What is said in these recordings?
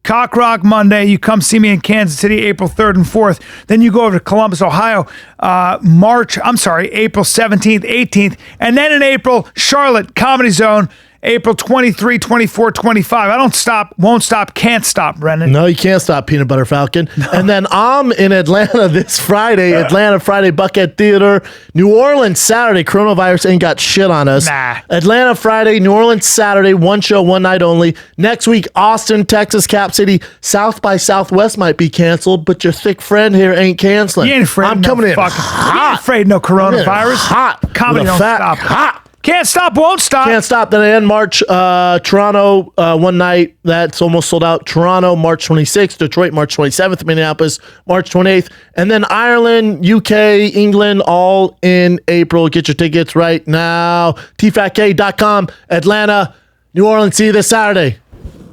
Cock Rock Monday. You come see me in Kansas City, April 3rd and 4th. Then you go over to Columbus, Ohio, April 17th, 18th. And then in April, Charlotte, Comedy Zone, April 23, 24, 25. I don't stop, won't stop, can't stop, Brendan. No, you can't stop, Peanut Butter Falcon. No. And then I'm in Atlanta this Friday, Atlanta Friday, Buckhead Theater. New Orleans Saturday, coronavirus ain't got shit on us. Nah. Atlanta Friday, New Orleans Saturday, one show, one night only. Next week, Austin, Texas, Cap City. South by Southwest might be canceled, but your thick friend here ain't canceling. You ain't afraid I'm coming in hot. You ain't afraid no coronavirus. Hot. Comedy don't stop. Hot. Can't stop, won't stop. Can't stop. Then I end March, Toronto, one night. That's almost sold out. Toronto, March 26th. Detroit, March 27th. Minneapolis, March 28th. And then Ireland, UK, England, all in April. Get your tickets right now. tfatk.com. Atlanta, New Orleans. See you this Saturday.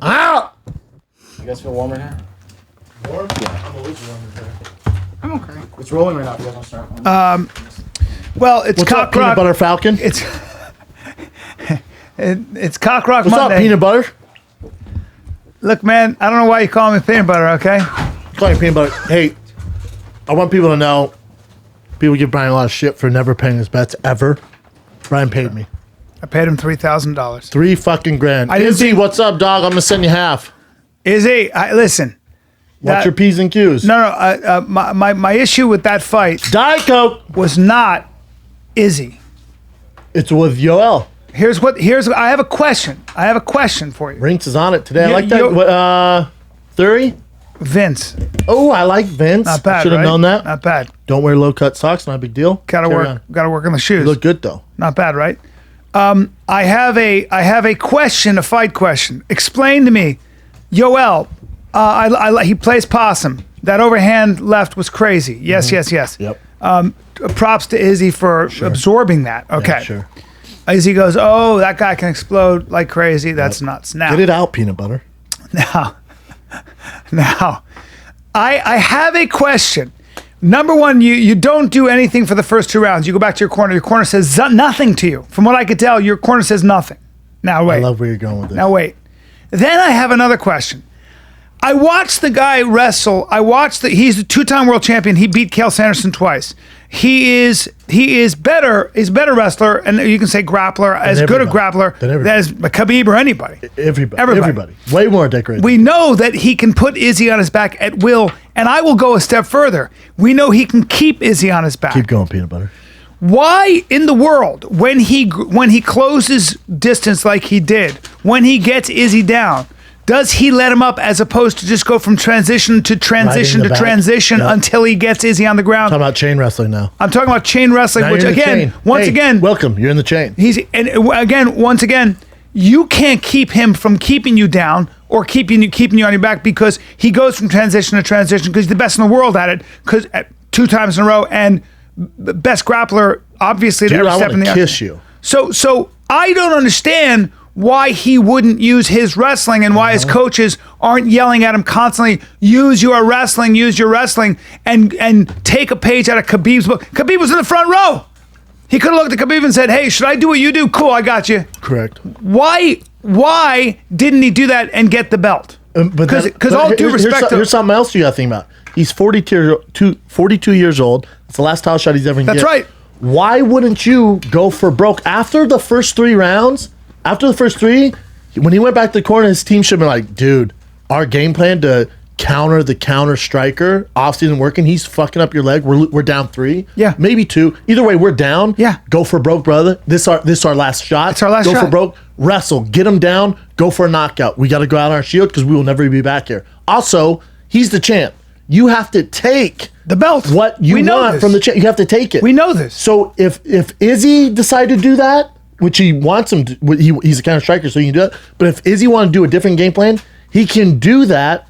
Out. You guys feel warm right now? Warm? Yeah. I'm always warm in here. I'm okay. It's rolling right now. If you guys want to start. Well, it's What's up, Peanut Butter Falcon? It's Cock Rock What's Monday. up, Peanut Butter? Look, man, I don't know why you call me peanut butter, okay? Call me Peanut Butter. Hey, I want people to know, people give Brian a lot of shit for never paying his bets ever. Brian paid me. I paid him $3,000. $3 fucking grand. I didn't Izzy, think- what's up, dog? I'm gonna send you half. Izzy, listen. What's your P's and Q's? No. My issue with that fight Diet Coke. was not Izzy. It's with Yoel. I have a question. I have a question for you. Rinks is on it today. I Yeah, like that. Theory? Vince. Oh, I like Vince. Not bad. Should have right? known that. Not bad. Don't wear low cut socks. Not a big deal. Gotta Carry work. on. Gotta work on the shoes. You look good though. Not bad, right? I have a question, a fight question. Explain to me, Yoel. He plays possum. That overhand left was crazy. Yes, yes. Yep. Props to Izzy for absorbing that. Okay. Yeah, sure. Izzy goes, oh, that guy can explode like crazy. That's nuts. Now, Get it out, Peanut Butter. Now, I have a question. Number one, you don't do anything for the first 2 rounds. You go back to your corner. Your corner says nothing to you. From what I could tell, your corner says nothing. Now wait. I love where you're going with this. Now wait. Then I have another question. I watched the guy wrestle. He's a 2-time world champion. He beat Cael Sanderson twice. He is better. He's a better wrestler, and you can say grappler, as good a grappler as Khabib or anybody. Everybody. Way more decorated. We know that he can put Izzy on his back at will, and I will go a step further. We know he can keep Izzy on his back. Keep going, Peanut Butter. Why in the world, when he closes distance like he did, when he gets Izzy down, does he let him up as opposed to just go from transition to transition to transition until he gets Izzy on the ground? Talking about chain wrestling now. I'm talking about chain wrestling, Now which you're in the again, chain. once Hey, again, welcome. You're in the chain. Once again, you can't keep him from keeping you down or keeping you on your back because he goes from transition to transition because he's the best in the world at it. Because 2 times in a row and best grappler, obviously, to Dude, ever step in the kiss you. So I don't understand why he wouldn't use his wrestling and why his coaches aren't yelling at him constantly, use your wrestling, and take a page out of Khabib's book. Khabib was in the front row. He could have looked at Khabib and said, hey, should I do what you do? Cool, I got you. Correct. Why didn't he do that and get the belt? Because all due respect here's something else you got to think about. He's 42 years old. It's the last title shot he's ever going to get. That's right. Why wouldn't you go for broke after the first 3 rounds? After the first 3, when he went back to the corner, his team should have been like, dude, our game plan to counter the counter striker, off-season working, he's fucking up your leg. We're down 3. Yeah. Maybe 2. Either way, we're down. Yeah. Go for broke, brother. This our last shot. It's our last shot. Go shot. for broke. Wrestle. Get him down. Go for a knockout. We got to go out on our shield because we will never be back here. Also, he's the champ. You have to take the belt. What you want from the champ. You have to take it. We know this. So if Izzy decided to do that, which he wants him to, he's a counter striker, so he can do that. But if Izzy wanted to do a different game plan, he can do that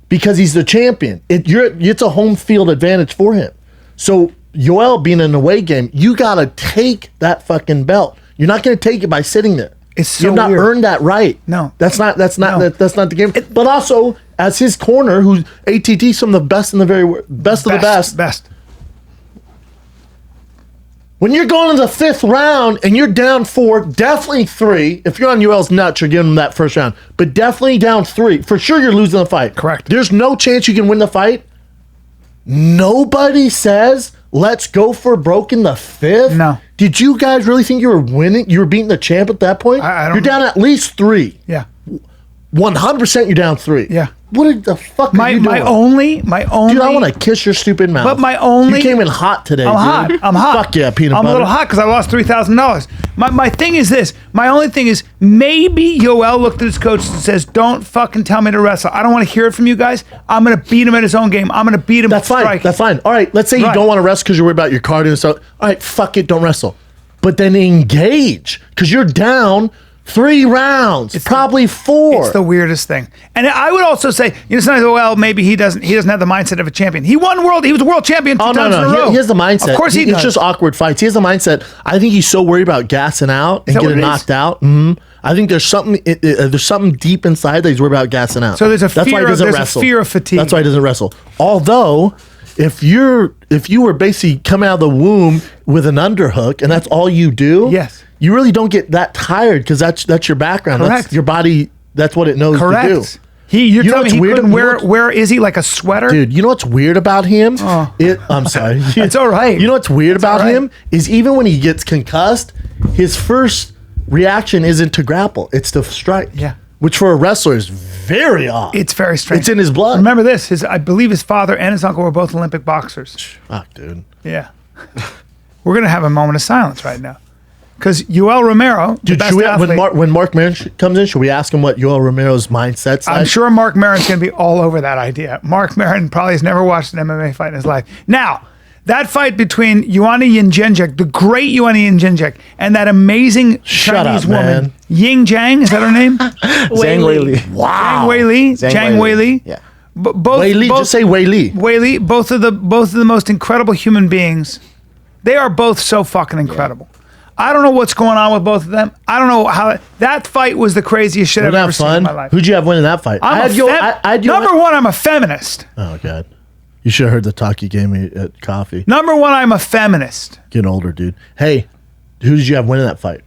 because he's the champion. It's a home field advantage for him. So Yoel being an away game, you gotta take that fucking belt. You're not gonna take it by sitting there. It's so You've not weird. earned that right. No. That's not the game. But also, as his corner, who's ATT, some of the best in the best of the best. Best. When you're going to the 5th round and you're down 4, definitely 3. If you're on UL's nuts, you're giving them that first round. But definitely down 3. For sure, you're losing the fight. Correct. There's no chance you can win the fight. Nobody says, let's go for broke in the 5th. No. Did you guys really think you were winning? You were beating the champ at that point? I don't You're down at least 3. Yeah. 100% you're down 3. Yeah. What the fuck are you doing? My only. Dude, I want to kiss your stupid mouth. But my only. You came in hot today, I'm dude. hot. I'm hot. Fuck yeah, peanut I'm butter. a little hot because I lost $3,000. My thing is this. My only thing is maybe Yoel looked at his coach and says, "Don't fucking tell me to wrestle. I don't want to hear it from you guys. I'm gonna beat him at his own game. I'm gonna beat him." That's fine. striking." That's fine. All right. Let's say you Right. don't want to wrestle because you're worried about your cardio and stuff. All right. Fuck it. Don't wrestle. But then engage because you're down 3 rounds, probably 4. It's the weirdest thing. And I would also say, sometimes, well, maybe he doesn't have the mindset of a champion. He was a world champion 2 times in a row. He has the mindset. Of course he does. It's just awkward fights. He has the mindset. I think he's so worried about gassing out and that what getting it is? knocked out. Mm-hmm. I think there's something deep inside that he's worried about gassing out. So there's a That's why fear he of- doesn't there's a wrestle. fear of fatigue. That's why he doesn't wrestle. Although, if you were basically coming out of the womb with an underhook and that's all you do, Yes. you really don't get that tired because that's your background. Correct. That's your body. That's what it knows Correct. to do. You're You know telling me what's he weird? couldn't You know wear Izzy like a sweater? Dude, you know what's weird about him? I'm sorry. It's all right. You know what's weird about all right. him is even when he gets concussed, his first reaction isn't to grapple; it's to strike. Yeah. Which for a wrestler is very odd. It's very strange. It's in his blood. Remember this, I believe his father and his uncle were both Olympic boxers. Fuck, dude. Yeah. We're going to have a moment of silence right now. Because Yoel Romero, the Dude, best should we, athlete, when Marc Maron comes in, should we ask him what Yoel Romero's mindset's like? I'm sure Marc Maron's going to be all over that idea. Marc Maron probably has never watched an MMA fight in his life. Now, that fight between Joanna Jędrzejczyk, the great Joanna Jędrzejczyk, and that amazing Shut Chinese up, woman, man. Ying Zhang, is that her name? Zhang Weili. Wow. Zhang Weili. Zhang Zhang Weili. Yeah. Both, Wei Li, just say Wei Li. Wei Li, both of the most incredible human beings. They are both so fucking incredible. I don't know what's going on with both of them. I don't know how that fight was the craziest shit I've Wasn't ever that seen in fun? my life. Who'd you have winning that fight? Number one, I'm a feminist. Oh, God. You should have heard the talk you gave me at coffee. Number one, I'm a feminist. Getting older, dude. Hey, who did you have winning that fight?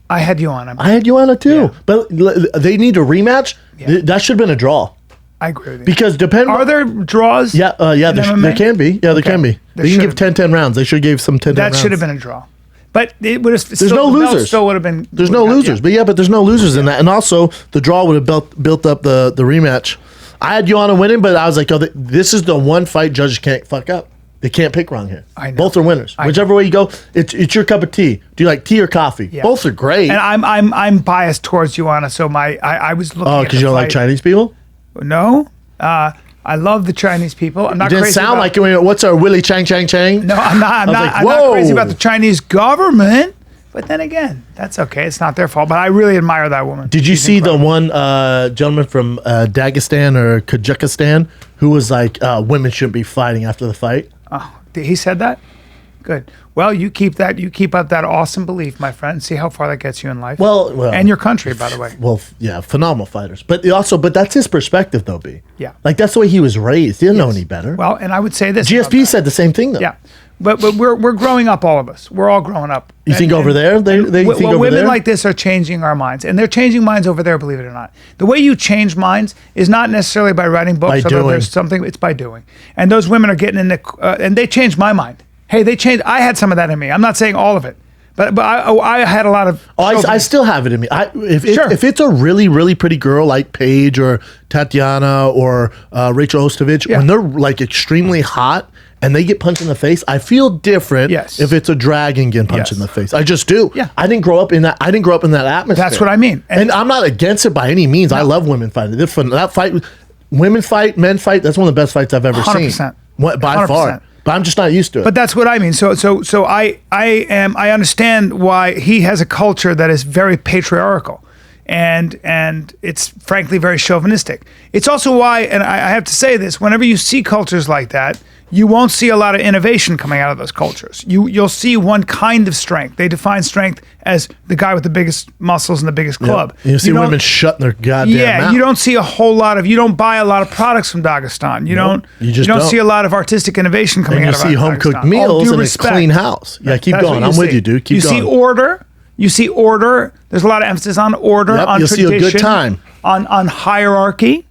I had you on. I had Joanna too. Yeah. But they need a rematch. Yeah. That should have been a draw. I agree with you. Because depending Are there draws? Yeah, in there MMA? can be. Yeah, there can be. There They can should give have 10-10 rounds. They should have gave some 10-10 That rounds. should have been a draw. But it would have. There's no losers. Still would have been. There's no losers. Yeah. But there's no losers in that. And also, the draw would have built up the rematch. I had Joanna winning, but I was like, oh, this is the one fight judges can't fuck up. They can't pick wrong here. I know. Both are winners. I Whichever way you go, it's your cup of tea. Do you like tea or coffee? Yeah. Both are great. And I'm biased towards Joanna, so I was looking. Oh, at because the you don't like fight. Chinese people? No, I love the Chinese people. I'm not Didn't crazy. sound about, like it. What's our Willie Chang Chang Chang? No, I'm not. was like, I'm not crazy whoa. about the Chinese government. But then again, that's okay. It's not their fault. But I really admire that woman. Did you She's see incredible. the one gentleman from Dagestan or Kazakhstan who was like, women shouldn't be fighting after the fight? Oh, he said that? Good. Well, you keep up that awesome belief, my friend. See how far that gets you in life. Well, and your country, by the way. Well, yeah, phenomenal fighters. But that's his perspective, though, B. Yeah. Like, that's the way he was raised. He didn't know any better. Well, and I would say this. about GSP that. said the same thing, though. Yeah. But we're growing up, all of us. We're all growing up. You think over there? They think over women there? like this are changing our minds, and they're changing minds over there. Believe it or not, the way you change minds is not necessarily by writing books. By although doing. there's something. It's by doing. And those women are getting in the, and they changed my mind. Hey, they changed. I had some of that in me. I'm not saying all of it, but I had a lot of. I still have it in me. Sure. If it's a really, really pretty girl like Paige or Tatiana or Rachel Ostovich, Yeah. when they're like extremely hot and they get punched in the face, I feel different Yes. if it's a dragon getting punched Yes. in the face. I just do. Yeah. I didn't grow up in that. I didn't grow up in that atmosphere. That's what I mean. And I'm not against it by any means. I love women fighting. They're fun. That fight, women fight, men fight. That's one of the best fights I've ever 100%. seen. By 100%. far. But I'm just not used to it. But that's what I mean. So I understand why he has a culture that is very patriarchal. and it's frankly very chauvinistic. It's also why, and I have to say this, whenever you see cultures like that, you won't see a lot of innovation coming out of those cultures. You'll see one kind of strength. They define strength as the guy with the biggest muscles and the biggest club. You see women shutting their goddamn mouth. You don't see a whole lot of, you don't buy a lot of products from Dagestan. You don't see a lot of artistic innovation coming out of Dagestan. You see home cooked meals and a clean house. Yeah, keep going. I'm with you, dude. Keep going. You see order. There's a lot of emphasis on order, on you'll tradition, see a good time. on hierarchy.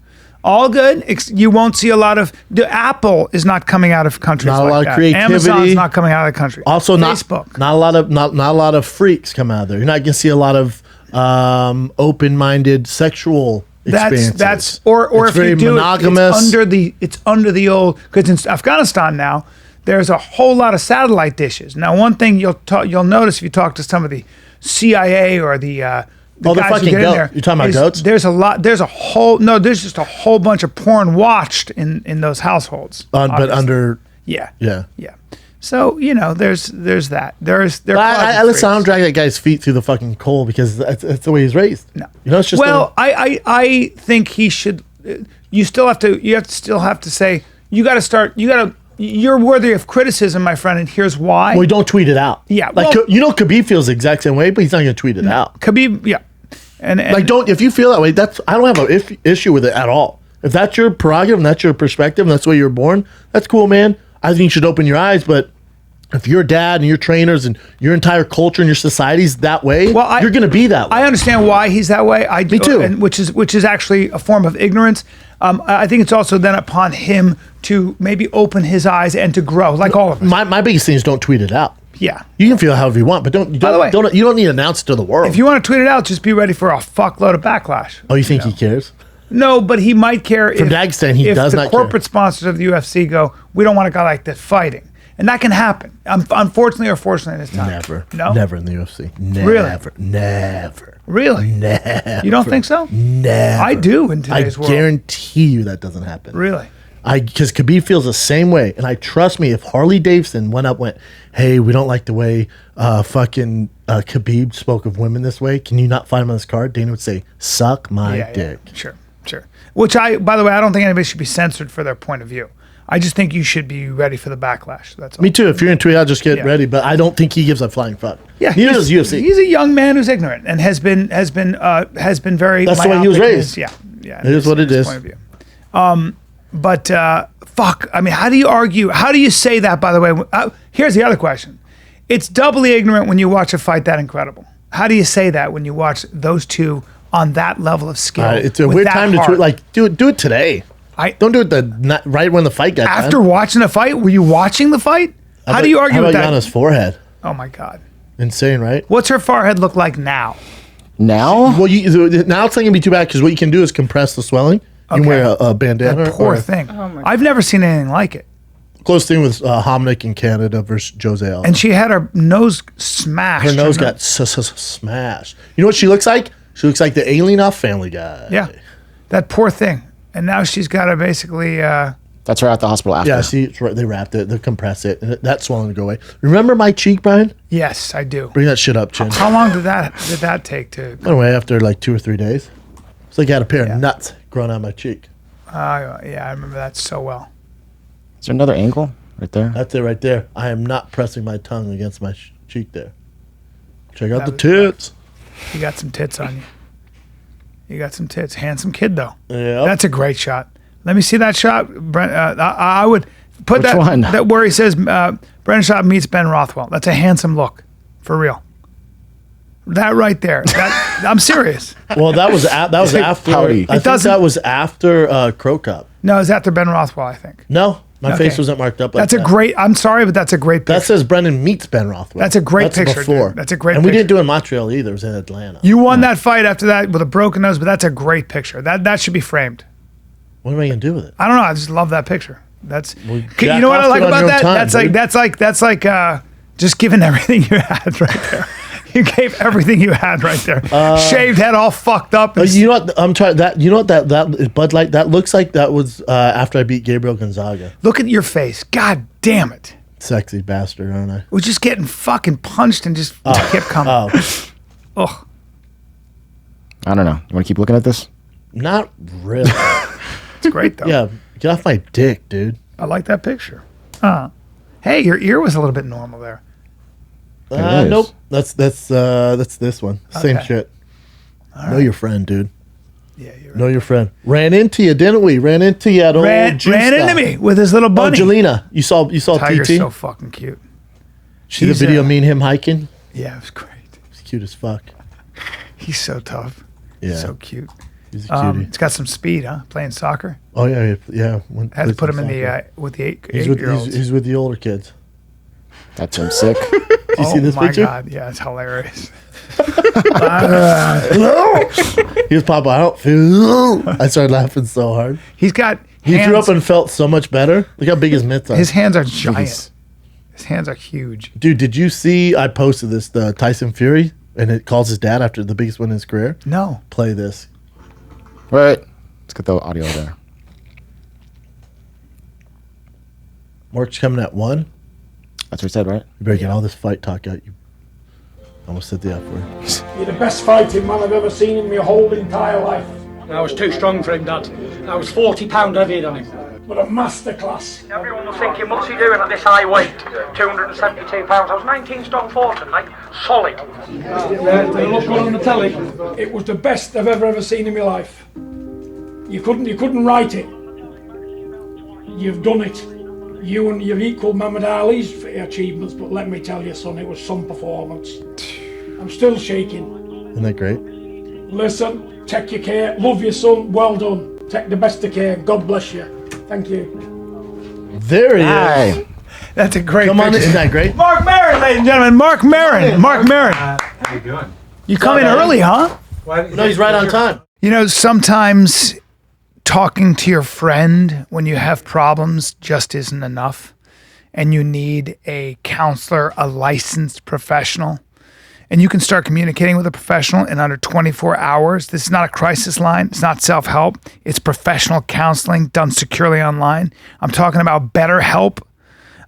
All good. You won't see a lot of. Apple is not coming out of countries not like a lot that. of creativity. Amazon's not coming out of the country. Also, Facebook. Not a lot of freaks come out of there. You're not gonna see a lot of open-minded sexual experiences. Or it's if you do, monogamous. it's under the old, because in Afghanistan now there's a whole lot of satellite dishes. Now, one thing you'll notice if you talk to some of the CIA or the they're guys who fucking get in goats. there, You're talking about goats? There's just a whole bunch of porn watched in those households. But obviously. under Yeah. yeah. So there's that. I listen. I don't drag that guy's feet through the fucking coal because that's the way he's raised. No, it's just I think he should. You still have to say you're worthy of criticism, my friend, and here's why. Well, don't tweet it out. Yeah, Khabib feels the exact same way, but he's not going to tweet it out. Khabib, yeah, and if you feel that way, I don't have an issue with it at all. If that's your prerogative and that's your perspective and that's the way you were born, that's cool, man. I think you should open your eyes, but if your dad and your trainers and your entire culture and your society's that way, you're going to be that way. I understand why he's that way. Me too. And which is actually a form of ignorance. I think it's also then upon him to maybe open his eyes and to grow, like all of us. My biggest thing is don't tweet it out. Yeah. You can feel however you want, but By the way, you don't need to announce it to the world. If you want to tweet it out, just be ready for a fuckload of backlash. Oh, you think he cares? No, but he might care From Dagestan, he does not care. If the corporate sponsors of the UFC go, we don't want a guy like that fighting. And that can happen. Unfortunately or fortunately in this time. Never. No? Never in the UFC. Never. Really? Never. Really? Never. You don't think so? Never. I do in today's world. I guarantee you that doesn't happen. Really? Because Khabib feels the same way. And trust me, if Harley Davidson went, hey, we don't like the way Khabib spoke of women this way. Can you not find him on this card? Dana would say, suck my dick. Yeah. Sure. Which by the way, I don't think anybody should be censored for their point of view. I just think you should be ready for the backlash. That's all. Me too. If you're going to tweet out, just get ready. But I don't think he gives a flying fuck. Yeah, neither does UFC. He's a young man who's ignorant and has been very. That's the way he was raised. Yeah. It is what it is. Point of view. But fuck. I mean, how do you argue? How do you say that? By the way, here's the other question. It's doubly ignorant when you watch a fight that incredible. How do you say that when you watch those two on that level of skill? It's a weird time to tweet. Like, do it today. Don't do it right when the fight got after done. watching the fight. Were you watching the fight? How do you argue with that? Yana's forehead. Oh my god, insane, right? What's her forehead look like now? Now? Well, now it's not gonna be too bad because what you can do is compress the swelling. You can wear a bandana. That poor thing. Oh my I've never seen anything like it. Close thing with Hominick in Canada versus Jose Aldo. And she had her nose smashed. Her nose got smashed. You know what she looks like? She looks like the alien off Family Guy. Yeah, that poor thing. And now she's got to basically. That's her at the hospital after. Yeah, see, it's right. They wrapped it, they compress it, and that swelling to go away. Remember my cheek, Brian? Yes, I do. Bring that shit up, Chin. How long did that take to? Anyway, after like 2 or 3 days, it's like I had a pair of nuts growing out my cheek. Yeah, I remember that so well. Is there another angle right there? That's it right there. I am not pressing my tongue against my cheek there. Check out the tits. You got some tits on you. You got some tits. Handsome kid, though. Yeah. That's a great shot. Let me see that shot. Brent, I would put Which one? that where he says Brendan Schaub meets Ben Rothwell. That's a handsome look, for real. That right there. I'm serious. Well, that was after. Howdy. I think that was after Crow Cup. No, it was after Ben Rothwell, I think. No, my face wasn't marked up like that's a great. I'm sorry, but that's a great picture. That says Brendan meets Ben Rothwell. That's a great picture. Before. Dude. That's a great. And picture. we didn't do it in Montreal either. It was in Atlanta. You won that fight after that with a broken nose, but that's a great picture. That should be framed. What am I gonna do with it? I don't know. I just love that picture. That's you jack know what I off like to it on about your that. own time, That's like just giving everything you had right there. You gave everything you had right there. Shaved head, all fucked up. You know what? I'm trying that. You know what that Bud Light that looks like? That was after I beat Gabriel Gonzaga. Look at your face. God damn it. Sexy bastard, aren't I? We're just getting fucking punched and just kept coming. Ugh. I don't know. You want to keep looking at this? Not really. It's great though. Yeah, get off my dick, dude. I like that picture. Hey, your ear was a little bit normal there. It is. Nope. That's this one. Same Okay. shit. Know your friend, dude. Yeah, you're Know your friend. Ran into you, didn't we? Ran into you at old ran juice into guy. me with his little Oh, bunny. Jelena. You saw Tiger's TT? so fucking cute. See the he's, video of me and him hiking? Yeah, it was great. He's cute as fuck. He's so tough. Yeah. So cute. He's a cutie. It's got some speed, huh? Playing soccer. Oh yeah. Had to put him in the with the He's eight-year-olds. he's with the older kids. That's him sick. Do you see this picture? Oh my god, yeah, it's hilarious. He was Papa. I don't feel. I started laughing so hard. He's got He hands. grew up and felt so much better. Look how big his mitts are. His hands are giant. Jeez. His hands are huge. Dude, did you see? I posted this the Tyson Fury, and it calls his dad after the biggest win in his career. No. Play this. Right. Let's get the audio there. Marc's coming at 1. That's what he said, right? You better get all this fight talk out. You almost said the F word. You're the best fighting man I've ever seen in my whole entire life. I was too strong for him, Dad. I was 40 pound heavier than him. But a masterclass. Everyone was thinking, what's he doing at this high weight? 272 pounds. I was 19 stone 4 tonight. Solid. They look good on the telly. It was the best I've ever seen in my life. You couldn't write it. You've done it. You've equalled Muhammad Ali's achievements, but let me tell you, son, it was some performance. I'm still shaking. Isn't that great? Listen, take your care. Love your son. Well done. Take the best of care. God bless you. Thank you. There he is. Hi. That's a great Come on, picture. isn't that great? Marc Maron, ladies and gentlemen. Marc Maron. Marc Maron. How you doing? You come in early, huh? No, he's right on time. You know, sometimes talking to your friend when you have problems just isn't enough, and you need a counselor, a licensed professional. And you can start communicating with a professional in under 24 hours. This is not a crisis line. It's not self-help. It's professional counseling done securely online. I'm talking about BetterHelp.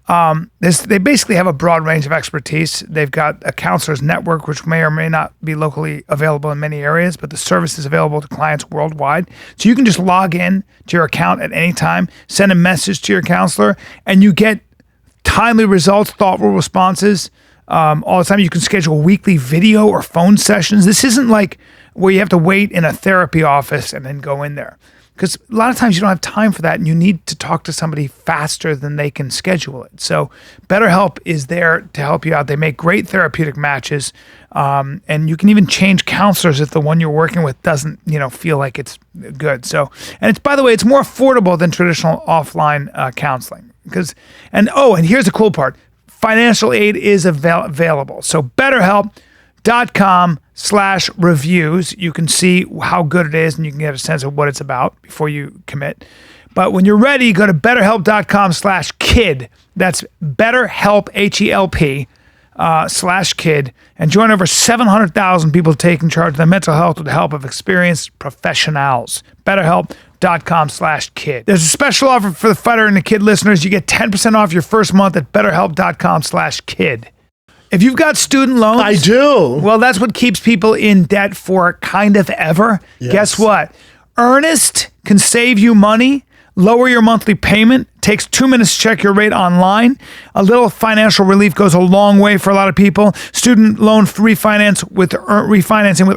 They basically have a broad range of expertise. They've got a counselor's network, which may or may not be locally available in many areas, but the service is available to clients worldwide. So you can just log in to your account at any time, send a message to your counselor, and you get timely results, thoughtful responses. All the time. You can schedule weekly video or phone sessions. This isn't like where you have to wait in a therapy office and then go in there. Because a lot of times you don't have time for that and you need to talk to somebody faster than they can schedule it. So BetterHelp is there to help you out. They make great therapeutic matches. And you can even change counselors if the one you're working with doesn't, feel like it's good. So, and it's, by the way, it's more affordable than traditional offline counseling. And here's the cool part. Financial aid is available. So BetterHelp.com/reviews. You can see how good it is and you can get a sense of what it's about before you commit. But when you're ready, go to BetterHelp.com/kid. That's BetterHelp, HELP, /kid, and join over 700,000 people taking charge of their mental health with the help of experienced professionals. BetterHelp.com/kid. There's a special offer for the Fighter and the Kid listeners. You get 10% off your first month at BetterHelp.com/kid. If you've got student loans, I do. well, that's what keeps people in debt for kind of ever. Yes. Guess what? Earnest can save you money, lower your monthly payment, takes 2 minutes to check your rate online. A little financial relief goes a long way for a lot of people. Student loan refinancing with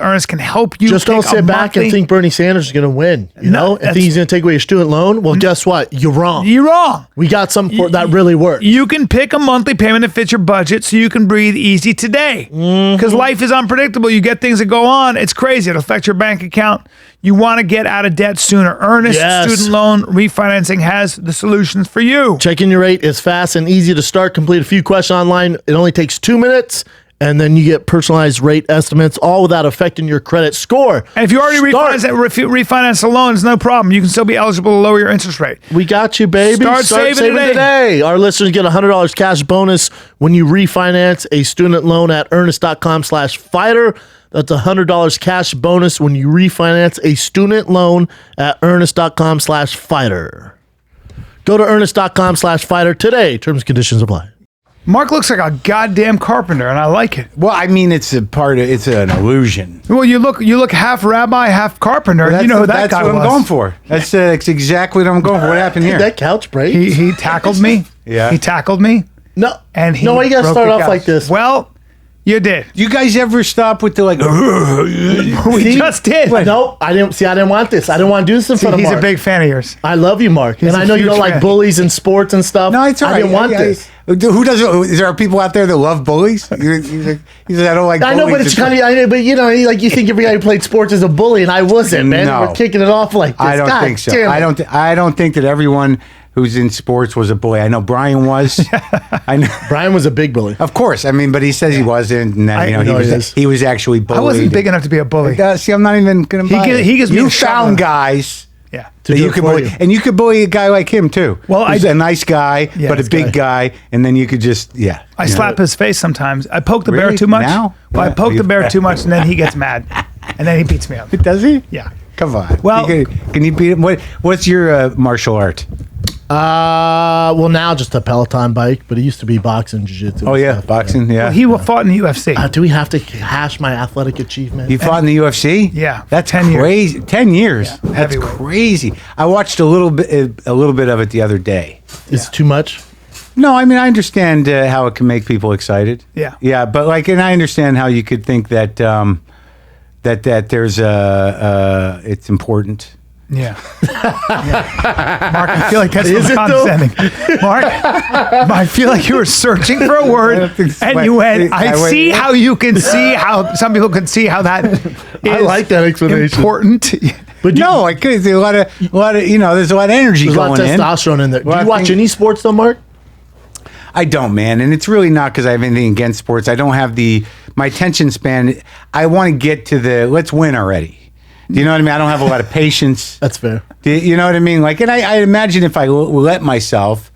Earnest can help you. Just don't sit back and think Bernie Sanders is going to win. You know, and think he's going to take away your student loan. Well, guess what? You're wrong. You're wrong. We got something for that really works. You can pick a monthly payment that fits your budget so you can breathe easy today. Because life is unpredictable. You get things that go on. It's crazy. It'll affect your bank account. You want to get out of debt sooner. Earnest student loan refinancing has the solutions for you. Checking your rate is fast and easy to start. Complete a few questions online. It only takes 2 minutes. And then you get personalized rate estimates, all without affecting your credit score. And if you already refinance the loan, it's no problem. You can still be eligible to lower your interest rate. We got you, baby. Start saving today. Our listeners get $100 cash bonus when you refinance a student loan at earnest.com/fighter. That's $100 cash bonus when you refinance a student loan at earnest.com/fighter. Go to earnest.com/fighter today. Terms and conditions apply. Marc looks like a goddamn carpenter, and I like it. Well, I mean, it's an illusion. Well, you look half rabbi, half carpenter. Well, You know who that guy That's what was. I'm going for. That's exactly what I'm going for. What happened here? That couch break. He tackled me. Yeah. He tackled me. No, And he no, why you gotta broke start the off couch. like this? Well, you did. You guys ever stop with the like? We just did. Nope, I didn't see. I didn't want this. I didn't want to do this in front of He's Marc. a big fan of yours. I love you, Marc, and a I know you huge don't like fan. bullies in sports and stuff. No, it's all right. I didn't want this. Who doesn't? Is there people out there that love bullies? He said, I don't like. I know, but bullies. it's kind of. I know, but you know, like you think every guy who played sports is a bully, and I wasn't, man. No. We're kicking it off like this. I don't God think so. damn it. I don't think that everyone who's in sports was a bully. I know Brian was. I know. Brian was a big bully. Of course, I mean, but he says he wasn't, and then, know he is. he was actually bullied. I wasn't big enough to be a bully. See, I'm not even gonna. Buy it. He gives me You a shot found on- guys. Yeah. To That do you it could for bully, you. and you could bully a guy like him too. Well, He's a nice guy, Yeah, but a nice big guy, and then you could just I slap his face sometimes. I poke the bear Really? too much. Now? Well, I poke the bear too much, and then he gets mad, and then he beats me up. Does he? Yeah. Come on. Well- can you beat him? What's your martial art? Well, now just a Peloton bike, but it used to be boxing, jiu-jitsu. Oh and yeah, stuff. boxing. Yeah. He fought in the UFC. Do we have to hash my athletic achievement? He fought in the UFC. Yeah, that's 10 years. crazy. 10 years. Yeah, That's heavyweight. crazy. I watched a little bit of it the other day. It's too much. No, I mean I understand how it can make people excited. Yeah. yeah, but and I understand how you could think that that there's it's important. Yeah. Marc, I feel like that's Is it though? condescending. Marc, I feel like you were searching for a word, and you went. I see how you can see how some people can see how that is I like that explanation. important. But No, I could. There's a lot of there's a lot of energy there's a lot going of in. testosterone in there. Do Well, you I watch think- any sports though, Marc? I don't, man, and it's really not because I have anything against sports. I don't have my attention span. I want to get to the let's win already. Do you know what I mean? I don't have a lot of patience. That's fair. You know what I mean? Like, and I imagine if I let myself,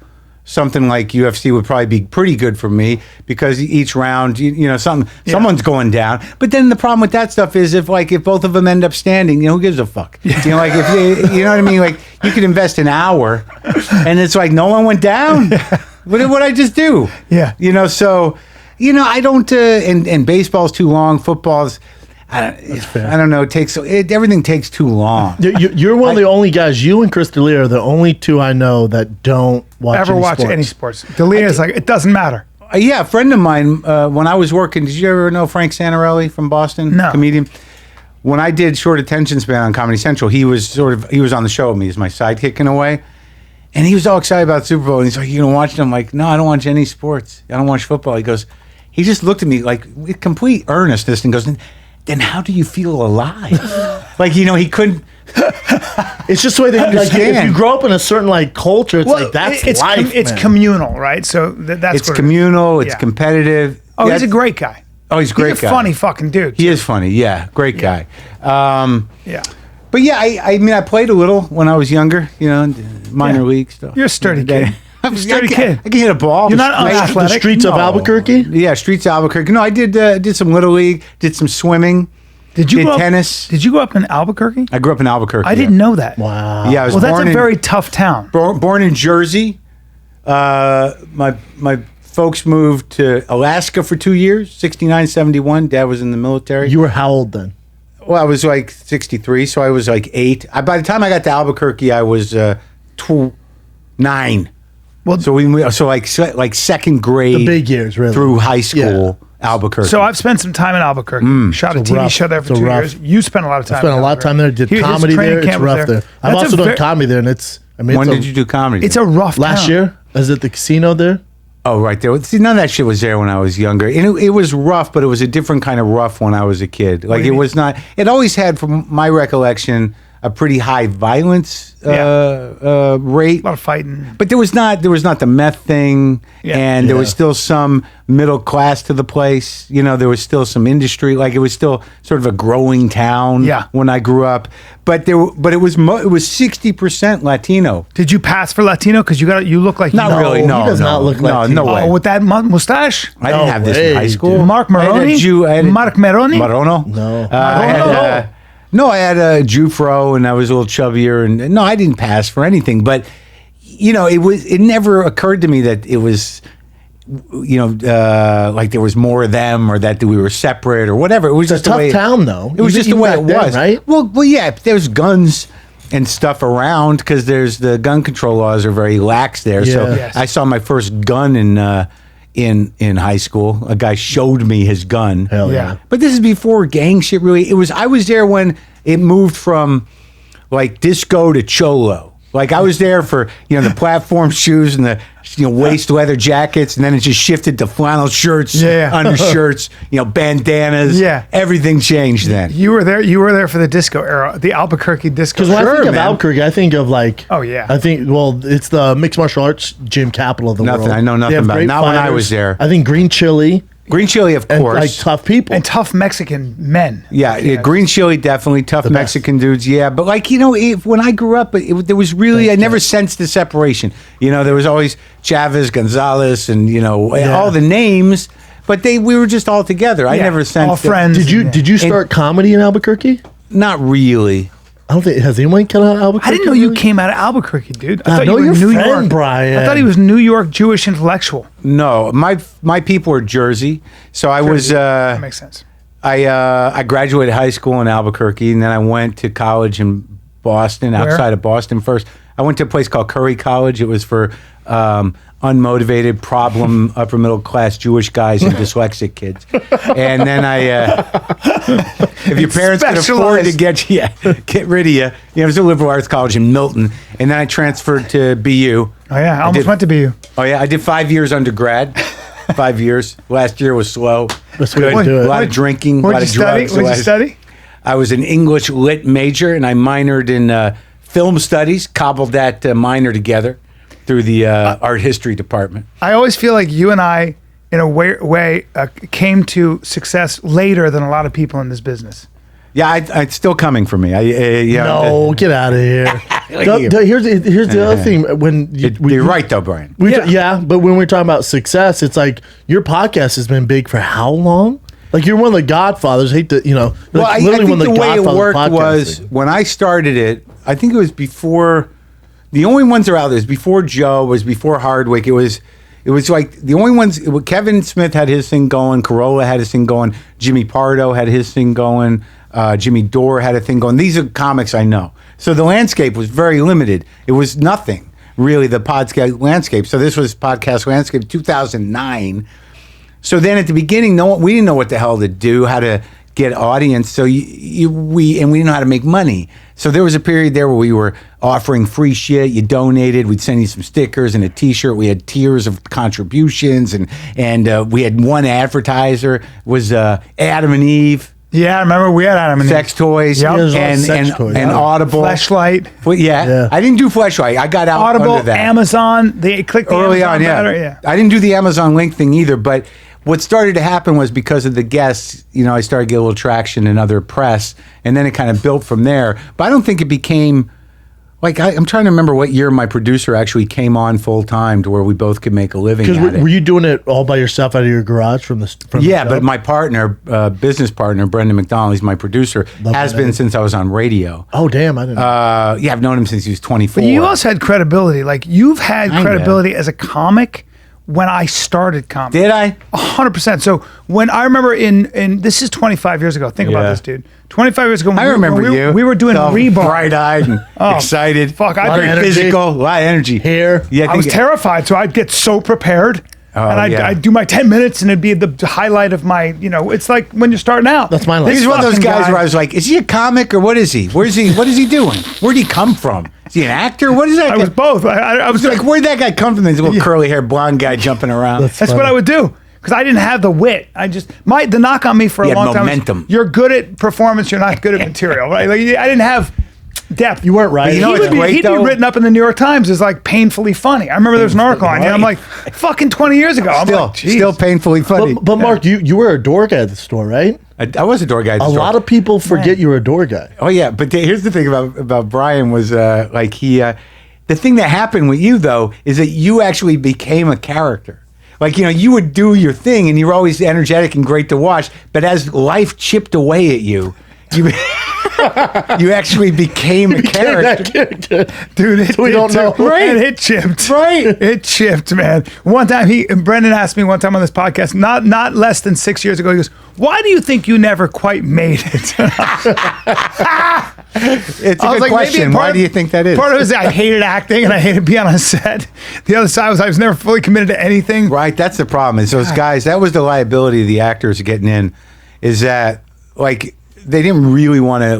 something like UFC would probably be pretty good for me because each round, someone's going down. But then the problem with that stuff is if both of them end up standing, who gives a fuck? You know, like if you know what I mean? Like you could invest an hour, and it's like no one went down. What did I just do? Yeah. So I don't. And baseball's too long. Football's. I don't know. Everything takes too long. You're one of the only guys. You and Chris D'Elia are the only two I know that don't watch Any sports. D'Elia is like, it doesn't matter. Yeah, a friend of mine, when I was working, did you ever know Frank Santarelli from Boston? No. Comedian. When I did Short Attention Span on Comedy Central, he was on the show with me as my sidekick in a way. And he was all excited about Super Bowl. And he's like, you going to watch it? I'm like, no, I don't watch any sports. I don't watch football. He just looked at me like with complete earnestness and goes, then how do you feel alive? He couldn't. It's just the way they Understand. if you grow up in a certain culture, it's like that's it's life. it's man. communal, right? So that's It's what communal. It is. It's Yeah. competitive. Oh, Yeah, he's a great guy. Oh, he's a great He's a guy. funny fucking dude. He is funny. Yeah, great guy. Yeah. But yeah, I mean, I played a little when I was younger, minor league stuff. You're a sturdy kid. I'm a sturdy kid. I can hit a ball. You're not I- unathletic. The streets of No. Albuquerque. Yeah, streets of Albuquerque. No, I did some little league, did some swimming, Did you did grow up, tennis. Did you grow up in Albuquerque? I grew up in Albuquerque. I didn't know that. Wow. Yeah, I was Well, that's born a in, very tough town. born in Jersey. My folks moved to Alaska for 2 years, 69, 71. Dad was in the military. You were how old then? Well, I was like 63, so I was like 8. By the time I got to Albuquerque, I was 9. Well, So like second grade, The big years, really. through high school, Albuquerque. So I've spent some time in Albuquerque. Shot a It's TV rough. show there for It's 2 rough. years. You spent a lot of time. Spent in a lot of time there. Did His comedy training there. It's camp was rough there. I've That's also a done ver- comedy there, and it's. I mean, when it's did you do comedy? It's a rough last town. year? Is it the casino there? Oh, right there. See, none of that shit was there when I was younger. And it was rough, but it was a different kind of rough when I was a kid. Like, do you it mean? was not, it always had, from my recollection, a pretty high violence rate. A lot of fighting. But there was not the meth thing, Yeah. and there was Yeah. still some middle class to the place. There was still some industry. Like, it was still sort of a growing town. Yeah. When I grew up, but it was 60% Latino. Did you pass for Latino? Because you look like Not you know. really. he No, does no, not look no, Latino. no way. Oh, with that mustache? I didn't No have this in way, high school. dude. Marc I had a Maroni? Jew- I had a- Marc Maroni? Marono? No. I had a Jew fro, and I was a little chubbier, and no, I didn't pass for anything. But it never occurred to me that it was like there was more of them or that we were separate or whatever. It was It's just a the way tough town, though. It was just the way it back was, then, right? Well, yeah. There's guns and stuff around because there's the gun control laws are very lax there. So Yeah. Yes. I saw my first gun in high school. A guy showed me his gun. Hell yeah. But this is before gang shit. Really, I was there when it moved from like disco to cholo. Like I was there for the platform shoes and the waist leather jackets, and then it just shifted to flannel shirts, undershirts, bandanas. Yeah. Everything changed then. You were there for the disco era, the Albuquerque disco. Because when I era. think of man. Albuquerque, I think of like. Oh, yeah. I think it's the mixed martial arts gym capital of the Nothing. world. I know nothing They have about it. great Not when I fighters. was there. I think green chili Green chili, of and course. like tough people. and tough Mexican men. Yeah, green chili, definitely tough best. Mexican dudes. Yeah, but like when I grew up, there was really I never sensed the separation. There was always Chavez, Gonzalez, and all the names, but we were just all together. I Yeah, never sensed all it. friends. Did you start comedy in Albuquerque? Not really. I don't think has anyone come out of Albuquerque. I didn't know you really? came out of Albuquerque, dude. I know you were your New friend, York. Brian. I thought he was New York Jewish intellectual. No, my people were Jersey, so I was. That makes sense. I graduated high school in Albuquerque, and then I went to college in Boston, outside of Boston first. I went to a place called Curry College. It was for unmotivated, problem, upper middle class Jewish guys and dyslexic kids. And then if your parents could afford to get rid of you, it was a liberal arts college in Milton. And then I transferred to BU. Oh yeah, I almost went to BU. Oh yeah, I did 5 years undergrad. 5 years. Last year was slow. That's the way to do A it. lot of drinking, a lot What'd of you study? drugs. What'd you study? I was an English lit major, and I minored in film studies. Cobbled that minor together through the art history department. I always feel like you and I, in a way, came to success later than a lot of people in this business. Yeah, it's still coming for me. No, get out of here. Here's the other thing. When you're right, though, Brian. But when we're talking about success, it's like your podcast has been big for how long? Like you're one of the godfathers. Hate to, Well, I literally think one of the way it Godfather worked was podcasting. when I started it. I think it was before. The only ones that are out there is before Joe, was before Hardwick. It was like the only ones. Kevin Smith had his thing going. Carolla had his thing going. Jimmy Pardo had his thing going. Jimmy Dore had a thing going. These are comics I know. So the landscape was very limited. It was nothing really, the podcast landscape. So this was podcast landscape 2009. So then at the beginning, we didn't know what the hell to do, how to get audience. So we didn't know how to make money. So there was a period there where we were offering free shit. You donated, we'd send you some stickers and a T-shirt. We had tiers of contributions, and we had one advertiser was Adam and Eve. Yeah, I remember we had Adam and Sex toys, Yep. and Audible. Fleshlight. Well, yeah, I didn't do Fleshlight. I got out Audible, under that. Amazon. They clicked the Early Amazon on, banner, I didn't do the Amazon link thing either, but what started to happen was because of the guests, I started to get a little traction in other press, and then it kind of built from there. But I don't think it became, like, I'm trying to remember what year my producer actually came on full time to where we both could make a living at Because it. were you doing it all by yourself out of your garage from the Yeah, show? but my partner, business partner, Brendan McDonald, he's my producer, has been since I was on radio. Oh damn, I didn't know. Yeah, I've known him since he was 24. But you also had credibility. Like you've had Kinda. credibility as a comic when I started comedy. Did I? 100%. So when I remember in this is 25 years ago. Think about Yeah. this, dude. 25 years ago. I remember you. We were doing All rebar. bright-eyed and excited. Fuck, I very energy. physical, a lot of energy. Hair. Yeah, I was terrified, so I'd get so prepared. And yeah. I'd do my 10 minutes, and it'd be the highlight of my, it's like when you're starting out. That's my life. He's one of those fucking guys guy- where I was like, is he a comic or what is he? What is he doing? Where'd he come from? Is he an actor? What is that I guy? was both. I was like, where'd that guy come from? This little curly haired blonde guy jumping around. That's what I would do. Because I didn't have the wit. The knock on me for a You had long time was, momentum. you're good at performance, you're not good at material, right? Like I didn't have depth. You weren't right. But you know He what's would be, great, he'd though? be written up in the New York Times as like painfully funny. I remember there was an article on here. I'm like, fucking 20 years ago. I'm like, geez. Still painfully funny. But Mark, you were a door guy at the store, right? I was a door guy. At the A store. lot of people forget you were a door guy. Oh yeah, but here's the thing about Brian was like he. The thing that happened with you though is that you actually became a character. Like you would do your thing and you were always energetic and great to watch. But as life chipped away at you, You actually became a character. Dude, We don't know. Right. And it chipped. Right. It chipped, man. One time Brendan asked me one time on this podcast, not less than 6 years ago, he goes, "Why do you think you never quite made it?" It's a good question. Why do you think that is? Part of it is I hated acting and I hated being on a set. The other side was I was never fully committed to anything. Right, that's the problem. Is those guys, that was the liability of the actors getting in, is that, like, they didn't really want to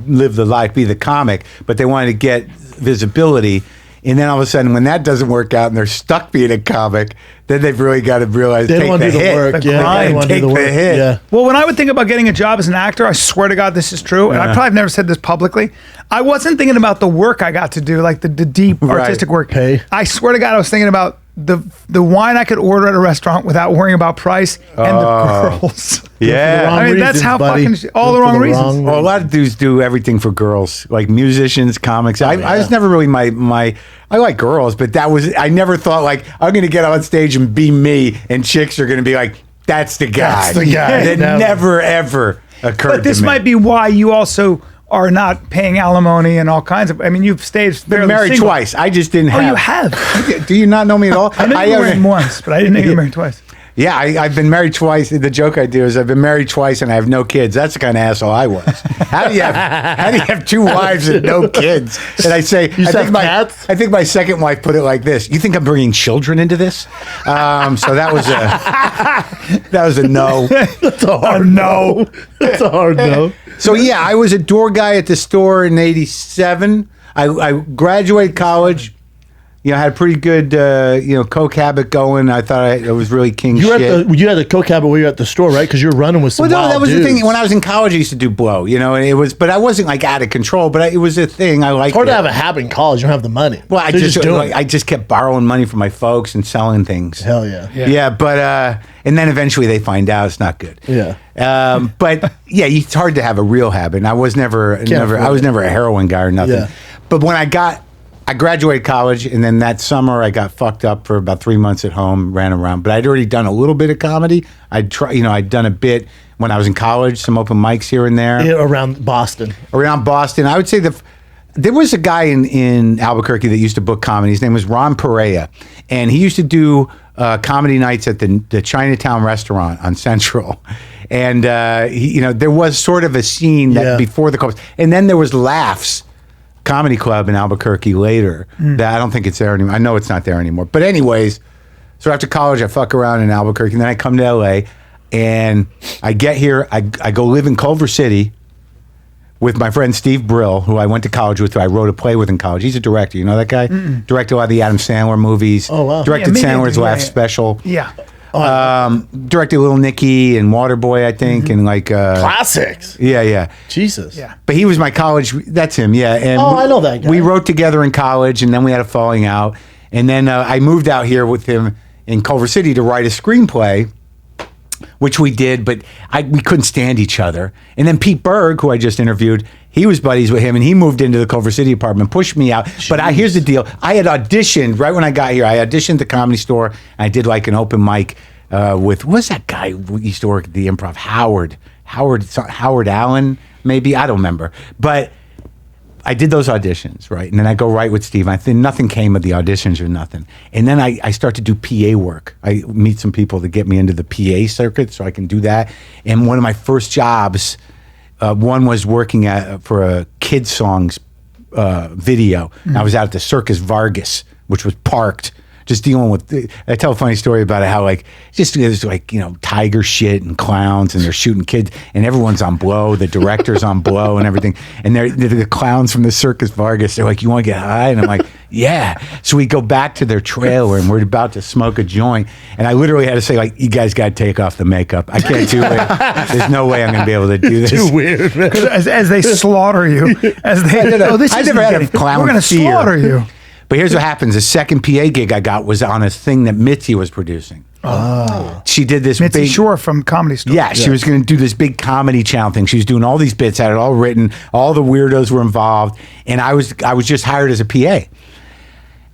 live the life, be the comic, but they wanted to get visibility. And then all of a sudden, when that doesn't work out and they're stuck being a comic, then they've really got to realize, They take want the to do the hit. work. The Yeah, grind. they want to do Take the the work. hit. Yeah. Well, when I would think about getting a job as an actor, I swear to God, this is true. And I probably have never said this publicly. I wasn't thinking about the work I got to do, like the deep Right. artistic work. Pay. I swear to God, I was thinking about the wine I could order at a restaurant without worrying about price and the girls. Yeah. I mean, that's how fucking all the wrong reasons. Well, a lot of dudes do everything for girls, like musicians, comics. I was never really my. I like girls, but I never thought like I'm going to get on stage and be me, and chicks are going to be like, "That's the guy." That's the guy. That never ever occurred. But this to me. might be why you also are not paying alimony and all kinds of. I mean, you've stayed Been fairly married single. twice. I just didn't Oh, have. you have. Do you not know me at all? I know you were married once, but I didn't know you were married twice. Yeah, I've been married twice. The joke I do is I've been married twice and I have no kids. That's the kind of asshole I was. How do you have two wives and no kids? And I say, You have cats? I think my second wife put it like this: "You think I'm bringing children into this?" So that was a no. That's a hard no. That's a hard no. So yeah, I was a door guy at the store in '87. I graduated college. You know, had a pretty good, coke habit going. I thought I was really king You shit. had the coke habit where you're at the store, right? Because you're running with some Well, no, wild that was dudes. the thing. When I was in college, I used to do blow, and but I wasn't like out of control. But it was a thing. I liked It's hard it. to have a habit in college. You don't have the money. Well, I So just doing it. I just kept borrowing money from my folks and selling things. Hell yeah. Yeah, but and then eventually they find out it's not good. Yeah. But yeah, it's hard to have a real habit. And I was never afford I was it. never a heroin guy or nothing. Yeah. But when I graduated college, and then that summer I got fucked up for about 3 months at home, ran around. But I'd already done a little bit of comedy. I'd done a bit when I was in college, some open mics here and there. Yeah, around Boston. Around Boston. I would say there was a guy in Albuquerque that used to book comedy. His name was Ron Perea, and he used to do comedy nights at the Chinatown restaurant on Central. And there was sort of a scene that before the clubs, and then there was Laughs Comedy Club in Albuquerque later. That I don't think it's there anymore. I know it's not there anymore. But anyways, so after college, I fuck around in Albuquerque, and then I come to LA, and I get here. I go live in Culver City with my friend Steve Brill, who I went to college with, who I wrote a play with in college. He's a director. You know that guy? Directed a lot of the Adam Sandler movies. Oh, wow. Directed Yeah, maybe I Sandler's do, Laugh yeah. Special. Yeah. Directed Little Nicky and Waterboy, I think, and like Classics. yeah. Jesus. Yeah. But he was my college. That's him. Yeah. And Oh, I know that guy. We wrote together in college, and then we had a falling out, and then I moved out here with him in Culver City to write a screenplay, which we did, but we couldn't stand each other. And then Pete Berg, who I just interviewed, he was buddies with him, and he moved into the Culver City apartment, pushed me out. But here's the deal: I had auditioned right when I got here. I auditioned at the Comedy Store, and I did like an open mic with what's that guy who used to work at the Improv? Howard Allen, maybe, I don't remember, but I did those auditions, right? And then I go right with Steve. I think nothing came of the auditions or nothing. And then I start to do PA work. I meet some people to get me into the PA circuit so I can do that. And one of my first jobs, one was working for a Kid Songs video. I was out at the Circus Vargas, which was parked. Just dealing with, I tell a funny story about it, how like, there's like, tiger shit and clowns, and they're shooting kids, and everyone's on blow, the director's on blow and everything. And they're the clowns from the Circus Vargas, they're like, "You want to get high?" And I'm like, "Yeah." So we go back to their trailer, and we're about to smoke a joint. And I literally had to say, like, "You guys got to take off the makeup. I can't do it. There's no way I'm going to be able to do this." Too weird, man. As they slaughter you, as they, I never had a clown We're going to fear. slaughter you. But here's what happens. The second PA gig I got was on a thing that Mitzi was producing. She did this Mitzi big... Shore from Comedy Store. Yeah, she was going to do this big comedy channel thing. She was doing all these bits, had it all written. All the weirdos were involved. And I was just hired as a PA.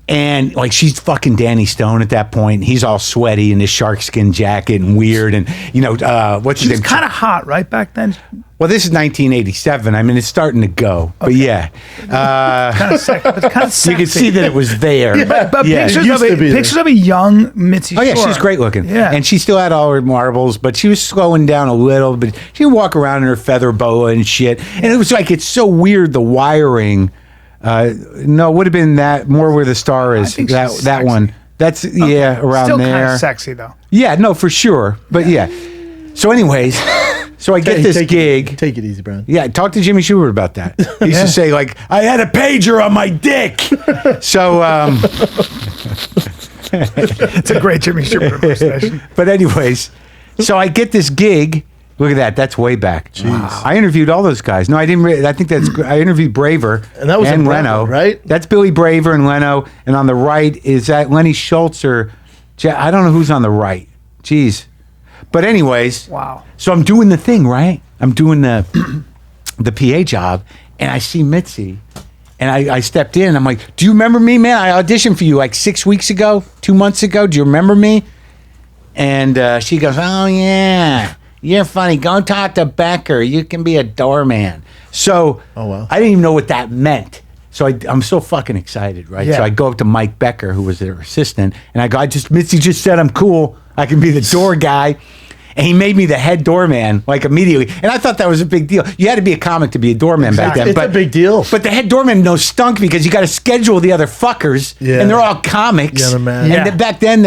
And like she's fucking Danny Stone at that point. He's all sweaty in his shark skin jacket and weird. And what's She his was name? kind of hot, right, back then? Well, this is 1987. I mean, it's starting to go. But yeah, Kind of sexy. you could see that it was there. But Yeah. pictures, It used of to be pictures of a young Mitzi Oh yeah, Shore. she was great looking. Yeah. And she still had all her marbles, but she was slowing down a little. But she would walk around in her feather boa and shit. And it was like, it's so weird, the wiring. No, it would have been that more where the star is. think That she's that sexy. one. That's around Still there. kind of sexy, though. Yeah, no, for sure. But yeah. So anyways, so I get this gig. Take it easy, Brian. Yeah, talk to Jimmy Stewart about that. He used to say, like, I had a pager on my dick. So, It's a great Jimmy Stewart impersonation. but anyways, so I get this gig. Look at that. That's way back. Wow. I interviewed all those guys. No, I didn't. I think I interviewed Braver And that was in Leno, Redmon, right? That's Billy Braver and Leno. And on the right is that Lenny Schultz or I don't know who's on the right. Jeez. But anyways, Wow. So I'm doing the thing, right? I'm doing the PA job, and I see Mitzi, and I stepped in. I'm like, "Do you remember me, man? I auditioned for you like 6 weeks ago, 2 months ago. Do you remember me?" And she goes, "Oh yeah, you're funny. Go talk to Becker. You can be a doorman." So Oh, wow. I didn't even know what that meant. So I'm so fucking excited, right? Yeah. So I go up to Mike Becker, who was their assistant, and I go, Mitzi just said I'm cool. I can be the door guy. And he made me the head doorman, like immediately. And I thought that was a big deal. You had to be a comic to be a doorman back then. It's a big deal. But the head doorman stunk because you got to schedule the other fuckers. Yeah. And they're all comics. Yeah, man. And Yeah. back then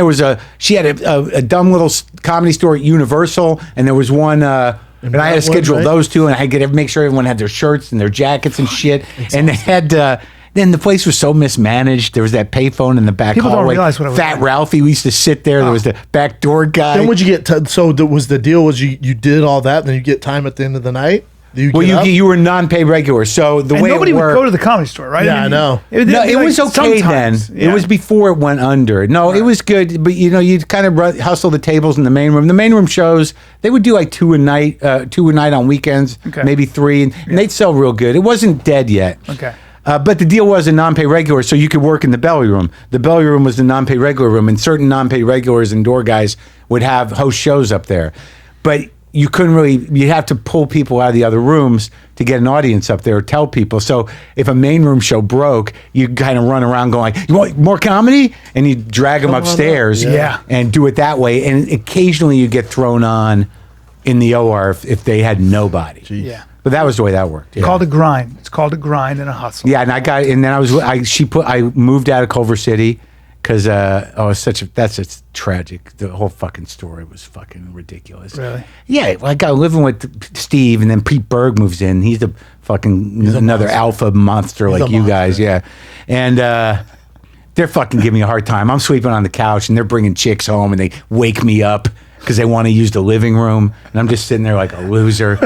she had a dumb little comedy store at Universal. And there was one, and I had to schedule right? those two. And I had to make sure everyone had their shirts and their jackets and shit. And they had... then the place was so mismanaged. There was that payphone in the back People don't hallway. realize what it was Fat like. Ralphie, we used to sit there. There was the back door guy. Then would you get was the deal was you did all that, then you get time at the end of the night? Do you Well, get up? you were non-paid regular, so the And way nobody it would worked, go to the comedy store, right? Yeah, I know. It, no, it'd be it like was okay sometimes. then. Yeah. It was before it went under. No, it was good, but you'd kind of hustle the tables in the main room. The main room shows they would do like two a night on weekends, Okay. maybe three, and they'd sell real good. It wasn't dead yet. Okay. But the deal was a non-pay regular, so you could work in the belly room. The belly room was the non-pay regular room, and certain non-pay regulars and door guys would have host shows up there. But you couldn't really, you have to pull people out of the other rooms to get an audience up there or tell people. So if a main room show broke, you kind of run around going, you want more comedy? And you drag them Come on upstairs up. Yeah. and do it that way. And occasionally you get thrown on in the OR if they had nobody. Yeah. But that was the way that worked. Yeah. Called a grind. It's called a grind and a hustle. Yeah, and I moved out of Culver City because that's just tragic. The whole fucking story was fucking ridiculous. Really? Yeah, I got living with Steve, and then Pete Berg moves in. He's the fucking another alpha monster like a you monster. guys. Yeah, and they're fucking giving me a hard time. I'm sleeping on the couch, and they're bringing chicks home, and they wake me up because they want to use the living room, and I'm just sitting there like a loser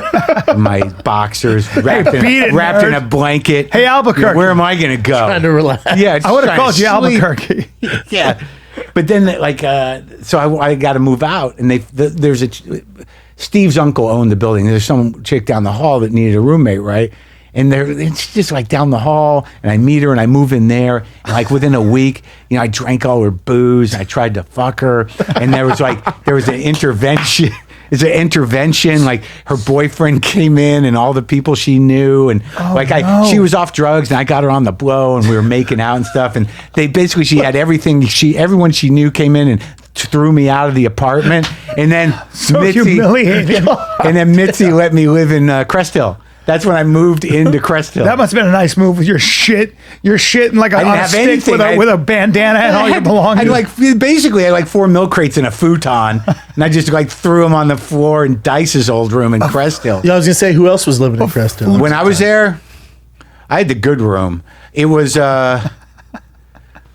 in my boxers, wrapped beat it, in nerd. a blanket. Hey, Albuquerque. Where am I going to go? Trying to relax. Yeah, I would have trying called to you sleep. Albuquerque. Yeah, but then so I got to move out, and there's Steve's uncle owned the building. There's some chick down the hall that needed a roommate, right? And it's just like down the hall, and I meet her, and I move in there, and like within a week, I drank all her booze, and I tried to fuck her, and there was an intervention. It's an intervention. Like her boyfriend came in, and all the people she knew, and she was off drugs, and I got her on the blow, and we were making out and stuff. And she had everything. Everyone she knew came in and threw me out of the apartment, and then So humiliating. and then Mitzi let me live in Crest Hill. That's when I moved into Crest Hill. That must have been a nice move with your shit. Your shit and like I didn't on a have stick anything. with a bandana and all your belongings. I had 4 milk crates in a futon, and I just threw them on the floor in Dice's old room in Crest Hill. Yeah, I was gonna say who else was living in Crest Hill? When I was there, I had the good room. It was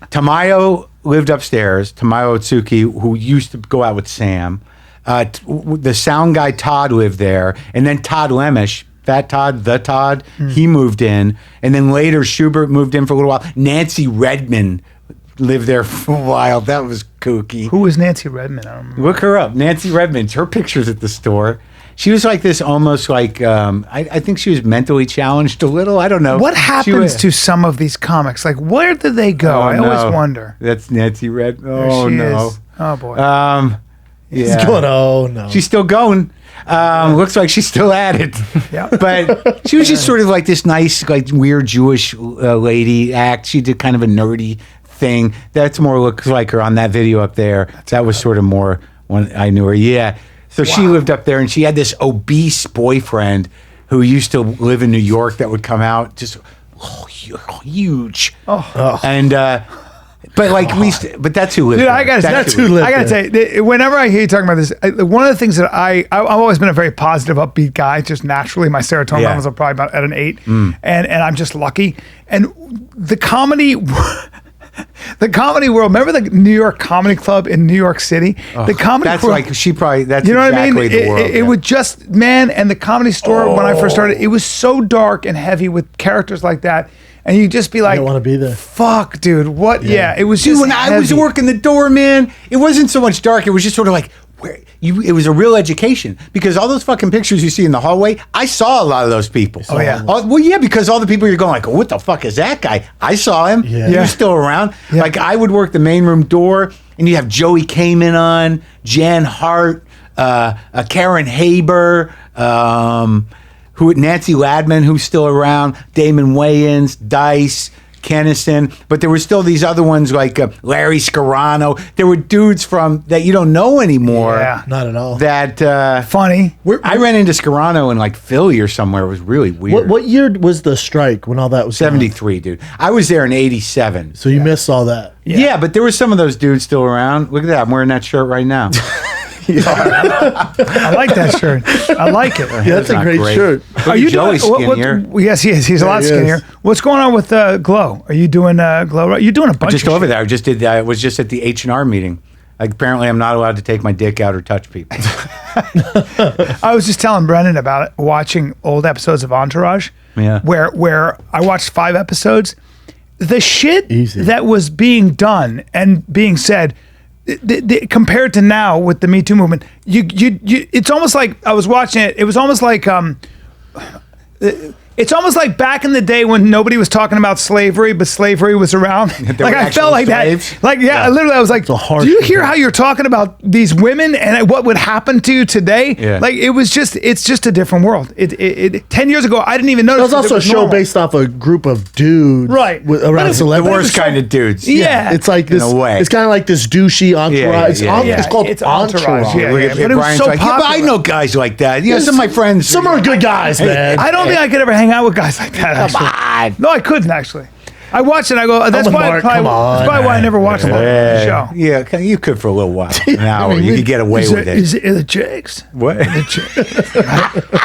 Tamayo lived upstairs. Tamayo Otsuki, who used to go out with Sam. The sound guy Todd lived there, and then Todd Lemish. Fat Todd, the Todd, he moved in. And then later, Schubert moved in for a little while. Nancy Redmon lived there for a while. That was kooky. Who was Nancy Redmon? I don't remember. Look her up. Nancy Redmond. Her picture's at the store. She was like this, almost like I think she was mentally challenged a little. I don't know What happens to some of these comics? Like, where do they go? Oh, I no. always wonder. That's Nancy Red. There Oh she no. is. Oh boy. Yeah. He's going, oh no. She's still going. Looks like she's still at it. Yeah. But she was just sort of like this nice, like weird Jewish lady act. She did kind of a nerdy thing. That's more looks like her on that video up there. That was sort of more when I knew her. Yeah. So she lived up there, and she had this obese boyfriend who used to live in New York that would come out just huge. And but like but that's who lived Dude, there. I gotta That's say, who lived I gotta say, whenever I hear you talking about this, one of the things that I've always been a very positive, upbeat guy. Just naturally, my serotonin levels are probably about at an 8, and I'm just lucky. And the comedy. The comedy world. Remember the New York Comedy Club in New York City? The comedy. That's world, like she probably. That's you know exactly what I mean? the world. It would just and the Comedy Store when I first started, it was so dark and heavy with characters like that, and you just be like, don't wanna be there. Fuck, dude. What? Yeah, it was Dude, just when I was heavy. working the doorman, it wasn't so much dark. It was just sort of like it was a real education, because all those fucking pictures you see in the hallway, I saw a lot of those people. Oh, yeah. Well, yeah, because all the people you're going like, what the fuck is that guy? I saw him. Yeah. He Yeah. was still around. Yeah. Like I would work the main room door, and you have Joey Kamen on, Jan Hart, Karen Haber, Nancy Ladman, who's still around, Damon Wayans, Dice, Kennison, but there were still these other ones like Larry Scarano. There were dudes from that you don't know anymore. Yeah. Not at all. That funny. I ran into Scarano in like Philly or somewhere. It was really weird. What year was the strike when all that was going on? 73, dude. I was there in 87. So you missed all that. Yeah, but there were some of those dudes still around. Look at that. I'm wearing that shirt right now. I like that shirt. I like it. Yeah, that's a not great shirt. Look at Joey skinnier. Yes, he is. He's a lot he skinnier. is. What's going on with Glow? Are you doing Glow? Right? You're doing a bunch. Just of over shit. there. I just did that. I was just at the H&R meeting. Like, apparently, I'm not allowed to take my dick out or touch people. I was just telling Brendan about it, watching old episodes of Entourage. Yeah. Where I watched 5 episodes. The shit Easy. that was being done and being said, compared to now with the Me Too movement, it's almost like I was watching it. It was almost like it's almost like back in the day when nobody was talking about slavery, but slavery was around. There Like were I actual felt like slaves? that. Like literally, I was like, a harsh "Do you hear comparison. how you're talking about these women and what would happen to you today?" Yeah. Like it's just a different world. 10 years ago, I didn't even It notice. was also a show normal. based off a group of dudes, Right. With, But around it's- The celebrities. worst kind of dudes. Yeah. It's like In this. a way. It's kind of like this douchey entourage. Yeah. It's called It's Entourage. Entourage, yeah. Look at but it was Brian's so like, yeah, but I popular. know guys like that. You know, some of my friends. Some are good guys, man. I don't think I could ever hang out with guys like that. Actually. No, I couldn't actually. I watch it. I go. That's with why. Marc, Probably, come on. that's probably why I never watched the show. Yeah, you could for a little while. An hour. You could get away with it. Is it the chicks? What?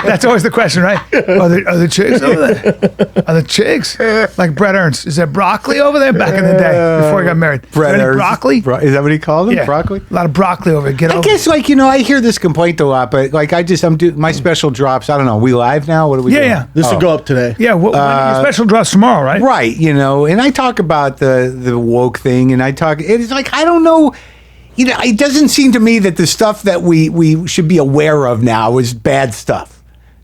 That's always the question, right? Are the chicks over there? Are the chicks like Brett Ernst? Is there broccoli over there? Back in the day, before he got married, Brett Any Ernst. broccoli. Is that what he called him? Yeah, Broccoli? A lot of broccoli over there. Get I over. guess, like, I hear this complaint a lot, but like, I'm doing my special drops. I don't know. We live now? What are we doing? Yeah. This will go up today. Yeah, your special drops tomorrow, right? Right, and I talk about the woke thing, and it's like, I don't know, it doesn't seem to me that the stuff that we should be aware of now is bad stuff.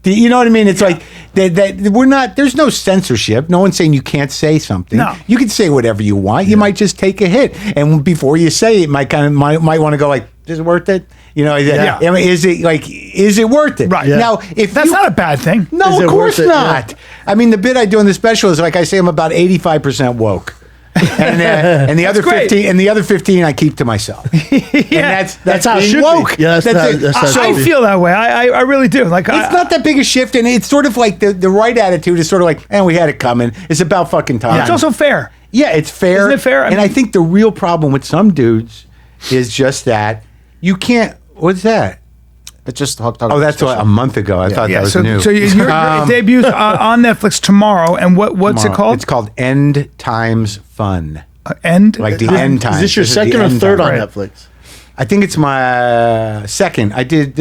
You know what I mean? It's like that we're not, there's no censorship. No one's saying you can't say something. No. You can say whatever you want. You might just take a hit. And before you say it, might want to go like, is it worth it? Yeah. I mean, is it worth it? Right. Yeah. Now, if That's you, not a bad thing. no, Is of it course worth it? not. Yeah. I mean, the bit I do in the special is like I say I'm about 85% woke. and the other great. 15 and the other 15 I keep to myself. And that's how it being should be. woke. Yeah, that's it. how it So I should be. feel that way. I really do. Like it's not that big a shift, and it's sort of like the right attitude is sort of like, we had it coming. It's about fucking time. It's also fair. Yeah, it's fair. Isn't it fair? I think the real problem with some dudes is just that you can't. What's that? It's just Oh, that's a month ago. I thought that Yeah. was So new. your debuts on Netflix tomorrow, and what's it Tomorrow. called? It's called End Times Fun. End. Like the end times. Is this your is the second or end third time. on Netflix? I think it's my second. I did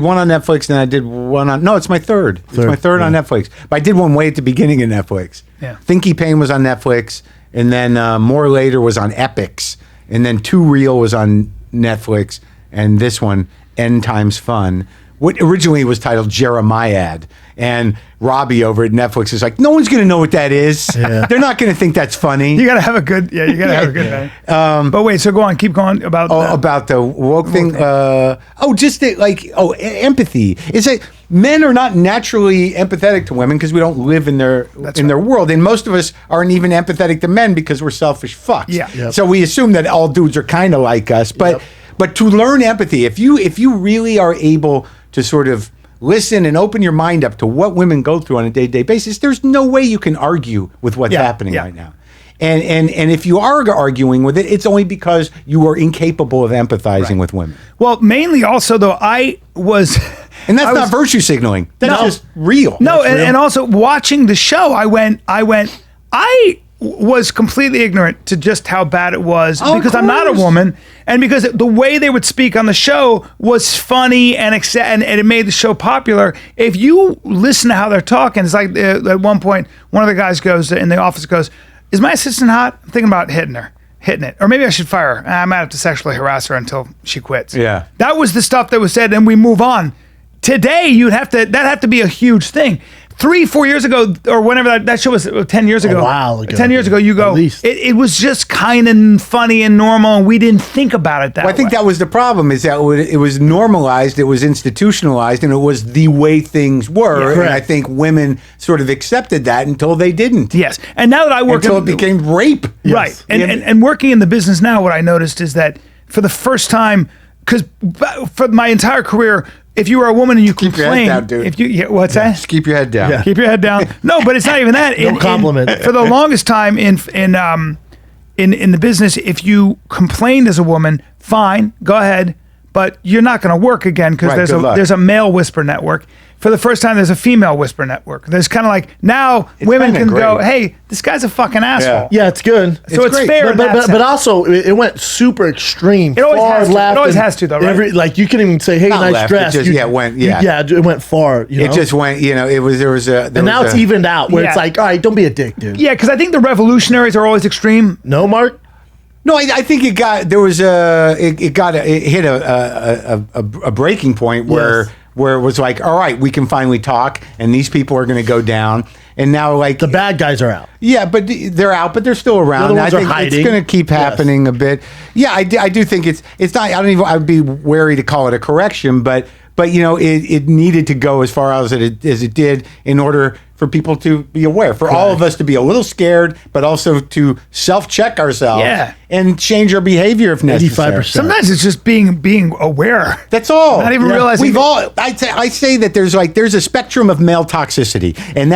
one on Netflix, and I did one on. No, it's my third. It's my third on Netflix. But I did one way at the beginning of Netflix. Yeah. Thinky Pain was on Netflix, and then More Later was on Epix, and then Too Real was on Netflix, and this one, End Times Fun, what originally was titled Jeremiad. And Robbie over at Netflix is like, no one's going to know what that is. They're not going to think that's funny. You got to have a good, you got to have a good night. But wait, so go on, keep going about about the woke thing. Empathy. It's like men are not naturally empathetic to women because we don't live in their world, and most of us aren't even empathetic to men because we're selfish fucks. Yeah. Yep. So we assume that all dudes are kind of like us, but to learn empathy, if you really are able to sort of listen and open your mind up to what women go through on a day-to-day basis, there's no way you can argue with what's happening right now. And if you are arguing with it, it's only because you are incapable of empathizing with women. Well, mainly also though, and that's not virtue signaling. That's just real. No, That's real. and also watching the show, I was completely ignorant to just how bad it was because I'm not a woman, and because the way they would speak on the show was funny and it made the show popular. If you listen to how they're talking, it's like at one point, one of the guys goes in the office goes, "Is my assistant hot? I'm thinking about hitting it, or maybe I should fire her. I might have to sexually harass her until she quits." Yeah, that was the stuff that was said, and we move on. Today, that'd have to be a huge thing. 3-4 years ago, or whenever that show was 10 years ago. A while ago. 10 years ago, you go, it was just kind of funny and normal, and we didn't think about it that way. I think that was the problem, is that it was normalized, it was institutionalized, and it was the way things were. Yeah, and I think women sort of accepted that until they didn't. Yes. And now that I work until it became rape. Right. And working in the business now, what I noticed is that for the first time, because for my entire career, if you were a woman and you keep complain, your head down, dude. What's that? Just keep your head down. Yeah. Keep your head down. No, but it's not even that. No compliment. For the longest time in the business, if you complained as a woman, fine, go ahead, but you're not going to work again because there's a male whisper network. For the first time, there's a female whisper network. There's kind of like, now women can go, hey, this guy's a fucking asshole. Yeah, it's good. So it's fair. But also, it went super extreme. It always has to, though, right? Like, you can even say, hey, Not nice left, dress. it just- it went far. It just went, and now it's evened out where it's like, all right, don't be a dick, dude. Yeah, because I think the revolutionaries are always extreme. No, Mark? No, I think it hit a breaking point where it was like, all right, we can finally talk, and these people are going to go down. And now, like, the bad guys are out. Yeah, but they're out, but they're still around. The other ones I think are hiding. it's going to keep happening a bit. Yeah, I do think it's not. I would be wary to call it a correction, but it needed to go as far as it did in order for people to be aware, for all of us to be a little scared, but also to self-check ourselves and change our behavior if necessary. 85%. Sometimes it's just being aware. That's all. Not even realizing. I say that there's a spectrum of male toxicity, and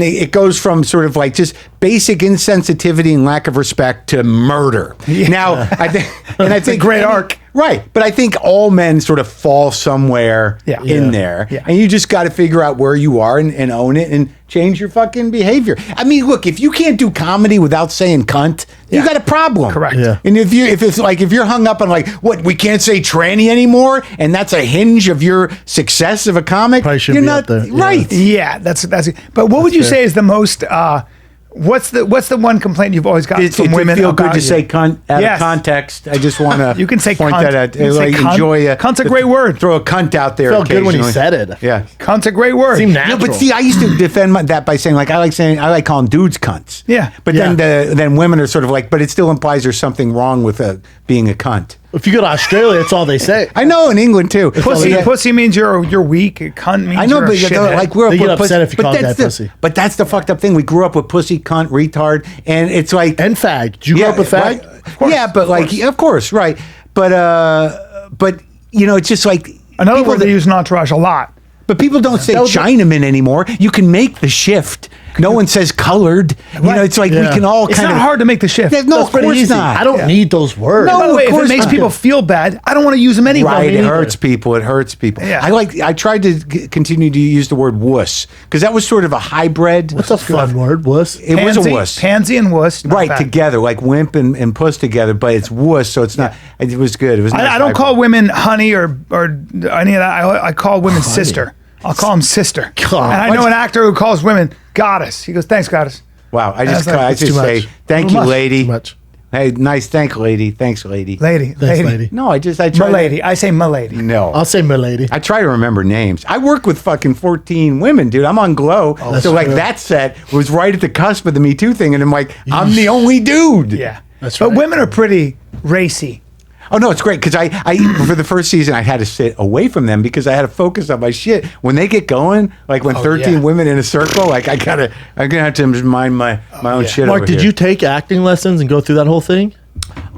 it goes from sort of like just basic insensitivity and lack of respect to murder. Yeah. Now, I think a great arc. Right, but I think all men sort of fall somewhere in there, and you just got to figure out where you are and own it and change your fucking behavior. I mean, look, if you can't do comedy without saying cunt, you got a problem. Correct. Yeah. And if you're hung up on like, what, we can't say tranny anymore, and that's a hinge of your success of a comic, probably shouldn't you're be not out there. right. Yeah, that's. But what would you say is the most? What's the one complaint you've always gotten from women? It feel good about to you? say cunt out of context. I just want to You can say point cunt. that out. You can say Like, cunt. enjoy Cunt's a great word. Throw a cunt out there. Felt good when he occasionally. said it. Yeah. Cunt's a great word. Seemed Yeah, natural. but see, I used to defend that by saying I like calling dudes cunts. Yeah. But then women are sort of like, but it still implies there's something wrong with being a cunt. If you go to Australia, that's all they say. I know, in England too. Pussy means you're weak. Cunt means I know, you're but a shithead. like we're They get up with upset if you but call that's that pussy. But that's the fucked up thing. We grew up with pussy, cunt, retard, and it's like And fag. Did you grow up with fag? Right. Yeah, but of course, right. But it's just like Another people word they use in Entourage a lot. But people don't say was- Chinaman anymore. You can make the shift. No one says colored. It's like we can all It's kind of. not hard to make the shift. No, That's of pretty course easy. not. I don't need those words. No, By the way, of if it course makes not. people feel bad, I don't want to use them anyway. Right, it neither. hurts people. It hurts people. Yeah. I tried to continue to use the word wuss because that was sort of a hybrid. What's a fun word, wuss? It was a wuss. Pansy and wuss. not Right, bad. together, like wimp and puss together, but it's wuss, so it's not. It was good. It was. Nice I don't hybrid. call women honey or any of that. I call women sister. I'll call them sister. God. And I know an actor who calls women goddess. He goes, thanks, goddess. Wow, I just That's say too thank much. you, Too lady. Too much. Hey, nice. Thanks, lady. Thanks, lady. Lady. Thanks, lady. No, I try. Milady. I say milady. No. I'll say milady. I try to remember names. I work with fucking 14 women, dude. I'm on Glow. that's So like true. that set was right at the cusp of the Me Too thing. And I'm like, I'm the only dude. Yeah. That's But right. women are pretty racy. Oh no, it's great because I for the first season I had to sit away from them because I had to focus on my shit. When they get going, like when 13 yeah. women in a circle, like I'm gonna have to mind my own shit. Mark, over did here. you take acting lessons and go through that whole thing?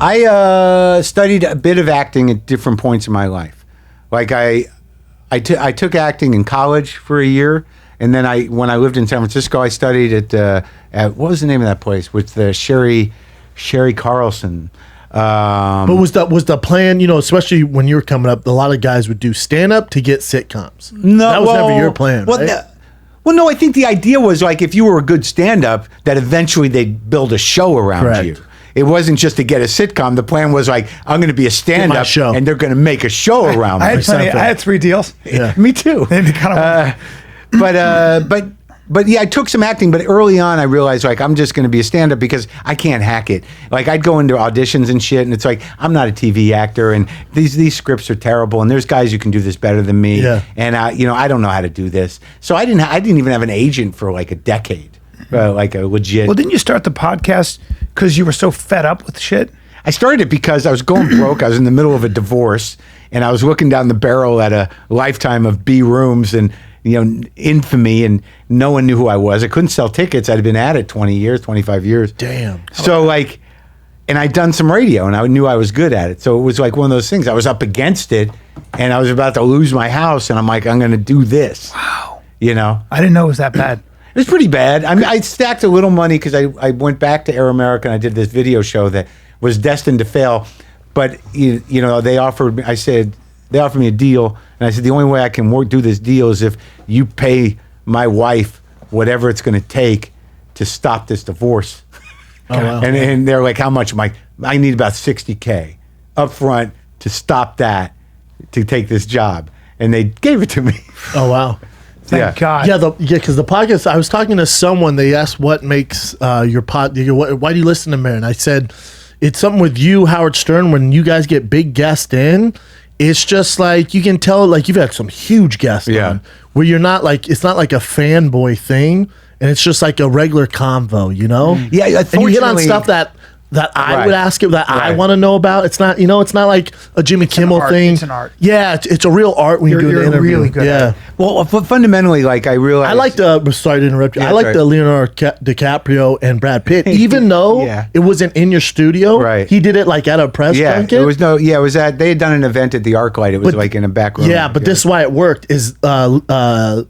I studied a bit of acting at different points in my life. Like I took acting in college for a year, and then when I lived in San Francisco, I studied at what was the name of that place with the Sherry Carlson. But was the plan, especially when you were coming up, a lot of guys would do stand up to get sitcoms. No, that was never your plan, Well, right? well, no, I think the idea was like if you were a good stand-up, that eventually they'd build a show around Correct. you. It wasn't just to get a sitcom. The plan was like, I'm going to be a stand-up, show. and they're going to make a show around I me. had I had 3 deals. Yeah. Me too. They kind of But yeah, I took some acting, but early on I realized like I'm just going to be a stand-up because I can't hack it. Like I'd go into auditions and shit, and it's like I'm not a TV actor, and these scripts are terrible, and there's guys who can do this better than me, Yeah. and I don't know how to do this. So I didn't even have an agent for like a decade, like a legit. Well, didn't you start the podcast because you were so fed up with shit? I started it because I was going broke. I was in the middle of a divorce, and I was looking down the barrel at a lifetime of B rooms and infamy, and no one knew who I was. I couldn't sell tickets. I'd been at it 20 years, 25 years. Damn. So like, and I'd done some radio, and I knew I was good at it. So it was like one of those things. I was up against it, and I was about to lose my house, and I'm like, I'm going to do this. Wow. I I didn't know it was that bad. It was pretty bad. I mean, I stacked a little money because I went back to Air America and I did this video show that was destined to fail. But they offered me. They offered me a deal, and I said the only way I can do this deal is if you pay my wife whatever it's going to take to stop this divorce. Oh, wow. And they're like, how much? I'm like, I need about $60K up front to stop that, to take this job, and they gave it to me. Oh, wow. Thank God. Yeah, because the podcast, I was talking to someone, they asked what makes your pod, why do you listen to Maron? I said, it's something with you, Howard Stern, when you guys get big guests in, it's just like, you can tell, like, you've had some huge guests on, where you're not like, it's not like a fanboy thing, and it's just like a regular convo, Yeah, and you hit on unfortunately- stuff that I Right. would ask it, that I Right. want to know about. It's not, it's not like a Jimmy Kimmel art. thing. It's an art. Yeah, it's a real art when you do You're an interview. really good at Yeah. it. Well, fundamentally, like I realized, I like sorry to interrupt you. Yeah, I like that's the right. Leonardo DiCaprio and Brad Pitt, even though Yeah. it wasn't in your studio. Right. He did it like at a press Yeah, junket. it was it was at, they had done an event at the ArcLight. It was But- like in a back room. Yeah, but this is why it worked. Is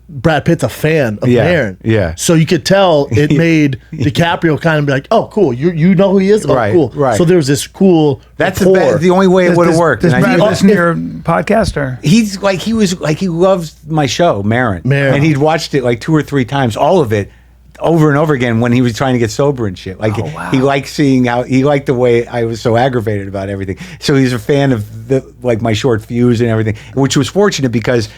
Brad Pitt's a fan of Yeah, Maron. yeah. So you could tell it made DiCaprio kind of be like, "Oh, cool. You know who he is. Oh, Right, cool." right. So there was this cool. That's rapport. the only way it would have worked. Does And I Brad think- listen to your podcast or? He's like he loves my show, Maron, Maron. and he'd watched it like 2 or 3 times, all of it, over and over again when he was trying to get sober and shit. Like he liked seeing he liked the way I was so aggravated about everything. So he's a fan of my short fuse and everything, which was fortunate because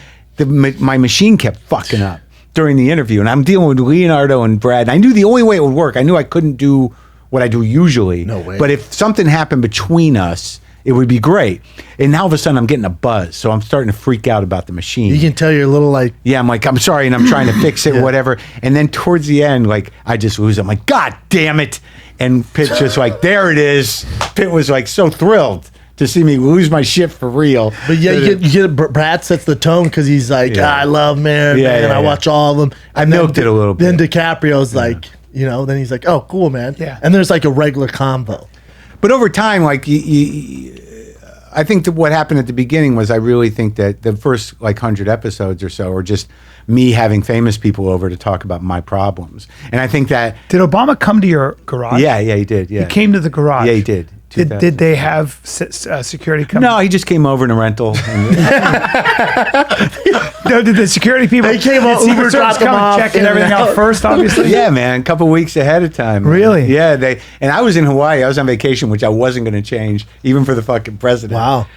my machine kept fucking up during the interview, and I'm dealing with Leonardo and Brad. And I knew the only way it would work. I knew I couldn't do what I do usually. No way. But if something happened between us, it would be great. And now all of a sudden I'm getting a buzz, so I'm starting to freak out about the machine. You can tell you're a little like. Yeah, I'm like, I'm sorry, and I'm trying to fix it, whatever. And then towards the end, like, I just lose it. I'm like, God damn it. And Pitt's just like, there it is. Pitt was like so thrilled to see me lose my shit for real. But yeah, you get Brad sets the tone because he's like, Yeah. I love Maron, Yeah, man. yeah, I yeah. watch all of them. I And then milked it a little Then bit. DiCaprio's like, then he's like, oh, cool, man. Yeah. And there's like a regular combo. But over time, like, I think that what happened at the beginning was I really think that the first like 100 episodes or so are just me having famous people over to talk about my problems. And I think that, Did Obama come to your garage? yeah, he did. Yeah. He came to the garage. Yeah, he did. Did they have security come? No, he just came over in a rental. And, No, did the security people? They came did out, Secret Uber Service dropped them come and off, checking in and everything out out. first, obviously. yeah, man, a couple weeks ahead of time. man. Really? Yeah, and I was in Hawaii. I was on vacation, which I wasn't going to change, even for the fucking president. Wow.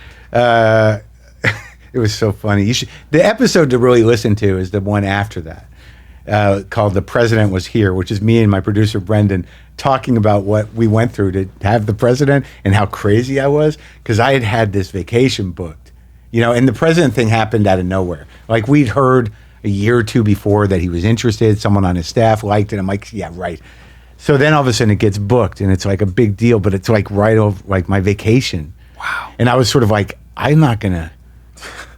It was so funny. The episode to really listen to is the one after that, called "The President Was Here," which is me and my producer Brendan talking about what we went through to have the president and how crazy I was, because I had this vacation booked, and the president thing happened out of nowhere. Like, we'd heard a year or two before that he was interested, someone on his staff liked it. I'm like, yeah, right. So then all of a sudden it gets booked, and it's like a big deal, but it's like right over like my vacation. Wow. And I was sort of like, I'm not going to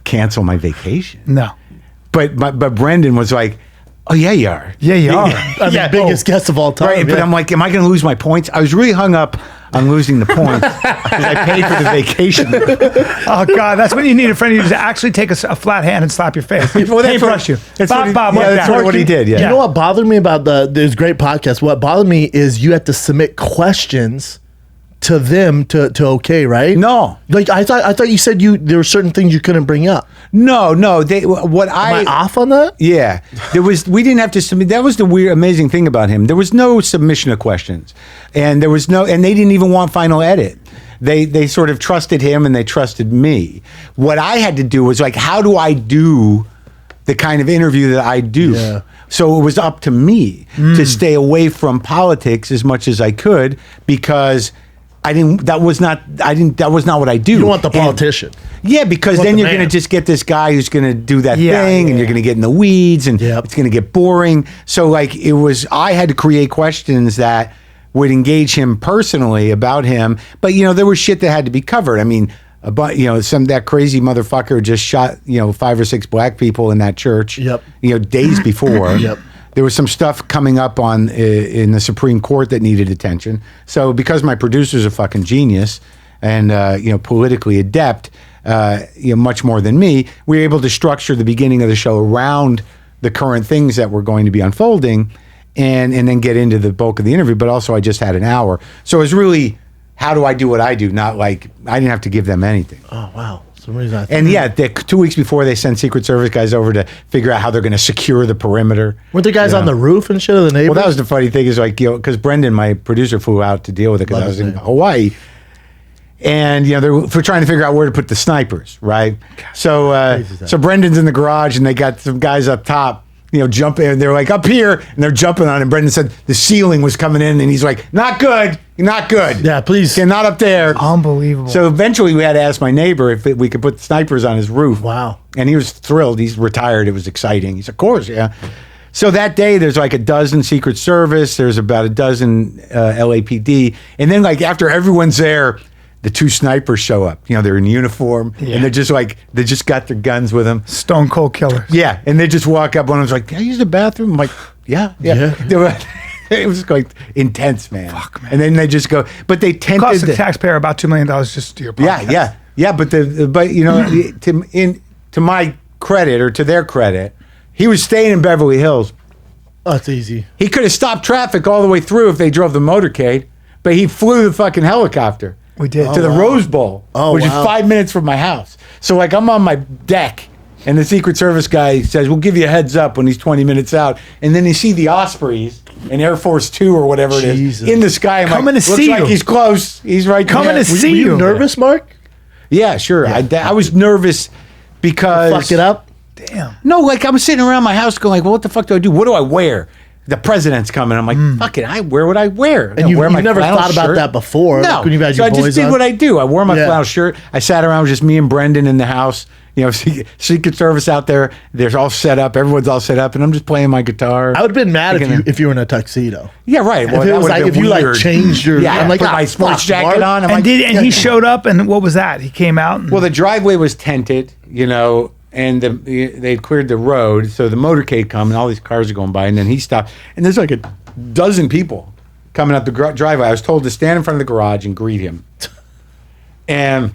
cancel my vacation. No. But Brendan was like, oh, yeah, you are. Yeah, you are. I mean, biggest guest of all time. Right, but I'm like, am I going to lose my points? I was really hung up on losing the points because I paid for the vacation. Oh, God, that's when you need a friend to actually take a flat hand and slap your face. Well, that's Paintbrush you. That's Bob, that's what he did, yeah. You know what bothered me about this great podcast? What bothered me is you had to submit questions to them to okay, right? No. Like, I thought you said there were certain things you couldn't bring up. No. Am I off on that? Yeah, we didn't have to submit. That was the weird, amazing thing about him. There was no submission of questions, and and they didn't even want final edit. They sort of trusted him and they trusted me. What I had to do was like, how do I do the kind of interview that I do? Yeah. So it was up to me to stay away from politics as much as I could, because that was not what I do. You don't want the politician. Yeah, because then you're going to just get this guy who's going to do that thing, and you're going to get in the weeds, and it's going to get boring. So like I had to create questions that would engage him personally about him, but there was shit that had to be covered. I mean, that crazy motherfucker just shot 5 or 6 black people in that church. Yep. Days before. Yep. There was some stuff coming up in the Supreme Court that needed attention. So because my producer's a fucking genius and politically adept, much more than me, we were able to structure the beginning of the show around the current things that were going to be unfolding, and then get into the bulk of the interview. But also, I just had an hour, so it was really, how do I do what I do? Not like I didn't have to give them anything. Oh wow. Some reason And 2 weeks before, they send Secret Service guys over to figure out how they're going to secure the perimeter. Weren't there guys on the roof and shit of the neighbors? Well, that was the funny thing, is like, because Brendan, my producer, flew out to deal with it because I was in Hawaii. And, they're trying to figure out where to put the snipers, right? So Brendan's in the garage, and they got some guys up top, jumping. They're like, up here, and they're jumping on it. And Brendan said the ceiling was coming in, and he's like, not good. Not good. Yeah, please. Okay, not up there. Unbelievable. So eventually we had to ask my neighbor if we could put snipers on his roof. Wow. And he was thrilled. He's retired. It was exciting. He's, of course, yeah. So that day, there's like a dozen Secret Service. There's about a dozen LAPD. And then like after everyone's there, the 2 snipers show up. They're in uniform. Yeah. And they just got their guns with them. Stone cold killers. Yeah. And they just walk up. One of them's like, can I use the bathroom? I'm like, yeah. It was like intense, man. Fuck, man. And then they just go, but they tented Cost the taxpayer about $2 million just to your podcast. Yeah. But to my credit, or to their credit, he was staying in Beverly Hills. Oh, it's easy. He could have stopped traffic all the way through if they drove the motorcade, but he flew the fucking helicopter. We did. To the Rose Bowl, which is 5 minutes from my house. So like I'm on my deck, and the Secret Service guy says, we'll give you a heads up when he's 20 minutes out. And then you see the Ospreys in Air Force 2 or whatever it is in the sky. I'm Coming like, to looks see like you. he's close. He's right Coming there. to see Were you you. nervous, Marc? Yeah, sure. I was nervous because... Fuck it up? Damn. No, like I was sitting around my house going like, well, what the fuck do I do? What do I wear? The president's coming. I'm like, fuck it. Where would I wear? And you've never thought about that before? No. Like when you've had So your I just boys did on? what I do. I wore my flannel shirt. I sat around with just me and Brendan in the house. Secret Service out there. They're all set up. Everyone's all set up. And I'm just playing my guitar. I would have been mad if you were in a tuxedo. Yeah, right. Well, If it that was would've like, been if you like weird. changed your... Yeah, I'm like, put my sports jacket on. I'm like, He showed up, and what was that? He came out. And, well, the driveway was tented, and they'd cleared the road, so the motorcade come, and all these cars are going by, and then he stopped, and there's like a dozen people coming up the driveway. I was told to stand in front of the garage and greet him, and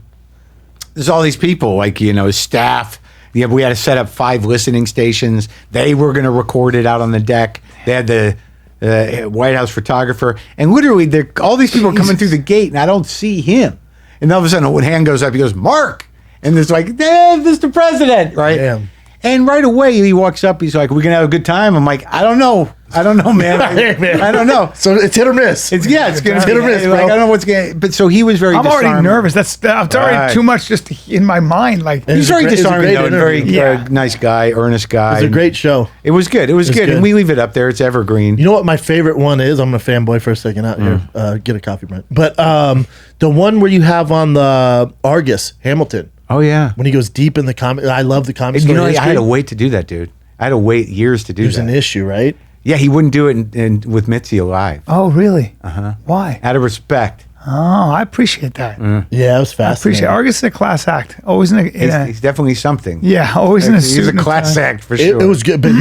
there's all these people, like his staff. We had to set up 5 listening stations. They were going to record it out on the deck. They had the White House photographer, and literally, all these people are coming through the gate, and I don't see him. And all of a sudden, a hand goes up. He goes, Marc. And it's like, hey, Mr. President, right? Damn. And right away he walks up. He's like, "We're gonna have a good time." I'm like, "I don't know, man. I don't know." So it's hit or miss. It's gonna hit or miss, bro. Like, I don't know what's gonna. But so he was very. I'm already disarming. nervous. That's already Right. too much just in my mind. Like He's very It was a disarming, great though, and very interview. Yeah. nice guy, earnest guy. It was a great show. It was good. It was good. good. And we leave it up there. It's evergreen. You know what my favorite one is? I'm gonna fanboy for a second out here. Get a coffee, Brent. But the one where you have on the Argus Hamilton Oh yeah. when he goes deep in the comic. I love the comic. You know, story I had history. to wait to do that, dude. I had to wait years to do There's that. an issue, right? Yeah, he wouldn't do it with Mitzi alive. oh, really? Why? Out of respect. Oh, I appreciate that. Yeah, it was I fast. appreciate Argus is a class act. Always in a, He's definitely something. yeah, always in a He's suit. a and class tie. act for It, sure. it was good, but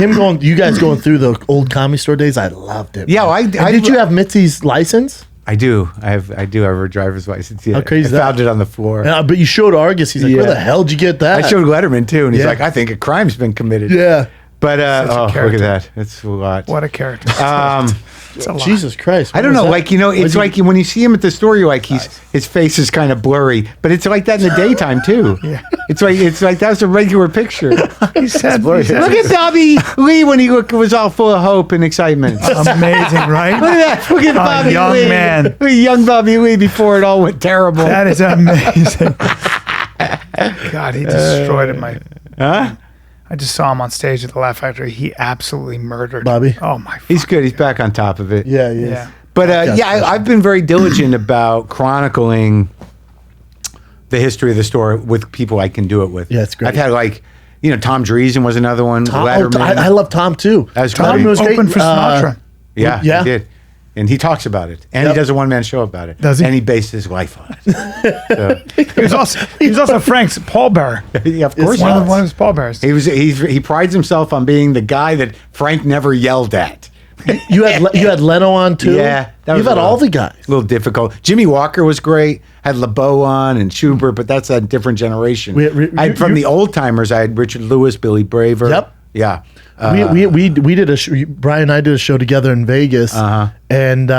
you guys going through the old Comedy Store days, I loved it. Yeah, man. well, And did you have Mitzi's license? I do. I have a driver's license. Yeah. How crazy is I that? found it on the floor. Yeah, but you showed Argus. He's like, "Where Yeah. the hell did you get that?" I showed Letterman too, and he's Yeah. like, "I think a crime's been committed." Yeah. But a look character. at that. It's a lot. What a character. It's a lot. Jesus Christ. I don't What know, was like, that? you know, What'd it's you- like when you see him at the store, you're like, his face is kind of blurry, but it's like that in the daytime too. Yeah. It's like that's a regular picture. He said, Look at Bobby Lee when he was all full of hope and excitement. Look amazing, right? at that. Look at Bobby young Lee. man. Look at young Bobby Lee before it all went terrible. That is amazing. God, he destroyed it. Huh? I just saw him on stage at the Laugh Factory. He absolutely murdered Bobby? Oh my! He's good. He's back on top of it. Yeah, he is. Yeah. But I've been very diligent about chronicling the history of the store with people I can do it with. Yeah, it's great. I've had Tom Dreesen was another one. Letterman. I love Tom too. That's Tom great. was great. Open for Sinatra. Yeah, Yeah. he did. And he talks about it. And Yep. he does a one-man show about it. Does he? And he based his life on it. He was also Frank's pallbearer. Yeah, of course. One he of was. one of his pallbearers. He prides himself on being the guy that Frank never yelled at. You had Leno on too. Yeah, that was You've had a all little- the guys. A little difficult. Jimmy Walker was great. Had LeBeau on and Schubert, but that's a different generation. From the old timers, I had Richard Lewis, Billy Braver. Yep. Yeah. We did Brian and I did a show together in Vegas, and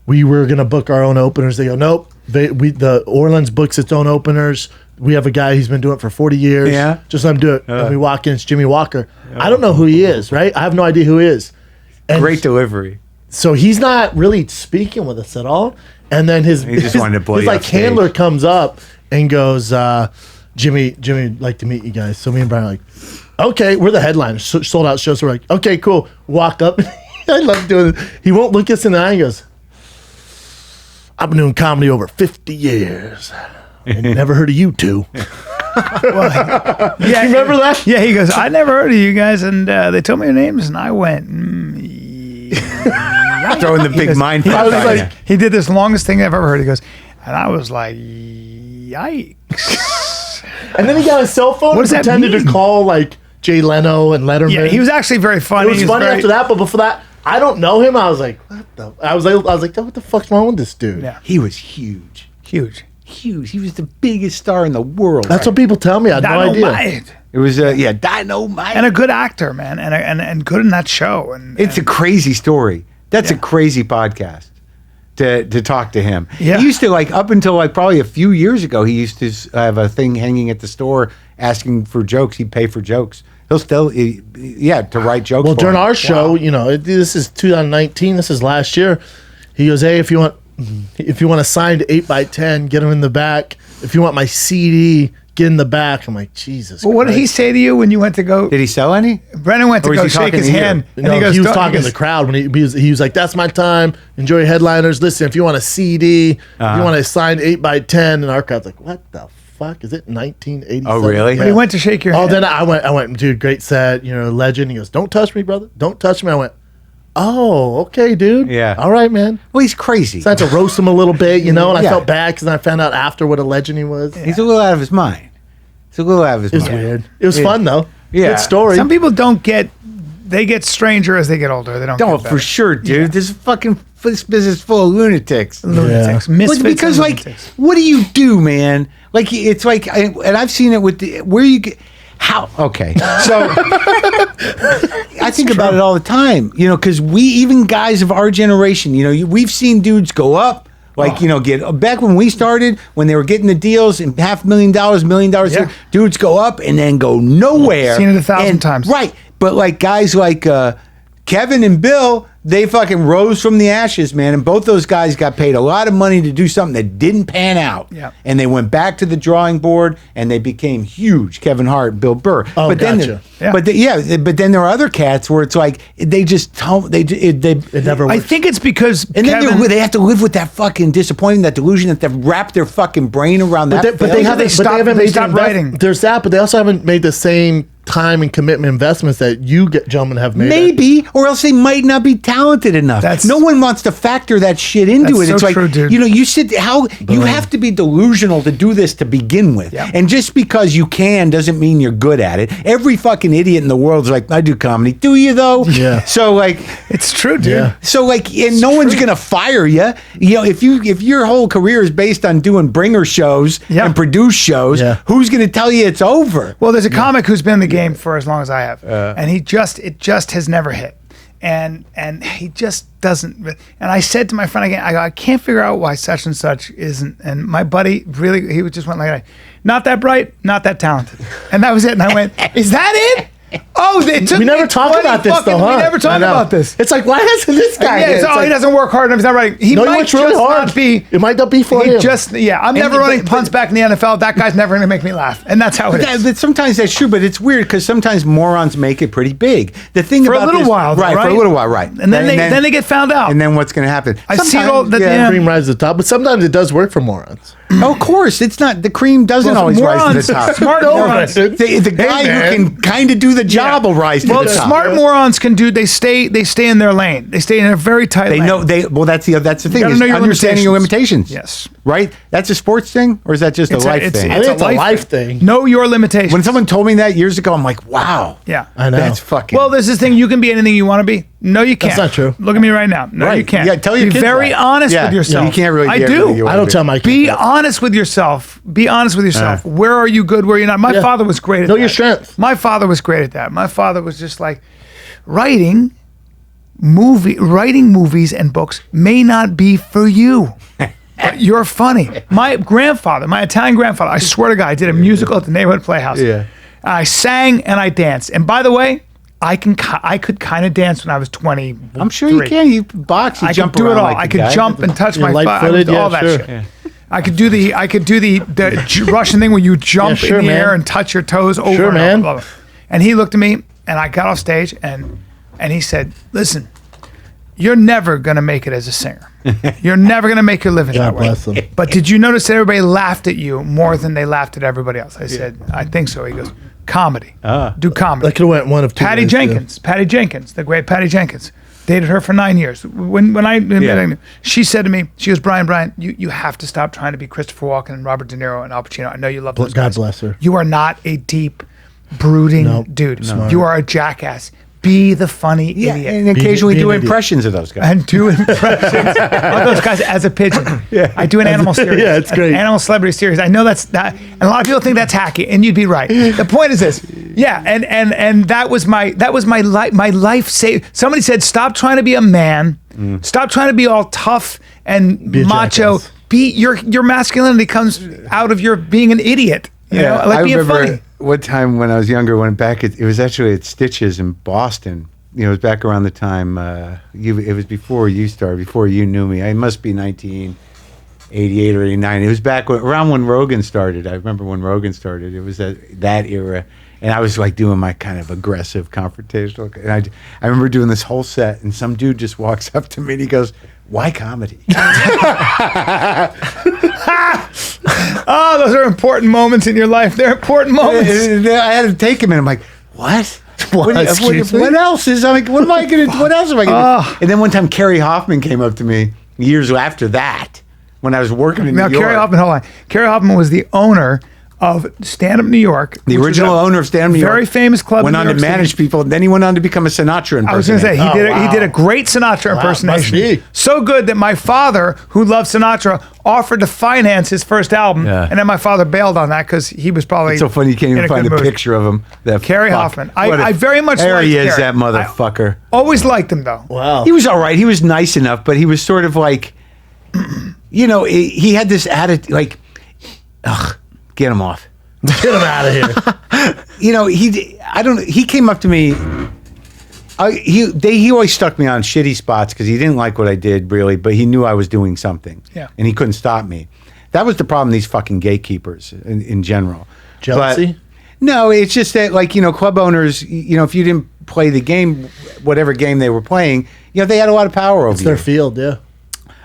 we were gonna book our own openers. They go, nope. The Orleans books its own openers. We have a guy who's been doing it for 40 years. Yeah. Just let him do it. And we walk in, it's Jimmy Walker. I don't know who he is, right? I have no idea who he is. And Great delivery. so he's not really speaking with us at all. And then his just wanted to blow his you like off stage. handler comes up and goes, Jimmy, like to meet you guys. So me and Brian are like, okay, we're the headliners. Sold out shows. So we're like, okay, cool. Walk up. I love doing it. He won't look us in the eye. He goes, I've been doing comedy over 50 years. And never heard of you two. Yeah, You remember that? Yeah, he goes, I never heard of you guys, and they told me your names, and I went, Throwing the big mind he, fuck was on like, you. he did this longest thing I've ever heard. He goes, and I was like, yikes. And then he got his cell phone What and does that pretended mean? to call like Jay Leno and Letterman. Yeah, he was actually very funny. It was He funny very- after that, but before that, I don't know him. I was like, what the? I was like, what the fuck's wrong with this dude? Yeah. He was huge. Huge. Huge. He was the biggest star in the world. That's what people tell me. I had no idea. Dynamite. It was, Dynamite. And a good actor, man, and good in that show. And It's a crazy story. That's a crazy podcast to talk to him. Yeah. He used to, up until probably a few years ago, he used to have a thing hanging at the store asking for jokes. He'd pay for jokes. He'll still, to write jokes. Well, for during him. our show, this is 2019. This is last year. He goes, hey, if you want a signed 8x10, get him in the back. If you want my CD, get in the back. I'm like, Jesus. well, what did he Christ. say to you when you went to go? Did he sell any? Brendan went to Or was go he shake talking his to you? hand, and No, he goes, was "Don't-" talking to the crowd when he was like, "That's my time. Enjoy your headliners. Listen, if you want a CD, if you want a signed 8x10," and our crowd's like, "What the fuck is it? 1987?" Oh, really? But he went to shake your Oh, hand. then I went, dude, great set. Legend. He goes, "Don't touch me, brother. Don't touch me." I went, "Oh, okay, dude. Yeah. all right, man." Well, he's crazy. So I had to roast him a little bit, and I Yeah. felt bad because I found out after what a legend he was. He's a little out of his mind. He's a little out of his It was mind. weird. It was fun though. Yeah. Good story. Some people they get stranger as they get older. They don't. No, get for better. sure, dude. This business full of lunatics. Lunatics, Yeah. misfits, Because, and lunatics. what do you do, man? It's like, and I've seen it with where you get. How? Okay. So I think about it all the time, because even guys of our generation, we've seen dudes go up, Like, get back when we started, when they were getting the deals and $500,000, $1 million, Yeah. dudes go up and then go nowhere. Seen it 1,000 times. Right. But like guys like Kevin and Bill, they fucking rose from the ashes, man. And both those guys got paid a lot of money to do something that didn't pan out. Yeah. And they went back to the drawing board and they became huge. Kevin Hart, and Bill Burr. Oh, but then, gotcha. but then there are other cats where it's like they just don't. It never I works. think it's because And Kevin, then they have to live with that fucking disappointment, that delusion that they've wrapped their fucking brain around that. But they failure. haven't. stopped- but they haven't they made stopped the writing. There's that, but they also haven't made the same time and commitment investments that you gentlemen have made. Maybe, or else they might not be talented enough. That's- no one wants to factor that shit into That's it. It's so like, true, dude. you you have to be delusional to do this to begin with. Yeah. And just because you can doesn't mean you're good at it. Every fucking idiot in the world is like, I do comedy. Do you though? Yeah. So like, it's true, dude. Yeah. so like, and no one's gonna fire you. If your whole career is based on doing bringer shows Yeah. and produce shows, Yeah. who's gonna tell you it's over? Well, there's a comic who's been in the game for as long as I have, and it just has never hit, and he just doesn't. And I said to my friend again, I can't figure out why such and such isn't. And my buddy really, he just went like, not that bright, not that talented, and that was it. And I went, is that it? Oh, it took We never me talk 20 about this fucking- though, huh? We never I talk know. about this. It's like, why hasn't this guy? Yeah, hit? It's he like, doesn't work hard enough. He's not right. He No, he might works really just hard. not be. It might not be for He him. I'm never running punts back in the NFL. That guy's never going to make me laugh, and that's how it is. But sometimes that's true, but it's weird because sometimes morons make it pretty big. The thing For a about little this- while, though, right? For right? a little while, right? And then they get found out. And then what's going to happen? I see it all Sometimes, the damn- cream rises to the top, but sometimes it does work for morons. Oh, of course, it's not the cream doesn't Well, always rise to morons- the top. smart No, morons. man. The guy man. who can kind of do the job will rise to Well, the top. smart morons can do. They stay in their lane. They stay in a very tight They lane. know they. Well, that's the thing. gotta Is know your understanding your limitations. Yes. Right. That's a sports thing, or is that just a life thing? I think it's a life thing. Know your limitations. When someone told me that years ago, I'm like, wow. yeah. I know. That's fucking. Well, there's this thing. You can be anything you want to be. No, you can't. not true. Look at me right now. No, Right. you can't. Yeah, tell your be kids very that. honest Yeah, with yourself. you can't really. I be everything do. you I wanna don't be. tell my kids Be that. honest with yourself. Be honest with yourself. Where are you good? Where you're not. My Yeah. father was great at Know that. your strengths. My father was great at that. My father was just like, writing movies and books may not be for you. But you're funny. My grandfather, my Italian grandfather, I swear to God, I did a musical at the neighborhood playhouse. Yeah. I sang and I danced. And by the way, I could kind of dance when I was 20. I'm sure you can. You box. You I jump could do it around all. like I the could guy. jump and touch You're my foot. light-footed, All yeah, that sure. shit. Yeah. I could do the Russian thing where you jump Yeah, sure, in the air man. and touch your toes over Sure, and man. over. Blah, blah. And he looked at me and I got off stage and he said, "Listen, you're never gonna make it as a singer. You're never gonna make your living God that way. bless him. But did you notice that everybody laughed at you more than they laughed at everybody else?" I said, "I think so." He goes, "Comedy. Do comedy." That could have went one of two. Patty ways, Jenkins, the great Patty Jenkins. Dated her for 9 years. When she said to me, she goes, Brian, you have to stop trying to be Christopher Walken and Robert De Niro and Al Pacino. I know you love those God guys. bless her. You are not a deep, brooding Nope. dude. Smart. You are a jackass. Be the funny Yeah, idiot. and occasionally be do an idiot. impressions of those guys. And do impressions of those guys as a pigeon. I do an animal series. yeah, it's great. An animal celebrity series. I know that's that, and a lot of people think that's hacky, and you'd be right. The point is this, yeah, and that was my life save. Somebody said, stop trying to be a man, stop trying to be all tough and Be a macho. jackass. Be your masculinity comes out of your being an idiot. You know, like I being remember funny. one time when I was younger, went back. It was actually at Stitches in Boston. It was back around the time it was before you started, before you knew me. It must be 1988 or 89. It was back around when Rogan started. I remember when Rogan started. It was that era, and I was like doing my kind of aggressive confrontational. And I remember doing this whole set, and some dude just walks up to me and he goes, "Why comedy?" Oh, those are important moments in your life. They're important moments. I had to take him, and I'm like, "What? Excuse me? What else is? I'm like, what am I gonna? What else am I gonna do?" And then one time, Kerry Hoffman came up to me years after that when I was working in Now, New York. Kerry Hoffman, hold on. Kerry Hoffman was the owner of Stand Up New York. The which is original a owner of Stand Up New York. Very famous club. Went in on New to York manage City. people. Then he went on to become a Sinatra impersonator. I was going to say, he wow. did a great Sinatra impersonation. must be. So good that my father, who loved Sinatra, offered to finance his first album. Yeah. And then my father bailed on that because he was probably It's so funny you can't in even a find good a mood. picture of him. That Kerry fuck. Hoffman. What I very much there liked he is, Kerry. that motherfucker. Always liked him, though. Wow. He was all right. He was nice enough, but he was sort of like, you know, he had this attitude like, ugh, get him off. Get him out of here. You know, he came up to me. He always stuck me on shitty spots because he didn't like what I did really, but he knew I was doing something. Yeah. And he couldn't stop me. That was the problem, these fucking gatekeepers in general. Jealousy? But, no, it's just that, like, you know, club owners, you know, if you didn't play the game, whatever game they were playing, you know, they had a lot of power over It's you. their field, yeah.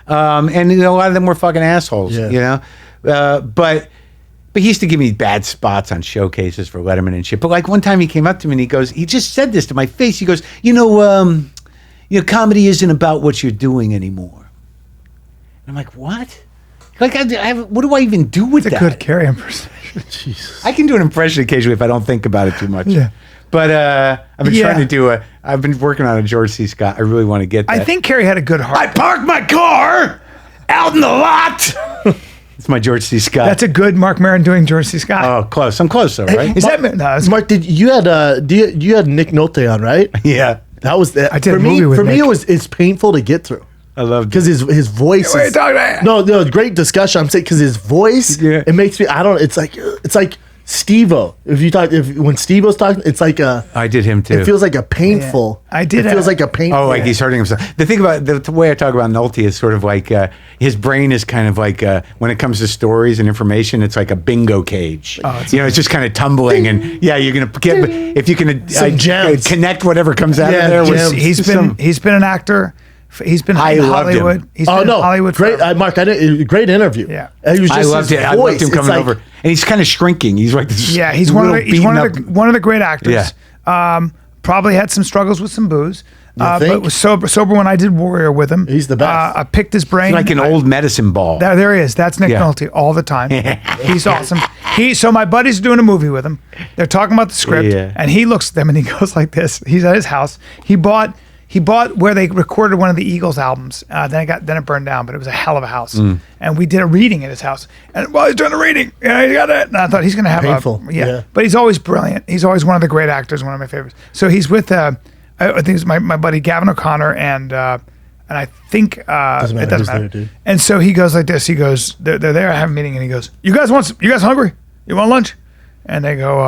And you know, a lot of them were fucking assholes, Yeah. you know? But he used to give me bad spots on showcases for Redmon and shit. But like one time he came up to me and he just said this to my face. He goes, you know, comedy isn't about what you're doing anymore. And I'm like, what? Like, what do I even do with It's a that? good Carrie impersonation. Jesus. I can do an impression occasionally if I don't think about it too much. Yeah. But I've been Yeah. trying to I've been working on a George C. Scott. I really want to get that. I think Carrie had a good heart. I parked my car out in the lot. It's my George C. Scott. That's a good Marc Maron doing George C. Scott. Oh, close. I'm close though, right? Is that no? It's, Mark, you had Nick Nolte on, right? Yeah. That was I did for a me. movie with For me, Nick. it's painful to get through I love because his voice. What are you Is, talking about? no, great discussion. I'm saying because his voice, Yeah. it makes me. I don't. It's like Steve-O. When Steve-O's talking, it's like a. I did him too. It feels like a painful. Yeah. I did It feels a- like a painful. Oh, like he's hurting himself. The thing about the way I talk about Nolte is sort of like his brain is kind of like when it comes to stories and information, it's like a bingo cage. it's You know, it's just kind of tumbling, and yeah, you're gonna get if you can Some gems. connect whatever comes out Yeah, of there. gems. With he's been an actor. He's been I in loved him. Hollywood. He's Oh been no! in Hollywood. Great, forever. Mark. Great interview. Yeah. It was just I loved his it. I loved voice. him It's coming like- over, and he's kind of shrinking. He's like this. Yeah, he's one of real the beaten up- one of the great actors. Yeah. Probably had some struggles with some booze. think? But was sober when I did Warrior with him. He's the best. I picked his brain. like an old medicine ball. There he is. That's Nick Yeah. Nolte all the time. He's awesome. So my buddy's doing a movie with him. They're talking about the script, Yeah. and he looks at them and he goes like this. He's at his house. He bought where they recorded one of the Eagles albums. Then it burned down, but it was a hell of a house. And we did a reading at his house. And while he's doing a reading, he got it. And I thought he's going to have Painful, yeah. yeah. But he's always brilliant. He's always one of the great actors. One of my favorites. So he's with I think it's my buddy Gavin O'Connor and I think it matter doesn't who's matter. there, dude. And so he goes like this. He goes, they're there. I have a meeting, and he goes, you guys hungry? You want lunch? And they go,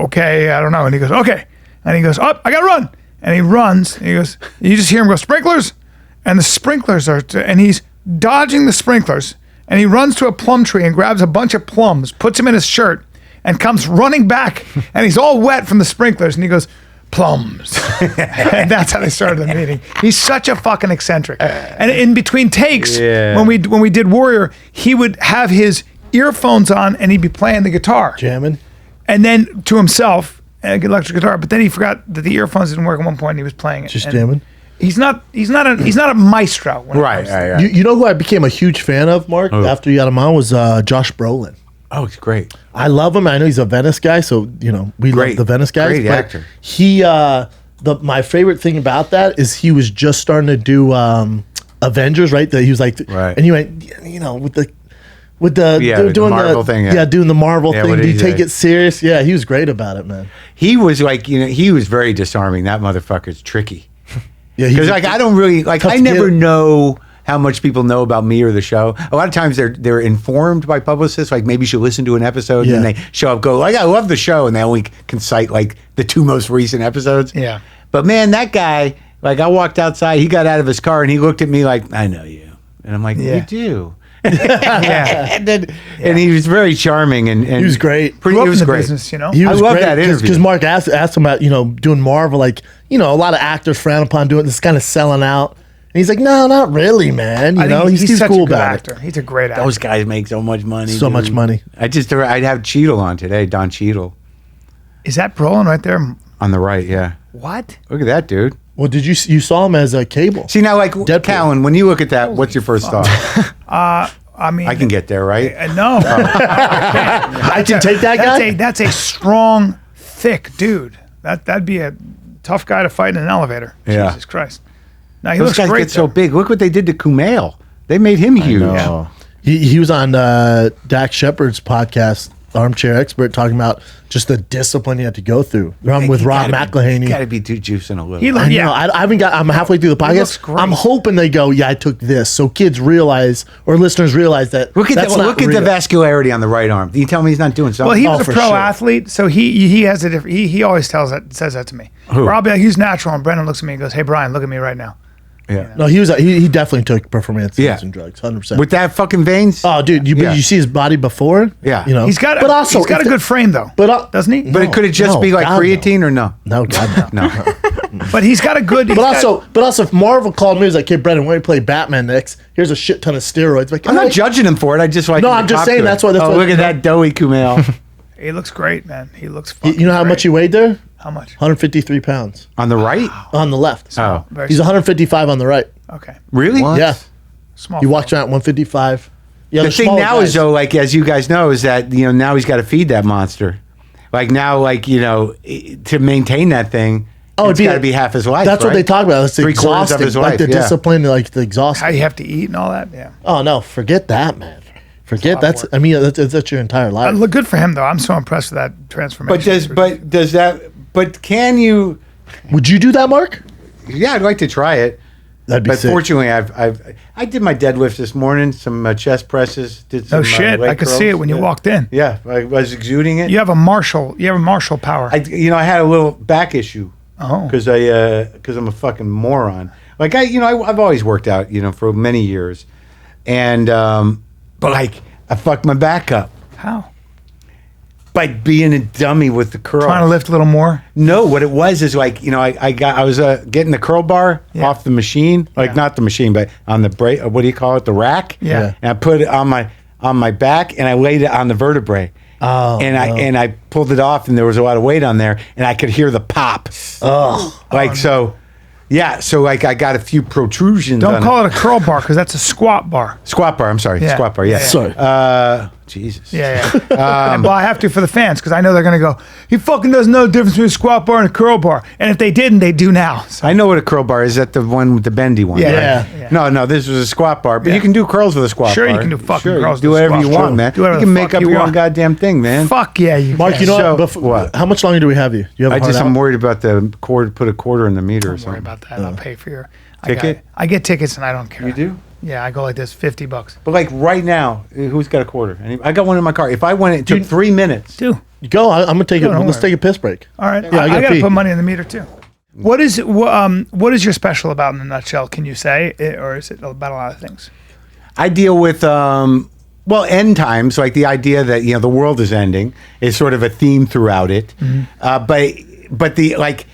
okay, I don't know. And he goes, okay. And he goes, I gotta run. And he runs. And he goes, you just hear him go, sprinklers. And the sprinklers and he's dodging the sprinklers. And he runs to a plum tree and grabs a bunch of plums, puts them in his shirt, and comes running back. And he's all wet from the sprinklers. And he goes, plums. And that's how they started the meeting. He's such a fucking eccentric. And in between takes, Yeah. when we did Warrior, he would have his earphones on and he'd be playing the guitar. jamming. And then to himself, electric guitar. But then he forgot that the earphones didn't work at one point and he was playing it. Just And jamming. He's not a maestro. When it Right, comes to- right, right. You know who I became a huge fan of, Mark, after you got him on was Josh Brolin. Oh, it's great. I love him. I know he's a Venice guy, so we Great. love the Venice guys. Great but actor. He my favorite thing about that is he was just starting to do Avengers, right? That he was like, Right. and he went, with the Yeah, the Marvel thing, yeah. doing the Marvel Yeah, thing. what Do did you he take say? it serious? Yeah, he was great about it, man. He was like, he was very disarming. That motherfucker's tricky. Yeah, Because like I don't really like Tough I to never get. know how much people know about me or the show. A lot of times they're informed by publicists, like maybe you should listen to an episode, Yeah. and they show up, go like I love the show, and they only can cite like the 2 most recent episodes. Yeah. But man, that guy, like I walked outside, he got out of his car and he looked at me like, I know you, and I'm like, Yeah. you do. Yeah. And he was very charming and He was great. Pretty, Grew up it was in the great. business, you know? He I was love great that interview. because Mark asked him about doing Marvel, like a lot of actors frown upon doing this, kind of selling out, and he's like, no, not really, man. I think He's such cool a good about actor. it. He's a great actor. Those guys make so much money. So dude. much money. I'd have Cheadle on today, Don Cheadle. Is that Brolin right there? On the right, yeah. What? Look at that, dude. Well, you saw him as a Cable? See, now, like, Deadpool. Callan, when you look at that, what's your first thought? I mean, I can get there, right? no. I can take that guy. That's a strong, thick dude. That'd be a tough guy to fight in an elevator. Yeah. Jesus Christ. Now he Those looks guys great. get so though. big. Look what they did to Kumail. They made him huge. No. He was on Dak Shepard's podcast armchair expert talking about just the discipline you had to go through. With Rob McElhaney. Got to be juicing a little. I know. I haven't got. I'm halfway through the looks podcast. great. I'm hoping they go. Yeah, I took this, so kids realize or listeners realize that. Look at that's the, not look at the real. vascularity on the right arm. You tell me he's not doing something. Well, he was a for pro sure. athlete, so he has a different. He always says that to me. Who? Robbie, he's natural, and Brendan looks at me and goes, "Hey, Brian, look at me right now." yeah. No, he definitely took performance enhancing drugs, 100%. With that fucking veins. Oh, dude, Yeah. you see his body before? Yeah. you know He's got, but also he's got a good frame though, doesn't he? But it could it just no, be like God, creatine or no? No, God, no. No. But he's got a good. But also, if Marvel called me, he's like, "Hey, Brendan, when you play Batman next, here's a shit ton of steroids." Like, I'm not "Alright." judging him for it. I just like. No, to I'm just talk saying to him. that's why- Look at that doughy Kumail he looks great, man. He looks. You know how much he weighed there? How much? 153 pounds on the right. on the left. Oh, Very He's 155 on the right. okay. really? Yeah, Small. he walks around at 155. Yeah, The they're thing smaller now is guys. though, like as you guys know, is that now he's got to feed that monster. Like now, like to maintain that thing. Oh, it's it'd be got to a- be half his life. That's what right? they talk about. It's 3/4 of exhausting, his like life, the yeah. discipline, like the exhausting. How you have to eat and all that. Yeah. Oh no, forget that, man. Forget of that's. work. I mean, that's your entire life. Look good for him though. I'm so impressed with that transformation. But can you? Would you do that, Mark? Yeah, I'd like to try it. That'd be But sick. fortunately, I did my deadlift this morning, some chest presses. Did some, No shit. leg I could see curls. it when you Yeah. walked in. Yeah, I was exuding it. You have a martial power. I had a little back issue. Oh. Because I'm a fucking moron. Like I've always worked out, for many years, and but like I fucked my back up How? by being a dummy with the curls. Trying to lift a little more. No, what it was is like I was getting the curl bar Yeah. off the machine, like Yeah. not the machine, but on the what do you call it, the rack? Yeah. And I put it on my back, and I laid it on the vertebrae. Oh, and I pulled it off, and there was a lot of weight on there, and I could hear the pop. Oh, So I got a few protrusions. Don't on call it a curl bar because that's a squat bar. squat bar. I'm sorry, Yeah. squat bar. Yeah. Yeah. sorry. Jesus. Yeah, yeah. Well, I have to for the fans because I know they're going to go, he fucking doesn't know the difference between a squat bar and a curl bar. And if they didn't, they do now. So, I know what a curl bar is. That the one with the bendy one. Yeah. right? Yeah. No, this was a squat bar, but Yeah. you can do curls with a squat Sure, bar. you can do fucking Sure, you curls do with a whatever squat you bar. want, man. Do whatever You can the make fuck up you your own want. goddamn thing, man. fuck yeah, you Mark, can. you know So, what? what? How much longer do we have you? Do you have a hard out? I'm worried about the cord. Put a quarter in the meter or Don't worry something. about that. I'll pay for your Ticket? I get tickets and I don't care. You do? Yeah, I go like this, $50. But like right now, who's got a quarter? I got one in my car. If I went, it took 3 minutes. Do. Go. I'm gonna take it. don't Let's worry. take a piss break. All right. I I gotta got to pee. put money in the meter too. What is your special about in a nutshell? Can you say, or is it about a lot of things? I deal with end times, like the idea that the world is ending is sort of a theme throughout it. But the like.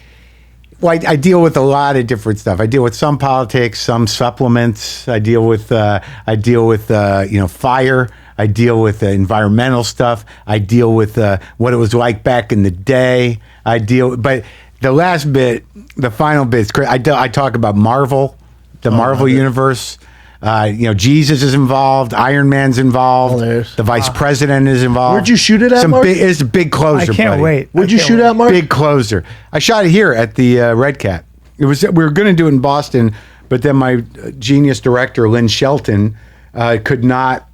Well, I deal with a lot of different stuff. I deal with some politics, some supplements. I deal with fire. I deal with environmental stuff. I deal with what it was like back in the day. But the last bit, the final bit, I talk about Marvel, the Marvel universe. Jesus is involved. Iron Man's involved. The vice president is involved. Where'd you shoot it at, Mark? It's a big closer. I can't buddy. wait. Where'd you shoot at, Mark? Big closer. I shot it here at the Red Cat. We were going to do it in Boston, but then my genius director Lynn Shelton could not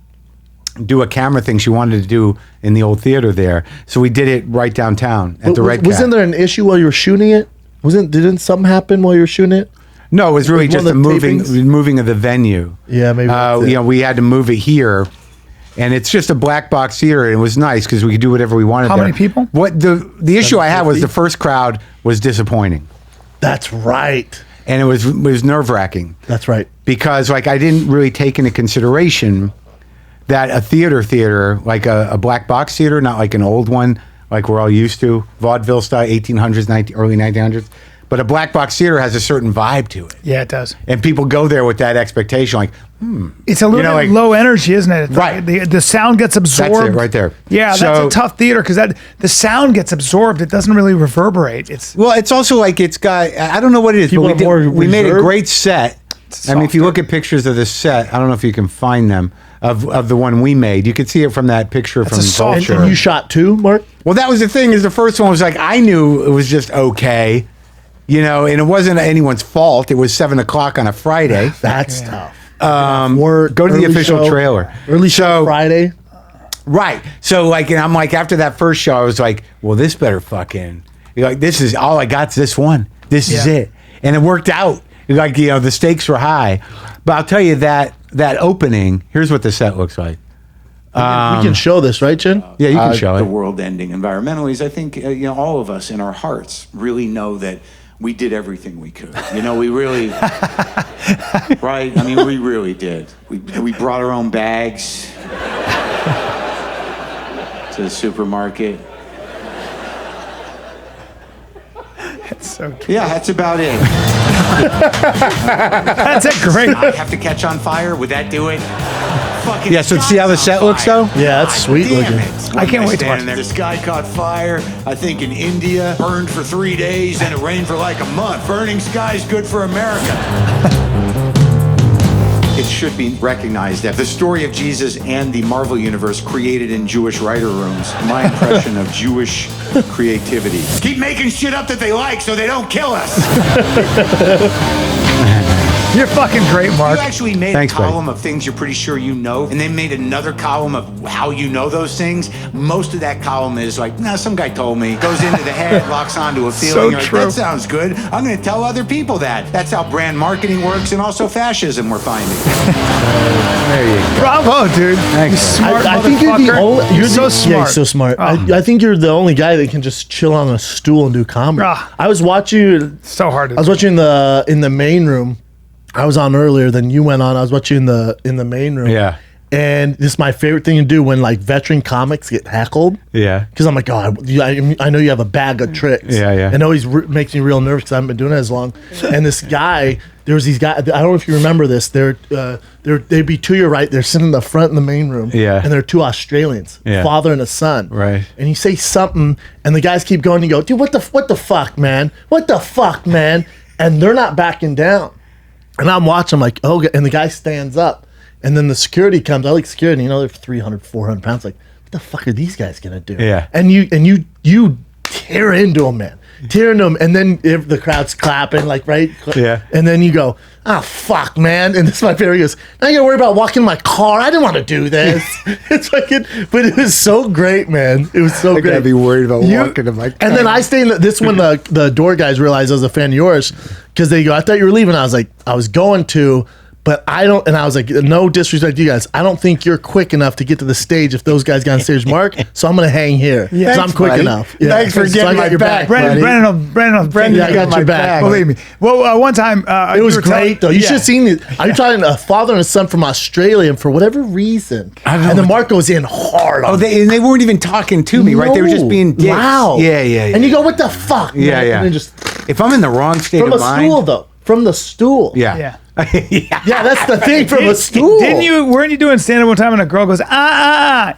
do a camera thing she wanted to do in the old theater there, so we did it right downtown at the Red Cat. Wasn't there an issue while you were shooting it? Didn't something happen while you were shooting it? No, it was really Like one just of the the tapings? moving of the venue. Yeah, maybe that's it. we had to move it here. And it's just a black box theater, and it was nice because we could do whatever we wanted. How there. many people? What the issue I had was the first crowd was disappointing, That's right. and it was nerve wracking That's right. because like I didn't really take into consideration that a theater like a black box theater, not like an old one like we're all used to, vaudeville style, 1800s, early 1900s. But a black box theater has a certain vibe to it. Yeah, it does. And people go there with that expectation, like, It's a little bit like- low energy, isn't it? It's Right. like the sound gets absorbed. That's it right there. Yeah, So- that's a tough theater because the sound gets absorbed. It doesn't really reverberate. well, it's also like it's got, I don't know what it is, People but are more we made a reserved? great set. I mean, if you softer. look at pictures of this set, I don't know if you can find them, of the one we made. You could see it from that picture from a soft- And, Vulture. and you shot two, Mark? Well, that was the thing. Is the first one was like I knew it was just okay, and it wasn't anyone's fault. It was 7:00 on a Friday. That's tough. Go to the Early official show- trailer. Early show So- Friday. Right. So like, and I'm like, after that first show, I was like, well, this better fucking, like, this is all I got's this one. This is it. And it worked out. Like, you know, the stakes were high. But I'll tell you that opening, here's what the set looks like. We can show this, right, Chin? Yeah, you can show The it. world-ending environmentalists, I think, all of us in our hearts really know that we did everything we could. We really, right? I mean, we really did. We brought our own bags to the supermarket. That's so cute. Yeah, that's about it. That's a great. I have to catch on fire. Would that do it? Fucking Yeah, so see how the sky's on set looks, fire. though? Yeah, that's sweet Damn looking. it. I can't wait to watch Standing there. The sky caught fire, I think in India, burned for 3 days, and it rained for like a month. Burning sky is good for America. It should be recognized that the story of Jesus and the Marvel Universe created in Jewish writer rooms. My impression of Jewish creativity. Keep making shit up that they like so they don't kill us. You're fucking great, Mark. You actually made Thanks, a buddy. column of things you're pretty sure you know, and then made another column of how you know those things. Most of that column is like, nah, some guy told me. Goes into the head, locks onto a feeling. You're like, true. that sounds good. I'm going to tell other people that. That's how brand marketing works, and also fascism we're finding. There you go. Bravo, dude. Thanks, You man. smart I think you're the motherfucker. only. You're so Yeah, smart. he's so smart. Oh. I think you're the only guy that can just chill on a stool and do comedy. Ah. I was watching. So hard to I was watching in the main room. I was on earlier than you went on. I was watching in the main room. Yeah. And this is my favorite thing to do when like veteran comics get heckled. Yeah. Because I'm like, oh, I know you have a bag of tricks. Yeah, yeah. And it always makes me real nervous because I haven't been doing it as long. And this guy, there was these guys. I don't know if you remember this. They'd be to your right. They're sitting in the front in the main room. Yeah. And they're two Australians, Yeah. father and a son. Right. And you say something, and the guys keep going. And you go, dude, what the fuck, man? What the fuck, man? And they're not backing down. And I'm watching, I'm like, oh, and the guy stands up. And then the security comes. I like security, they're 300, 400 pounds. Like, what the fuck are these guys gonna do? Yeah. And you tear into them, man. Tear into them. And then if the crowd's clapping, like, right? Yeah. And then you go, ah, fuck, man. And this is my favorite. He goes, now you gotta worry about walking my car. I didn't want to do this. It's fucking, but it was so great, man. It was so I great. gotta be worried about walking to my car. And then I stay in this when the door guys realized I was a fan of yours because they go, I thought you were leaving. I was like, I was going to, but I don't. And I was like, no disrespect to you guys. I don't think you're quick enough to get to the stage if those guys got on stage, Mark. So I'm gonna hang here because I'm Thanks, quick buddy. enough. Thanks for So getting I got my your back, buddy. Brendan, I got your back. Believe me. Well, one time It you was were great though. You should have seen it. Are you talking a father and a son from Australia? And for whatever reason, and then Mark goes in hard. Oh, on they weren't even talking to me, right? They were just being dicks. Wow. Yeah. And you go, what the fuck? Yeah, man? yeah. And then just If I'm in the wrong state from of a mind, stool though. From the stool. Yeah. Yeah. Yeah, that's the thing. From a stool. Weren't you doing stand up one time and a girl goes,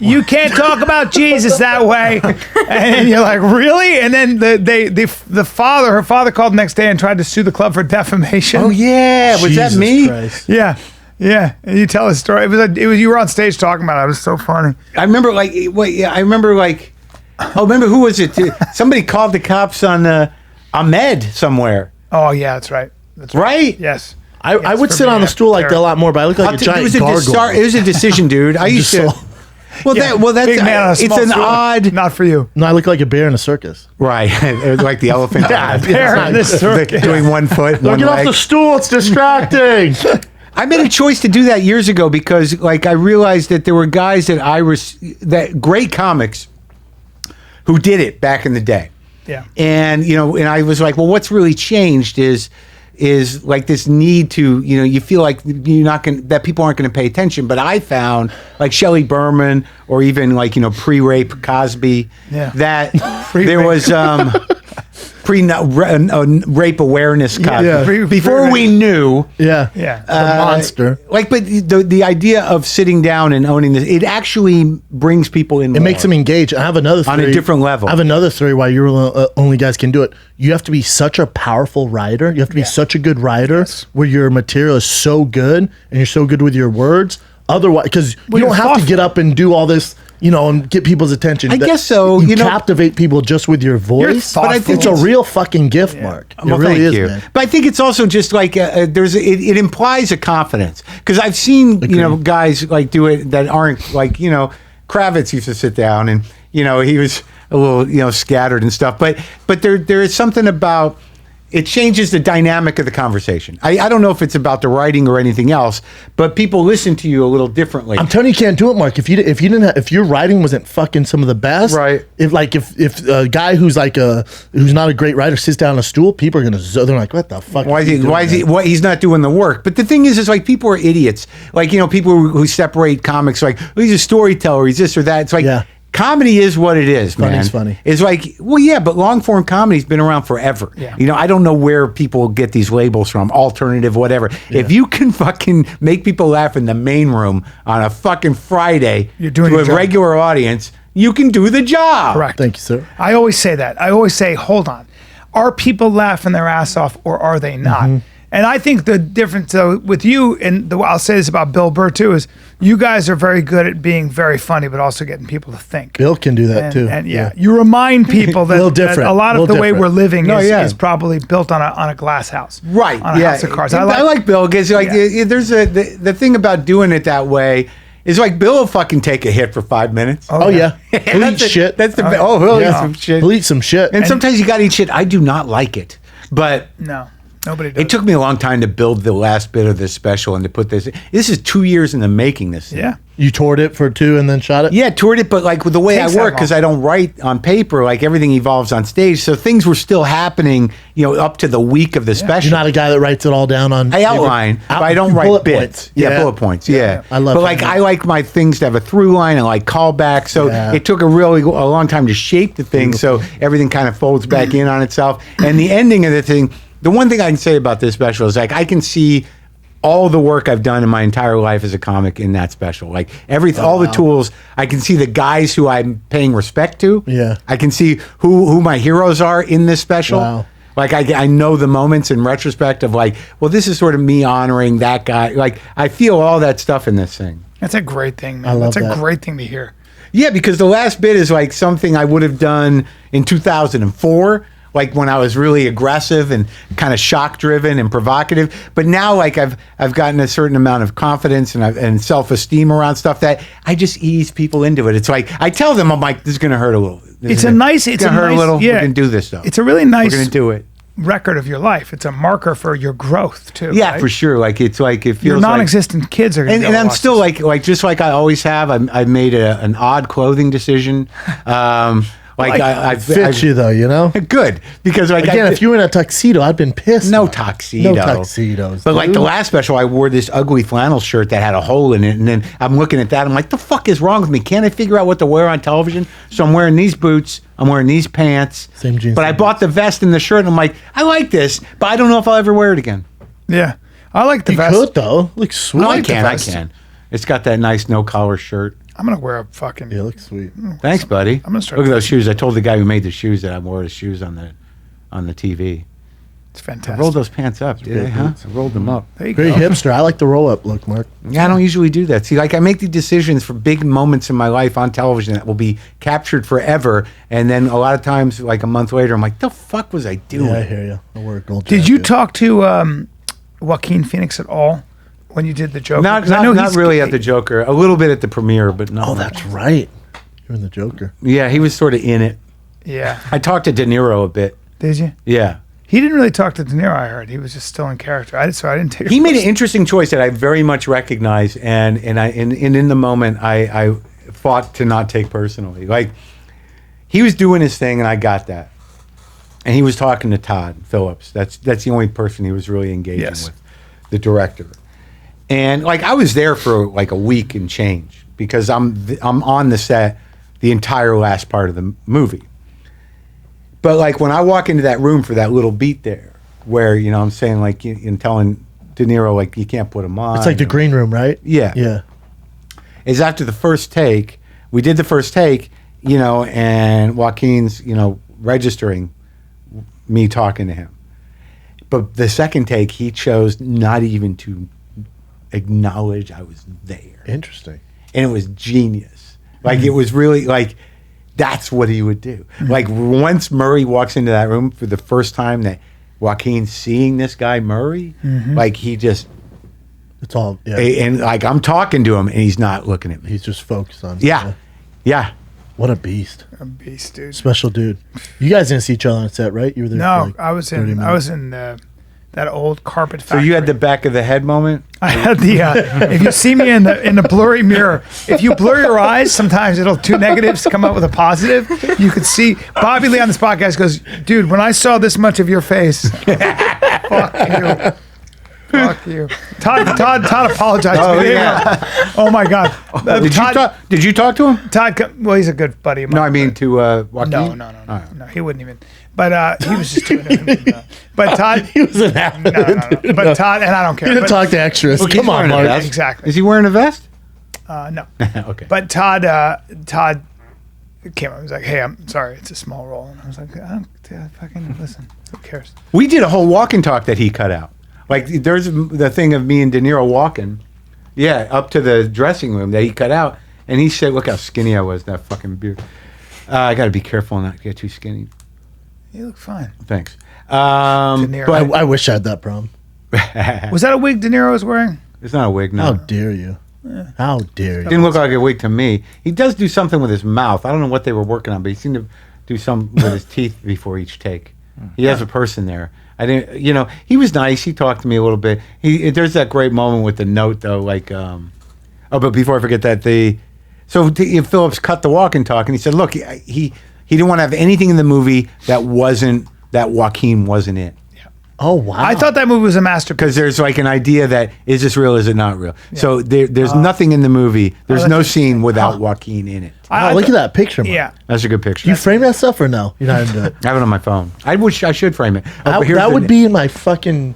you can't talk about Jesus that way. And you're like, really? And then her father called the next day and tried to sue the club for defamation. Oh yeah, was that Jesus me? Christ. Yeah. Yeah. And you tell a story. It was you were on stage talking about it. It was so funny. I remember remember who was it? Somebody called the cops on Ahmed somewhere, Oh yeah, that's right. That's right. right? Yes. I would for sit me, on the that's stool like that a terrible. lot more, but I look like a giant gargoyle. It was a decision, dude. I used to. Just Well, Yeah, that's big man on a it's small an stool. odd, Not for you. No, I look like a bear in a circus. right? It was like the elephant. Bear in this circus. doing one foot, one Get off leg. the stool. It's distracting. I made a choice to do that years ago because, like, I realized that there were guys that great comics who did it back in the day. Yeah. And and I was like, well, what's really changed is like this need to, you feel like that people aren't going to pay attention. But I found like Shelley Berman or even like, pre-rape Cosby, Yeah. that Pre-rape. there was rape awareness Cosby. Yeah. Before we knew. Yeah. Yeah. The monster. Like, but the idea of sitting down and owning this, it actually brings people in. It makes them engage. I have another theory. On a different level. I have another theory why you're only guys can do it. You have to be such a powerful writer. You have to be such a good writer where your material is so good and you're so good with your words. Otherwise, because you don't have to get up and do all this, and get people's attention. I guess so. You captivate people just with your voice. thoughtful. But I think it's a real fucking gift, Mark. It Well, really thank is, you. man. But I think it's also just like it implies a confidence because I've seen guys like do it that aren't like Kravitz used to sit down, and he was a little scattered and stuff. But there is something about it changes the dynamic of the conversation. I don't know if it's about the writing or anything else, but people listen to you a little differently. I'm telling you, can't do it, Mark. If your writing wasn't fucking some of the best, right? If a guy who's who's not a great writer sits down on a stool, people are gonna they're like, what the fuck? Why is he? He's not doing the work. But the thing is like people are idiots. Like people who separate comics like he's a storyteller, he's this or that. It's like. Yeah. Comedy is what it is, man. Funny's funny. It's like, well, yeah, but long form comedy's been around forever. Yeah. I don't know where people get these labels from, alternative, whatever. Yeah. If you can fucking make people laugh in the main room on a fucking Friday to a regular audience, you can do the job. Correct. Thank you, sir. I always say that. I always say, hold on. Are people laughing their ass off or are they not? Mm-hmm. And I think the difference with you, and I'll say this about Bill Burr too, is you guys are very good at being very funny, but also getting people to think. Bill can do that too. And you remind people that, that a lot of the way we're living is probably built on a glass house. Right. On a house of cards. I like Bill because there's the thing about doing it that way. It's like Bill will fucking take a hit for 5 minutes. Oh yeah. He'll eat shit. That's the he'll eat some shit. He'll eat some shit. And sometimes you gotta eat shit. I do not like it. But no. Nobody does. It took me a long time to build the last bit of this special and to put this. This is 2 years in the making. This thing. Yeah. You toured it for 2 and then shot it? Yeah, toured it, but like with the way I work, because I don't write on paper, like everything evolves on stage. So things were still happening, up to the week of the special. You're not a guy that writes it all down on. I outline, but I don't write bits. Yeah, bullet points. Yeah. I love. But like I like my things to have a through line and like callback. So it took a long time to shape the thing, so everything kind of folds back in on itself. And the ending of the thing. The one thing I can say about this special is like I can see all the work I've done in my entire life as a comic in that special. Like all the tools. I can see the guys who I'm paying respect to. Yeah. I can see who my heroes are in this special. Wow. Like I know the moments in retrospect of like, well, this is sort of me honoring that guy. Like I feel all that stuff in this thing. That's a great thing, man. I love That's that. a great thing to hear. Yeah, because the last bit is like something I would have done in 2004. Like when I was really aggressive and kind of shock driven and provocative, but now like I've gotten a certain amount of confidence and self-esteem around stuff that I just ease people into it. It's like I tell them, I'm like, this is gonna hurt a little. It's gonna hurt a little. Yeah, we're gonna do this though. It's a really nice. We're gonna do it. Record of your life. It's a marker for your growth too. Yeah, right? for sure. Like it's like it feels your non-existent kids are. Gonna and I'm still like just like I always have. I made an odd clothing decision. I fits you though, good because like again, if you were in a tuxedo, I'd been pissed. No tuxedo, no tuxedos. But like the last special, I wore this ugly flannel shirt that had a hole in it, and then I'm looking at that. I'm like, the fuck is wrong with me? Can't I figure out what to wear on television? So I'm wearing these boots. I'm wearing these pants. Same jeans. But I bought the vest and the shirt, and I'm like, I like this, but I don't know if I'll ever wear it again. Yeah, I like the vest. You could though. Looks sweet. No, I can. It's got that nice no collar shirt. I'm gonna wear a fucking. Yeah, it looks sweet. Thanks, buddy. I'm gonna start. Look at those shoes. I told the guy who made the shoes that I wore his shoes on the TV. It's fantastic. I rolled those pants up, did I? Huh? I rolled them up. There you Very go. hipster. I like the roll up look, Mark. Yeah, I don't usually do that. See, like I make the decisions for big moments in my life on television that will be captured forever, and then a lot of times, like a month later, I'm like, "The fuck was I doing?" Yeah, I hear you. I wear a gold Did you jacket. talk to Joaquin Phoenix at all when you did the Joker? Not really at the Joker. A little bit at the premiere, but no. Oh, that's right. You're in the Joker. Yeah, he was sort of in it. Yeah. I talked to De Niro a bit. Did you? Yeah. He didn't really talk to De Niro, I heard. He was just still in character. So I didn't take it. He made an interesting choice that I very much recognize, and in the moment I fought to not take personally. Like he was doing his thing, and I got that. And he was talking to Todd Phillips. That's the only person he was really engaging with, the director. And like I was there for like a week and change because I'm on the set the entire last part of the movie. But like when I walk into that room for that little beat there, where I'm saying like and telling De Niro like you can't put him on. It's like the green room, right? Yeah. Yeah. Is after the first take, we did the first take, and Joaquin's registering me talking to him. But the second take, he chose not even to acknowledge I was there. Interesting. And it was genius. Like it was really like that's what he would do. Like once Murray walks into that room for the first time that Joaquin's seeing this guy Murray, like he just it's all and like I'm talking to him and he's not looking at me. He's just focused on Yeah. Yeah. What a beast. A beast, dude. Special dude. You guys didn't see each other on set, right? You were there. No, for like I was 30 in minutes. that old carpet So factory. you had the back of the head moment? I had the if you see me in the blurry mirror, if you blur your eyes, sometimes it'll two negatives come up with a positive. You could see Bobby Lee on this podcast goes, dude, when I saw this much of your face, fuck you. Fuck you. Todd apologized to me. yeah. Oh my God. Did you talk to him? Well, he's a good buddy of mine. No, I mean to Joaquin. No, he wouldn't even. But he was just doing it. But Todd, He was an athlete. no. But Todd, and I don't care. You didn't but- talk to extras. Look, he's Come on, wearing a Mark. vest. Exactly. Is he wearing a vest? No. Okay. But Todd came up and was like, hey, I'm sorry, it's a small role. And I was like, I don't fucking listen. Who cares? We did a whole walk and talk that he cut out. Like there's the thing of me and De Niro walking, up to the dressing room that he cut out, and he said, "Look how skinny I was, that fucking beard. I got to be careful not to get too skinny." You look fine. Thanks. De Niro. But I wish I had that problem. Was that a wig De Niro was wearing? it's not a wig. No, How dare you? How dare you? didn't look like a wig to me. He does do something with his mouth. I don't know what they were working on, but he seemed to do something with his teeth before each take. He has a person there. I didn't, he was nice. He talked to me a little bit. There's that great moment with the note though, like, but before I forget that, Phillips cut the walk and talk, and he said, look, he didn't want to have anything in the movie that Joaquin wasn't in. Oh wow! I thought that movie was a masterpiece. Because there's like an idea that is this real, is it not real? So there's nothing in the movie. There's no scene without Joaquin in it. Look at that picture, Mark. Yeah. That's a good picture. You frame that stuff or no? You're not into it. I have it on my phone. I wish I should frame it. But here's That the- would be in my fucking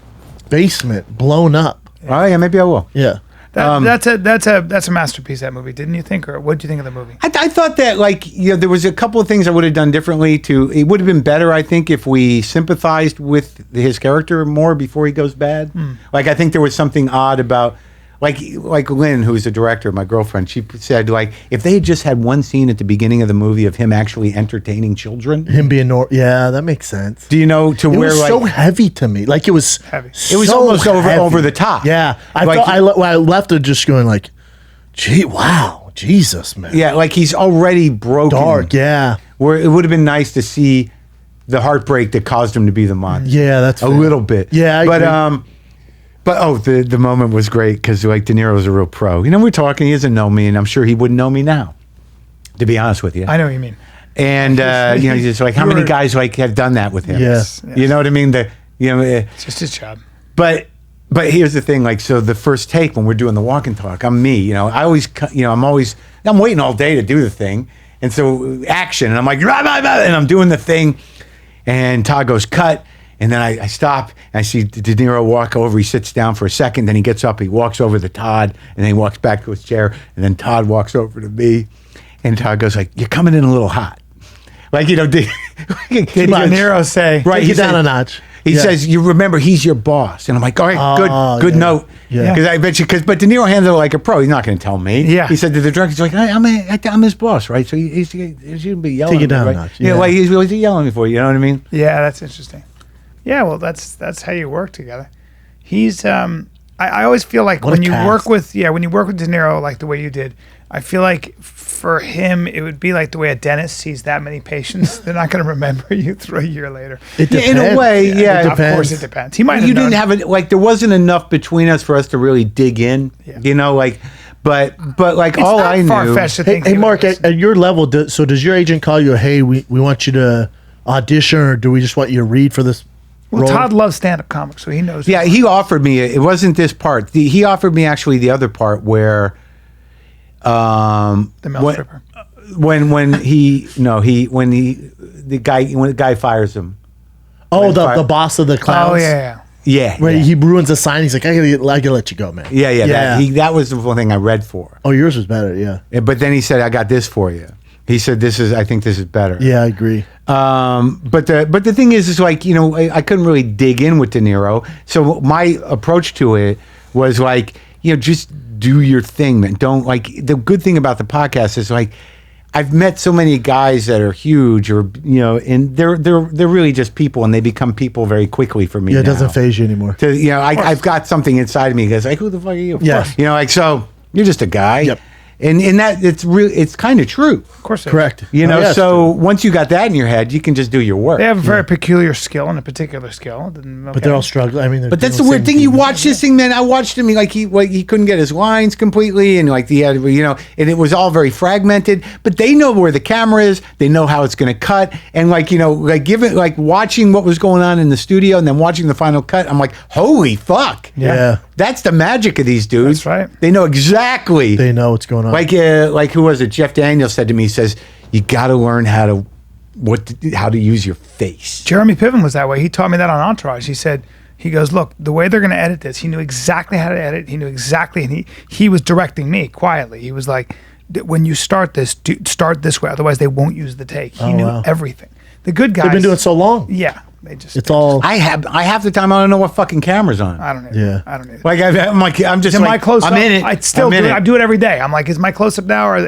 basement, blown up. Oh yeah, maybe I will. Yeah. That's a masterpiece, that movie, didn't you think? Or what did you think of the movie? I thought that there was a couple of things I would have done differently. It would have been better, I think, if we sympathized with his character more before he goes bad. Like I think there was something odd about like Lynn, who's the director, my girlfriend. She said if they had just had one scene at the beginning of the movie of him actually entertaining children, Him being yeah, that makes sense. do you know It was so heavy to me. Like it was Heavy. It was so almost heavy. over the top. Yeah, I Like- thought when I left it just going like, gee, wow, Jesus, man. Yeah, like he's already broken. Dark. Yeah. Where it would have been nice to see the heartbreak that caused him to be the monster. Yeah, that's a fair. little bit. Yeah, I agree. But the moment was great because De Niro's a real pro. We're talking. He doesn't know me, and I'm sure he wouldn't know me now. To be honest with you, I know what you mean. and he's just like, how many guys have done that with him? Yes. You know what I mean? It's just his job. But here's the thing, so the first take when we're doing the walk and talk, I'm me, I'm waiting all day to do the thing. And so action, and I'm like, rah, rah, rah, and I'm doing the thing, and Todd goes cut, and then I stop, and I see De Niro walk over, he sits down for a second, then he gets up, he walks over to Todd, and then he walks back to his chair, and then Todd walks over to me, and Todd goes like, you're coming in a little hot. Did De Niro say? Right, Take he it down said- a notch. He Yeah. says, "You remember, he's your boss," and I'm like, "All right, good yeah. note." Yeah. Because I bet you, but De Niro handled it like a pro. He's not going to tell me. Yeah. He said to the director, "He's like, I'm his boss, right? So he shouldn't be yelling. Take it at me, down a right? notch, Yeah, yeah. like he's yelling at me for you. You know what I mean? Yeah, that's interesting. Yeah, well, that's how you work together. He's I always feel like What a when you cast. work with De Niro like the way you did, I feel like for him it would be like the way a dentist sees that many patients. They're not going to remember you a year later. It Yeah, in a depends. way, yeah. It Of course, depends. it depends. He might have You known. didn't have it like there wasn't enough between us for us to really dig in. Yeah. But like It's all not I knew. far-fetched to think Hey, he would Mark, listen. at your level, does your agent call you, hey, we want you to audition, or do we just want you to read for this Well, role? Todd loves stand-up comics, so he knows. Yeah, he offered me. It wasn't this part. He offered me actually the other part where, the male stripper. when the guy fires him. Oh, Fire- the boss of the clowns? Oh yeah. Yeah, Where yeah. he ruins the sign. He's like, I gotta let you go, man. yeah. That was the one thing I read for. Oh, yours was better, yeah. But then he said, "I got this for you." He said, I think this is better." Yeah, I agree. But the thing is like, I couldn't really dig in with De Niro. So my approach to it was like, just do your thing, man. Don't the good thing about the podcast is like, I've met so many guys that are huge or, and they're really just people and they become people very quickly for me. Yeah, it now. doesn't phase you anymore. I've got something inside of me that's like, who the fuck are you? Yes. So you're just a guy. Yep. And that it's kind of true. Of course, it is. Correct. You know, Oh, yeah, it's so once you got that in your head, you can just do your work. They have a very peculiar skill and a particular skill. But they're all struggling. I mean, But that's the weird thing. You watch this thing, man. I watched him. He couldn't get his lines completely, and like he had, and it was all very fragmented. But they know where the camera is. They know how it's going to cut, and watching what was going on in the studio, and then watching the final cut. I'm like, holy fuck! Yeah. That's the magic of these dudes. That's right. They know exactly. They know what's going on. Like who was it? Jeff Daniels said to me, he says, you got to learn how to use your face. Jeremy Piven was that way. He taught me that on Entourage. He goes, look, the way they're going to edit this, he knew exactly how to edit. He knew exactly, and he was directing me quietly. He was like, when you start this, start this way. Otherwise, they won't use the take. He knew everything. The good guys. They've been doing it so long. Yeah. It's all. I half the time I don't know what fucking camera's on. I don't know. Yeah. I don't know. Like I'm just Is like, my close up? I'm in it. I still do it. I do it every day. I'm like, is my close up now, or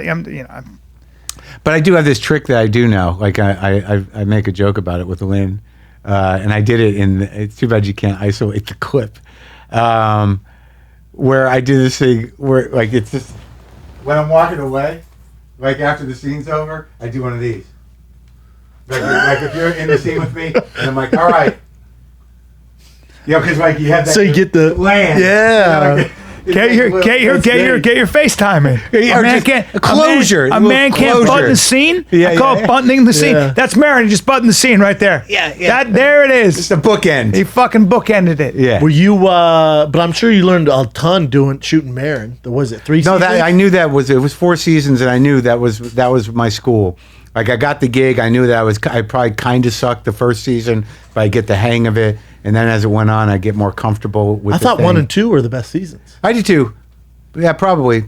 But I do have this trick that I do now. Like I make a joke about it with Lynn, and I did it it's too bad you can't isolate the clip, where I do this thing where like it's just when I'm walking away, like after the scene's over, I do one of these. Like if you're in the scene with me, and I'm like, all right, because like you have that. So you get the land. Yeah. Get your FaceTime in. A man can't closure. A man can't button the scene. I call it buttoning the scene. Yeah. That's Maron. He just buttoned the scene right there. Yeah. There it is. It's a bookend. He fucking bookended it. Yeah. Were you? But I'm sure you learned a ton shooting Maron. Was it 3 seasons? No, I knew it was 4 seasons, and I knew that was my school. Like I got the gig, I knew that I probably kind of sucked the first season, but I get the hang of it, and then as it went on, I get more comfortable with. I thought 1 and 2 were the best seasons. I did too. Yeah, probably.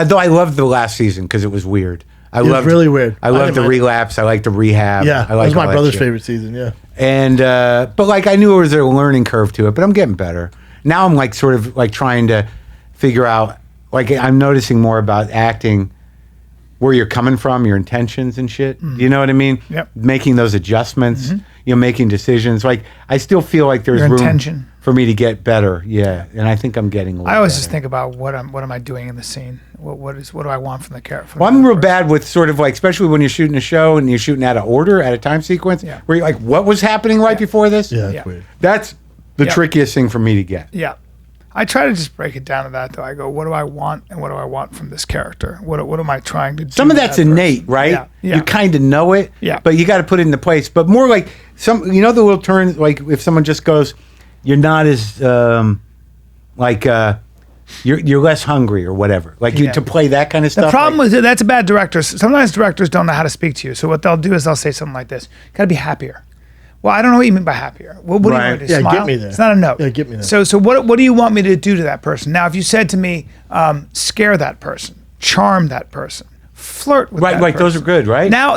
Though I loved the last season because it was weird. It was really weird. I loved the relapse. I liked the rehab. Yeah, that was my brother's favorite season. Yeah, and but like I knew there was a learning curve to it, but I'm getting better now. I'm like sort of like trying to figure out. Like I'm noticing more about acting. Where you're coming from, your intentions and shit. You know what I mean? Yep. Making those adjustments, making decisions. Like I still feel like there's Your room intention. for me to get better. Yeah, and I think I'm getting a little I always better. just think about what am I doing in the scene? What do I want from the character? Well, I'm real bad with sort of like, especially when you're shooting a show and you're shooting out of order, at a time sequence, where you're like, what was happening right before this? yeah, Yeah. that's weird. That's the trickiest thing for me to get. Yeah. I try to just break it down to that, though. I go, what do I want, and what do I want from this character? What am I trying to do? Some of that's to that innate, person? right? Yeah. You kind of know it, but you got to put it into place. But more like the little turns, like if someone just goes, you're not as, you're less hungry or whatever. Like to play that kind of stuff. The problem is that's a bad director. Sometimes directors don't know how to speak to you. So what they'll do is they'll say something like this: "Got to be happier." Well, I don't know what you mean by happier. What do you want me to Yeah, smile? get me there. It's not a no. Yeah, get me there. So what do you want me to do to that person? Now, if you said to me, scare that person, charm that person, flirt with that person. Right, those are good, right? Now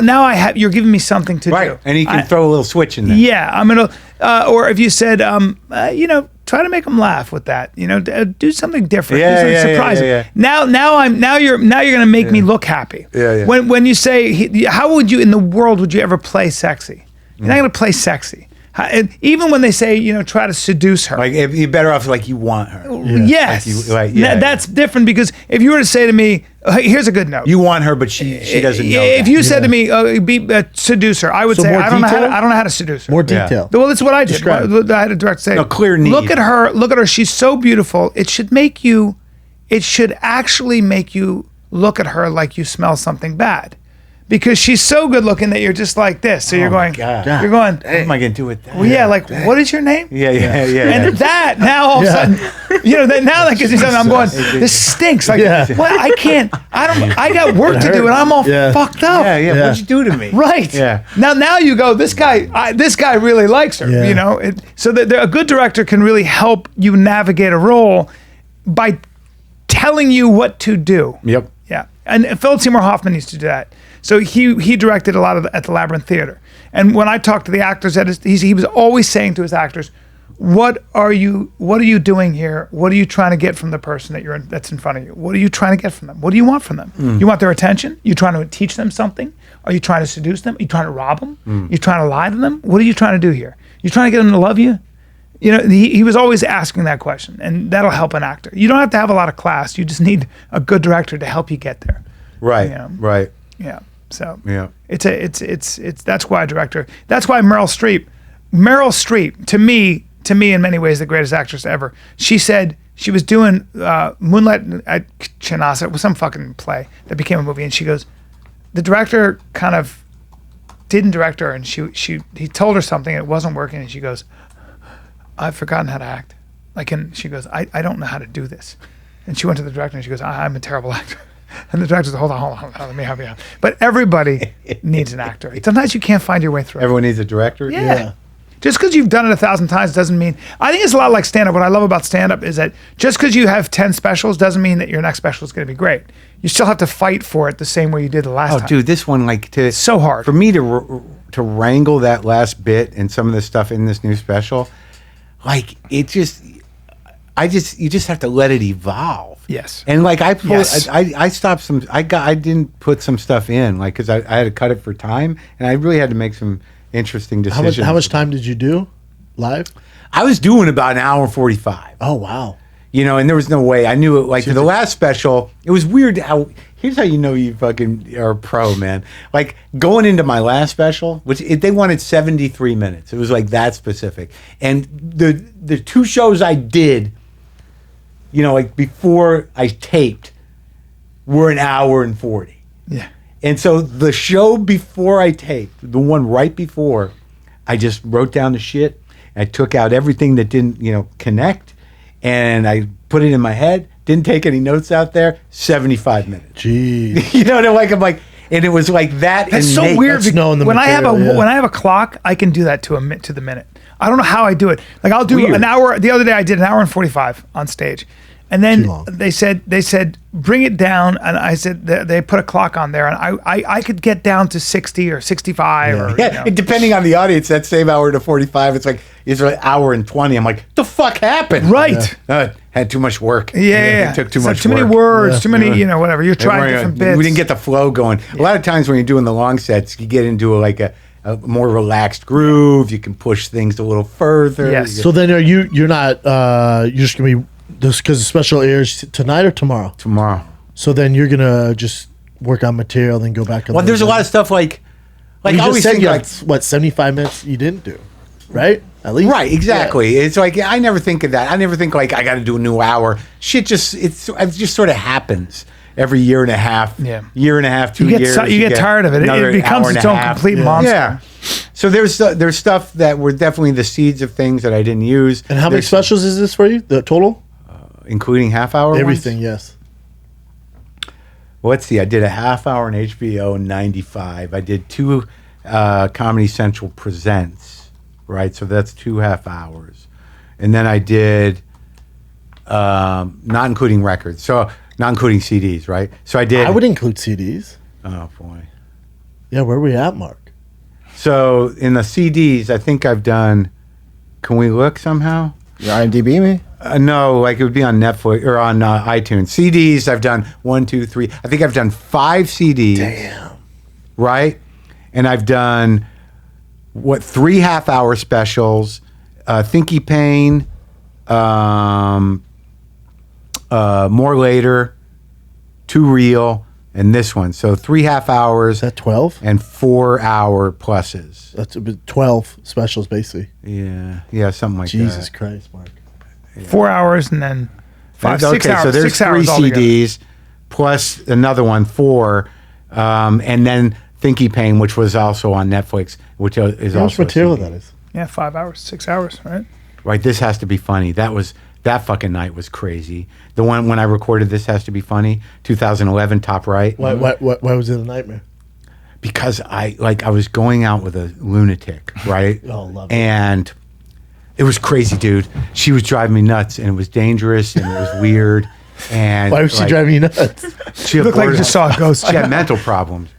you're giving me something to do. And you can throw a little switch in there. Yeah, I'm gonna. Or if you said, try to make them laugh with that. Do something different. Yeah, do something yeah, surprising. yeah. Now you're gonna make me look happy. Yeah, yeah. When you say, how would you in the world would you ever play sexy? You're not gonna play sexy. Even when they say, try to seduce her. Like if you're better off like you want her. Yes. Like that's different because if you were to say to me, hey, here's a good note. You want her, but she doesn't know. If you said to me, seduce her, I would say, more I don't know detail? how to seduce her. More detail. Well, that's what I did. Describe. I had a director say, clear need. Look at her. She's so beautiful. It should actually make you look at her like you smell something bad. Because she's so good looking that you're just like this. So you're going, God. you're going, What am I going to do with that? well, yeah, like, what is your name? Yeah. And that now all of a sudden, now that gives me something. I'm going, this stinks. Like, well, I can't. I got work to do, and I'm all fucked up. Yeah. What'd you do to me? Right. Yeah. Now you go. This guy really likes her. Yeah. So that a good director can really help you navigate a role by telling you what to do. Yep. Yeah. And Philip Seymour Hoffman used to do that. So he directed a lot at the Labyrinth Theater. And when I talked to the actors, he was always saying to his actors, what are you doing here? What are you trying to get from the person that's in front of you? What are you trying to get from them? What do you want from them? You want their attention? You trying to teach them something? Are you trying to seduce them? Are you trying to rob them? You trying to lie to them? What are you trying to do here? You trying to get them to love you? You know, he was always asking that question, and that'll help an actor. You don't have to have a lot of class. You just need a good director to help you get there. Right. You know? Right. Yeah. So Yeah. it's that's why a director. That's why Meryl Streep, to me in many ways the greatest actress ever. She said she was doing Moonlight at Chinasa. It was some fucking play that became a movie, and she goes, the director kind of didn't direct her, and he told her something, and it wasn't working, and she goes, I've forgotten how to act. And she goes, I don't know how to do this. And she went to the director and she goes, I'm a terrible actor. And the director said, hold on, let me help you out. But everybody needs an actor. Sometimes you can't find your way through. Everyone needs a director. Yeah. Just because you've done it 1,000 times doesn't mean, I think it's a lot like stand-up. What I love about stand-up is that just because you have 10 specials doesn't mean that your next special is going to be great. You still have to fight for it the same way you did the last time. Oh, dude, this one, it's so hard. For me to wrangle that last bit and some of the stuff in this new special, you just have to let it evolve. Yes. And I stopped some. I didn't put some stuff in because I had to cut it for time, and I really had to make some interesting decisions. How much time did you do live? I was doing about an hour and 45. Oh wow. And there was no way. I knew it. For the last special, it was weird how. Here's how you know you fucking are a pro, man. Going into my last special, which they wanted 73 minutes. It was that specific. And the two shows I did, before I taped, were an hour and 40. Yeah. And so the show before I taped, the one right before, I just wrote down the shit. I took out everything that didn't, connect, and I put it in my head. Didn't take any notes out there. 75 minutes. Jeez. I'm like, and it was like that. That's so weird. When I have a clock, I can do that to the minute. I don't know how I do it. I'll do an hour. The other day I did an hour and 45 on stage, and then they said bring it down, and I said they put a clock on there, and I could get down to 60 or 65 or depending on the audience. That same hour to 45, it's an hour and 20. I'm like, the fuck happened? Right. Had too much work. Yeah. It took too much. Too many words. Too many. Whatever. You're trying different bits. We didn't get the flow going. A lot of times when you're doing the long sets, you get into a more relaxed groove. You can push things a little further. Yes. So then you're not you're just gonna be this because the special airs tonight or tomorrow? Tomorrow. So then you're gonna just work on material, then go back. Well, there's a lot of stuff you I always just said think 75 minutes you didn't do, right? At least. Right, exactly. Yeah. It's I never think of that. I never think I got to do a new hour. Shit, it just sort of happens every year and a half. Yeah. Year and a half, 2 years. You get tired of it. It becomes its own complete monster. Yeah. So there's stuff that were definitely the seeds of things that I didn't use. And how many specials is this for you? The total? Including half-hour Everything, ones? yes. Well, let's see. I did a half-hour on HBO in 95. I did 2 Comedy Central Presents, right? So that's 2 half hours. And then I did, not including records, so not including CDs, right? So I did. I would include CDs. Oh, boy. Yeah, where are we at, Mark? So in the CDs, I think I've done, can we look somehow? You IMDb me? No, it would be on Netflix or on iTunes. CDs, I've done 1, 2, 3. I think I've done 5 CDs. Damn. Right? And I've done, 3 half-hour specials, Thinky Pain, More Later, Too Real, and this one. So 3 half hours. Is that 12? And 4 hour pluses. That's 12 specials, basically. Yeah, something like Jesus that. Christ, Mark. 4 hours and then 5, 6 hours. So there's 6 hours 3 altogether. CDs plus another one, 4, and then Thinky Pain, which was also on Netflix, which is How much also material a CD. that is? Yeah, 5 hours, 6 hours, right? Right, This Has to Be Funny. That fucking night was crazy. The one when I recorded This Has to Be Funny, 2011, top right. Why was it a nightmare? Because I was going out with a lunatic, right? Oh, love it. And it was crazy, dude. She was driving me nuts, and it was dangerous, and it was weird. And why was she driving you nuts? She looked like you just saw a ghost. She had mental problems.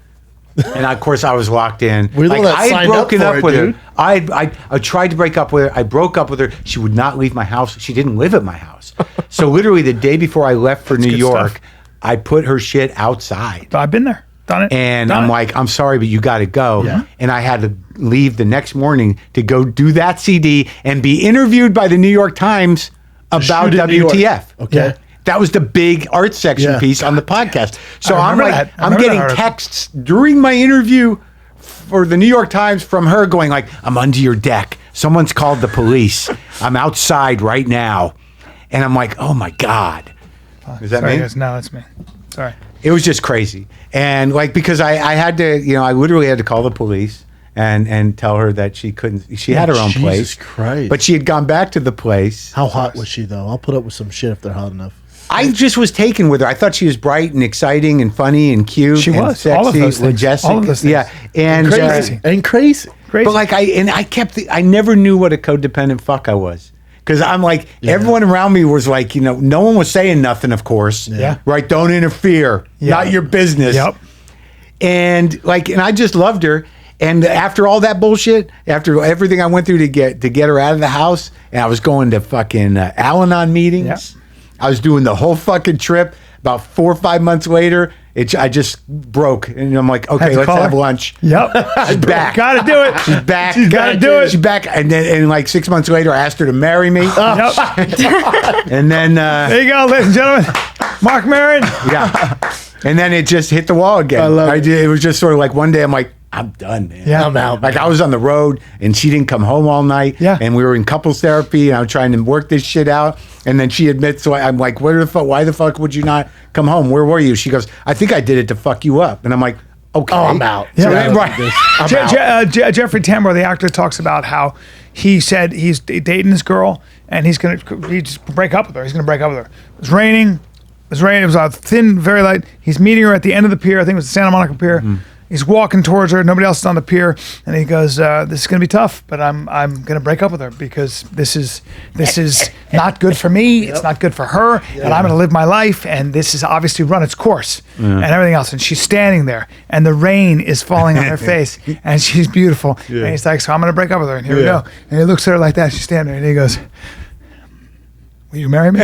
And of course, I was locked in. We're the one that I had signed up broken for up it, with dude. her. I tried to break up with her. I broke up with her. She would not leave my house. She didn't live at my house. So literally, the day before I left for New good York, stuff. I put her shit outside. I've been there. Done it. And Done I'm it. like, I'm sorry, but you got to go. Yeah. And I had to leave the next morning to go do that CD and be interviewed by the New York Times about shoot in New York. WTF. Okay. Yeah. That was the big art section Yeah. piece on the podcast. So I I'm remember like, that. I I'm remember getting that article. texts during my interview for the New York Times from her going like, I'm under your deck. Someone's called the police. I'm outside right now. And I'm like, oh my God. Is that Sorry, me? guys. No, that's me. Sorry. It was just crazy. And like, because I had to, I literally had to call the police and tell her that she couldn't, she had her own Jesus place. Christ. But she had gone back to the place. How hot was she though? I'll put up with some shit if they're hot enough. I just was taken with her. I thought she was bright and exciting and funny and cute. She and was. sexy, All of those things. majestic. All of those things. Yeah. And Crazy. And crazy. Crazy. but like I never knew what a codependent fuck I was. Because I'm like, everyone around me was like, no one was saying nothing, of course. Yeah. Right? Don't interfere. Yeah. Not your business. Yep. And I just loved her. And after all that bullshit, after everything I went through to get her out of the house, and I was going to fucking Al-Anon meetings. Yeah. I was doing the whole fucking trip. About 4 or 5 months later, I just broke, and I'm like, Had okay, to let's call have her. lunch. Yep. She's back. Gotta do it. She's back. She's gotta do it. She's back. And then, like 6 months later, I asked her to marry me. Yep. And then, There you go, ladies and gentlemen. Marc Maron. yeah. And then it just hit the wall again. I love it. It was just sort of like one day, I'm like, I'm done, man. Yeah. I'm out. Like I was on the road and she didn't come home all night. Yeah. And we were in couples therapy and I was trying to work this shit out. And then she admits, so I'm like, why the fuck would you not come home? Where were you? She goes, I think I did it to fuck you up. And I'm like, okay. Oh, I'm out. So, Yeah. right. I'm out. Jeffrey Tambor, the actor, talks about how he said he's dating this girl and he's just break up with her. He's gonna break up with her. It was raining. It was thin, very light. He's meeting her at the end of the pier. I think it was the Santa Monica Pier. Mm-hmm. He's walking towards her. Nobody else is on the pier, and he goes, "This is gonna be tough, but I'm gonna break up with her because this is not good for me. It's not good for her, and I'm gonna live my life. And this has obviously run its course and everything else." And she's standing there, and the rain is falling on her face, and she's beautiful. And he's like, "So I'm gonna break up with her." And here we go. And he looks at her like that. She's standing there, and he goes, "Will you marry me?"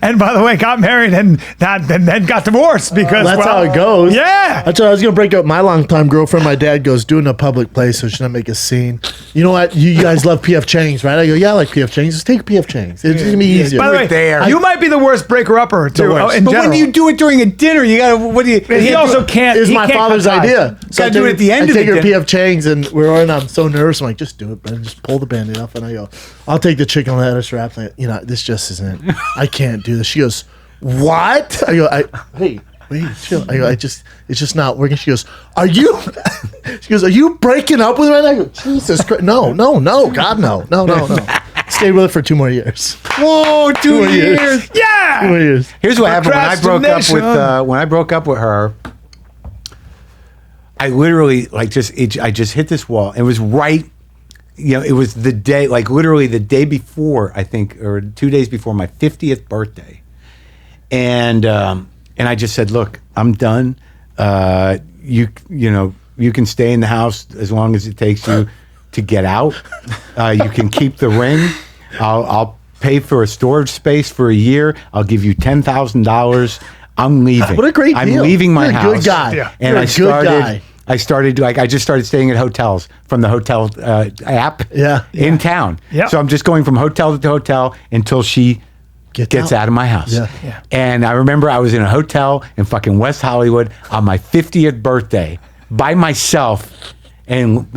And by the way, got married and then got divorced because That's how it goes. Yeah. That's what I was gonna break up my longtime girlfriend. My dad goes, do it in a public place so she doesn't make a scene. You know what? You guys love PF Chang's, right? I go, yeah, I like PF Chang's. Just take PF Chang's. It's gonna be easier. By the way, there. you might be the worst breaker-upper too. worst. In But general. when you do it during a dinner, you gotta, what do you? he also can't. It's he my can't father's cut ties. idea. So Gotta do it at the end I of take the her dinner. PF Chang's and we're on. I'm so nervous. I'm like, just do it, Brendan. Just pull the Band-Aid off. And I go, I'll take the chicken lettuce wrap. Like, this just isn't. I can't do this. She goes, what? I go, hey, wait, chill. I go, it's just not working. She goes, are you? She goes, are you breaking up with her? And I go, Jesus Christ, no, God, no. Stayed with her for 2 more years. Whoa, 2 more years. years. Yeah. 2 more years. Here's what happened Procrastination. when I broke up with her. I literally I just hit this wall. It was right. It was the day, like literally the day before, I think, or 2 days before my 50th birthday. And I just said, look, I'm done. You can stay in the house as long as it takes you to get out. You can keep the ring. I'll pay for a storage space for a year. I'll give you $10,000. I'm leaving. What a great I'm deal. leaving my You're a house. good guy. Yeah. And You're a good guy. I just started staying at hotels from the hotel app in town. Yeah. So I'm just going from hotel to hotel until she gets out of my house. Yeah. Yeah. And I remember I was in a hotel in fucking West Hollywood on my 50th birthday by myself. And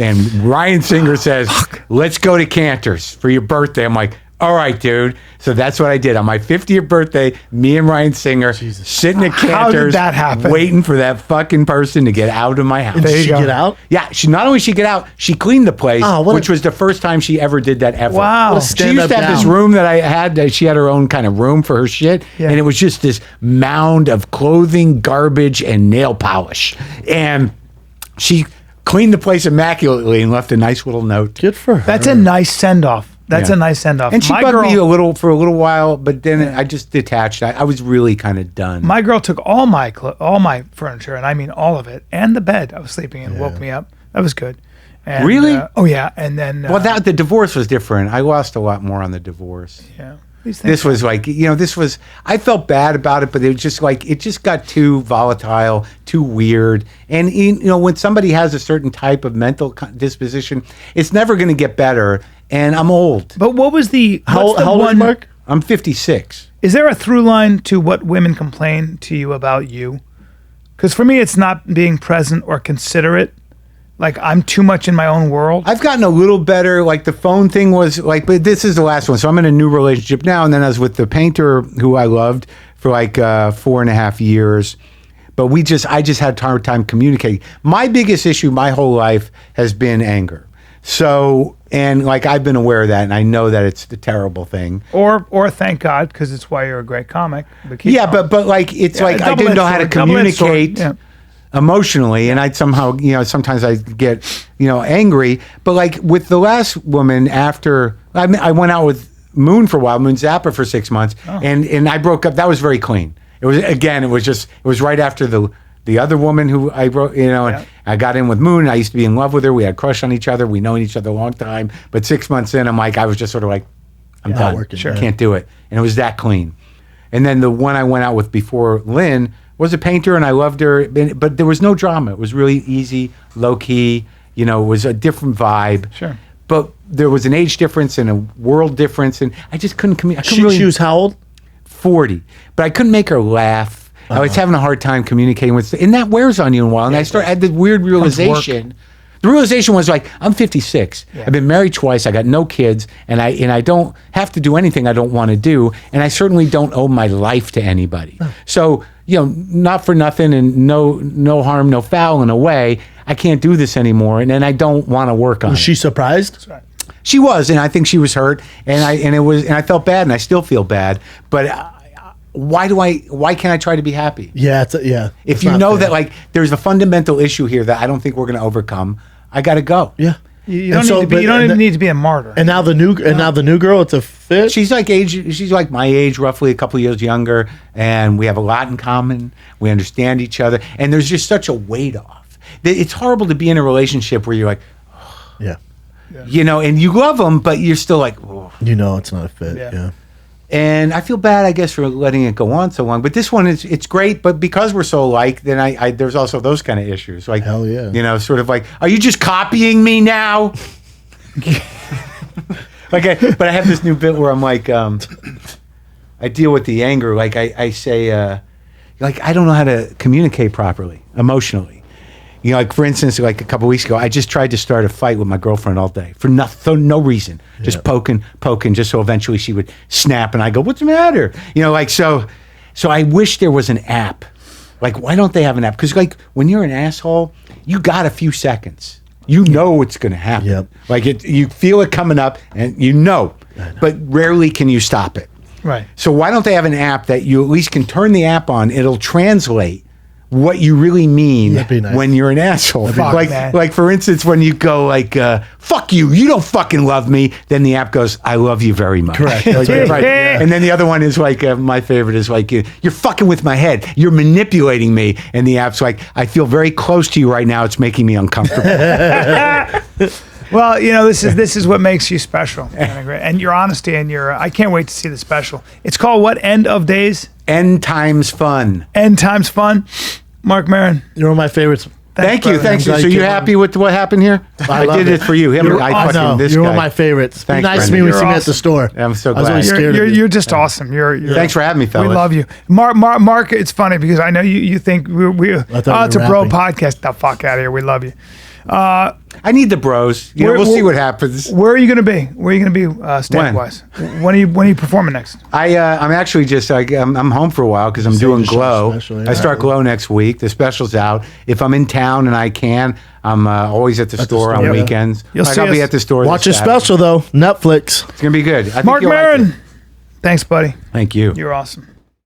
Ryan Singer says, let's go to Cantor's for your birthday. I'm like, all right, dude. So that's what I did. On my 50th birthday, me and Ryan Singer sitting at Cantor's. How did that happen? Waiting for that fucking person to get out of my house. Did you she go. get out? Yeah, she not only she get out, she cleaned the place, Oh, what a- which was the first time she ever did that ever. Wow. What a She used to have this down. room that I had. She had her own kind of room for her shit, Yeah. and it was just this mound of clothing, garbage, and nail polish. And she cleaned the place immaculately and left a nice little note. Good for her. That's a nice send-off. That's Yeah. a nice send-off. And she My bugged girl, me for a little while, but then I just detached. I was really kind of done. My girl took all my furniture, and I mean all of it, and the bed I was sleeping in, woke me up. That was good. And, Really? oh yeah, and then well, the divorce was different. I lost a lot more on the divorce. yeah. This was like, I felt bad about it, but it just got too volatile, too weird. And, when somebody has a certain type of mental disposition, it's never going to get better. And I'm old. But what was How old are you, Mark? I'm 56. Is there a through line to what women complain to you about you? Because for me, it's not being present or considerate. Like, I'm too much in my own world. I've gotten a little better. Like, the phone thing was like, but this is the last one. So I'm in a new relationship now. And then I was with the painter who I loved for like 4.5 years. But I just had a hard time communicating. My biggest issue my whole life has been anger. So, and like, I've been aware of that, and I know that it's the terrible thing. Or thank God, because it's why you're a great comic. But but like, it's like, I didn't know how to communicate emotionally, and I'd somehow, sometimes I get, angry. But like with the last woman, after I went out with Moon for a while, Moon Zappa for 6 months, and I broke up. That was very clean. It was right after the other woman who I wrote, and I got in with Moon. I used to be in love with her. We had a crush on each other. We known each other a long time. But 6 months in, I was just sort of like, I'm done. Working, Can't do it. And it was that clean. And then the one I went out with before Lynn was a painter, and I loved her. But there was no drama. It was really easy, low key. It was a different vibe. Sure. But there was an age difference and a world difference, and I just couldn't communicate. She was how old? 40. But I couldn't make her laugh. I was having a hard time communicating with, and that wears on you in a while. And I had the weird realization. The realization was like, I'm 56. Yeah. I've been married twice. I got no kids, and I don't have to do anything I don't want to do, and I certainly don't owe my life to anybody. So, not for nothing, and no harm, no foul in a way. I can't do this anymore, and I don't want to work on it. Was she surprised? That's right. She was, and I think she was hurt, and I felt bad, and I still feel bad, but. Why can't I try to be happy? Yeah, If you know that like there's a fundamental issue here that I don't think we're going to overcome, I got to go. Yeah. You don't even need to be a martyr. And now the new girl, it's a fit. She's like my age, roughly a couple of years younger, and we have a lot in common. We understand each other, and there's just such a weight off. It's horrible to be in a relationship where you're like, yeah. And you love them, but you're still like, oh. It's not a fit. Yeah. And I feel bad, I guess, for letting it go on so long. But this one it's great. But because we're so alike, then I there's also those kind of issues. Like, hell yeah. Sort of like, are you just copying me now? But I have this new bit where I'm like, I deal with the anger. Like I say, like I don't know how to communicate properly emotionally. Like for instance, like a couple of weeks ago, I just tried to start a fight with my girlfriend all day for no reason, just poking, just so eventually she would snap, and I go, "What's the matter?" So I wish there was an app. Like, why don't they have an app? Because like when you're an asshole, you got a few seconds. You know what's going to happen. Yep. Like you feel it coming up, and but rarely can you stop it. Right. So why don't they have an app that you at least can turn the app on? It'll translate what you really mean when you're an asshole. Like for instance, when you go like, fuck you, you don't fucking love me, then the app goes, I love you very much. Correct. Right. And then the other one is like, my favorite is like, you're fucking with my head. You're manipulating me. And the app's like, I feel very close to you right now. It's making me uncomfortable. Well, this is what makes you special. And your honesty and I can't wait to see the special. It's called what? End of Days? End Times Fun. End Times Fun. Marc Maron. You're one of my favorites. Thank you. So you happy with what happened here? I did it for you. You're one of my favorites. Thanks, be nice to me when you see me at the store. I'm so glad. I was really scared of you. You're just awesome. Thanks for having me, fellas. We love you. Mark, it's funny because I know you think it's a bro podcast. The fuck out of here. We love you. I need the bros. We'll see what happens. Where are you going to be? Where are you going to be stand-wise? When are you performing next? I'm actually just I'm home for a while because I'm doing Glow. I start Glow next week. The special's out. If I'm in town and I can, I'm always at the store on weekends. I'll be at the store. Watch a special though. Netflix. It's gonna be good. Marc Maron. Thanks, buddy. Thank you. You're awesome.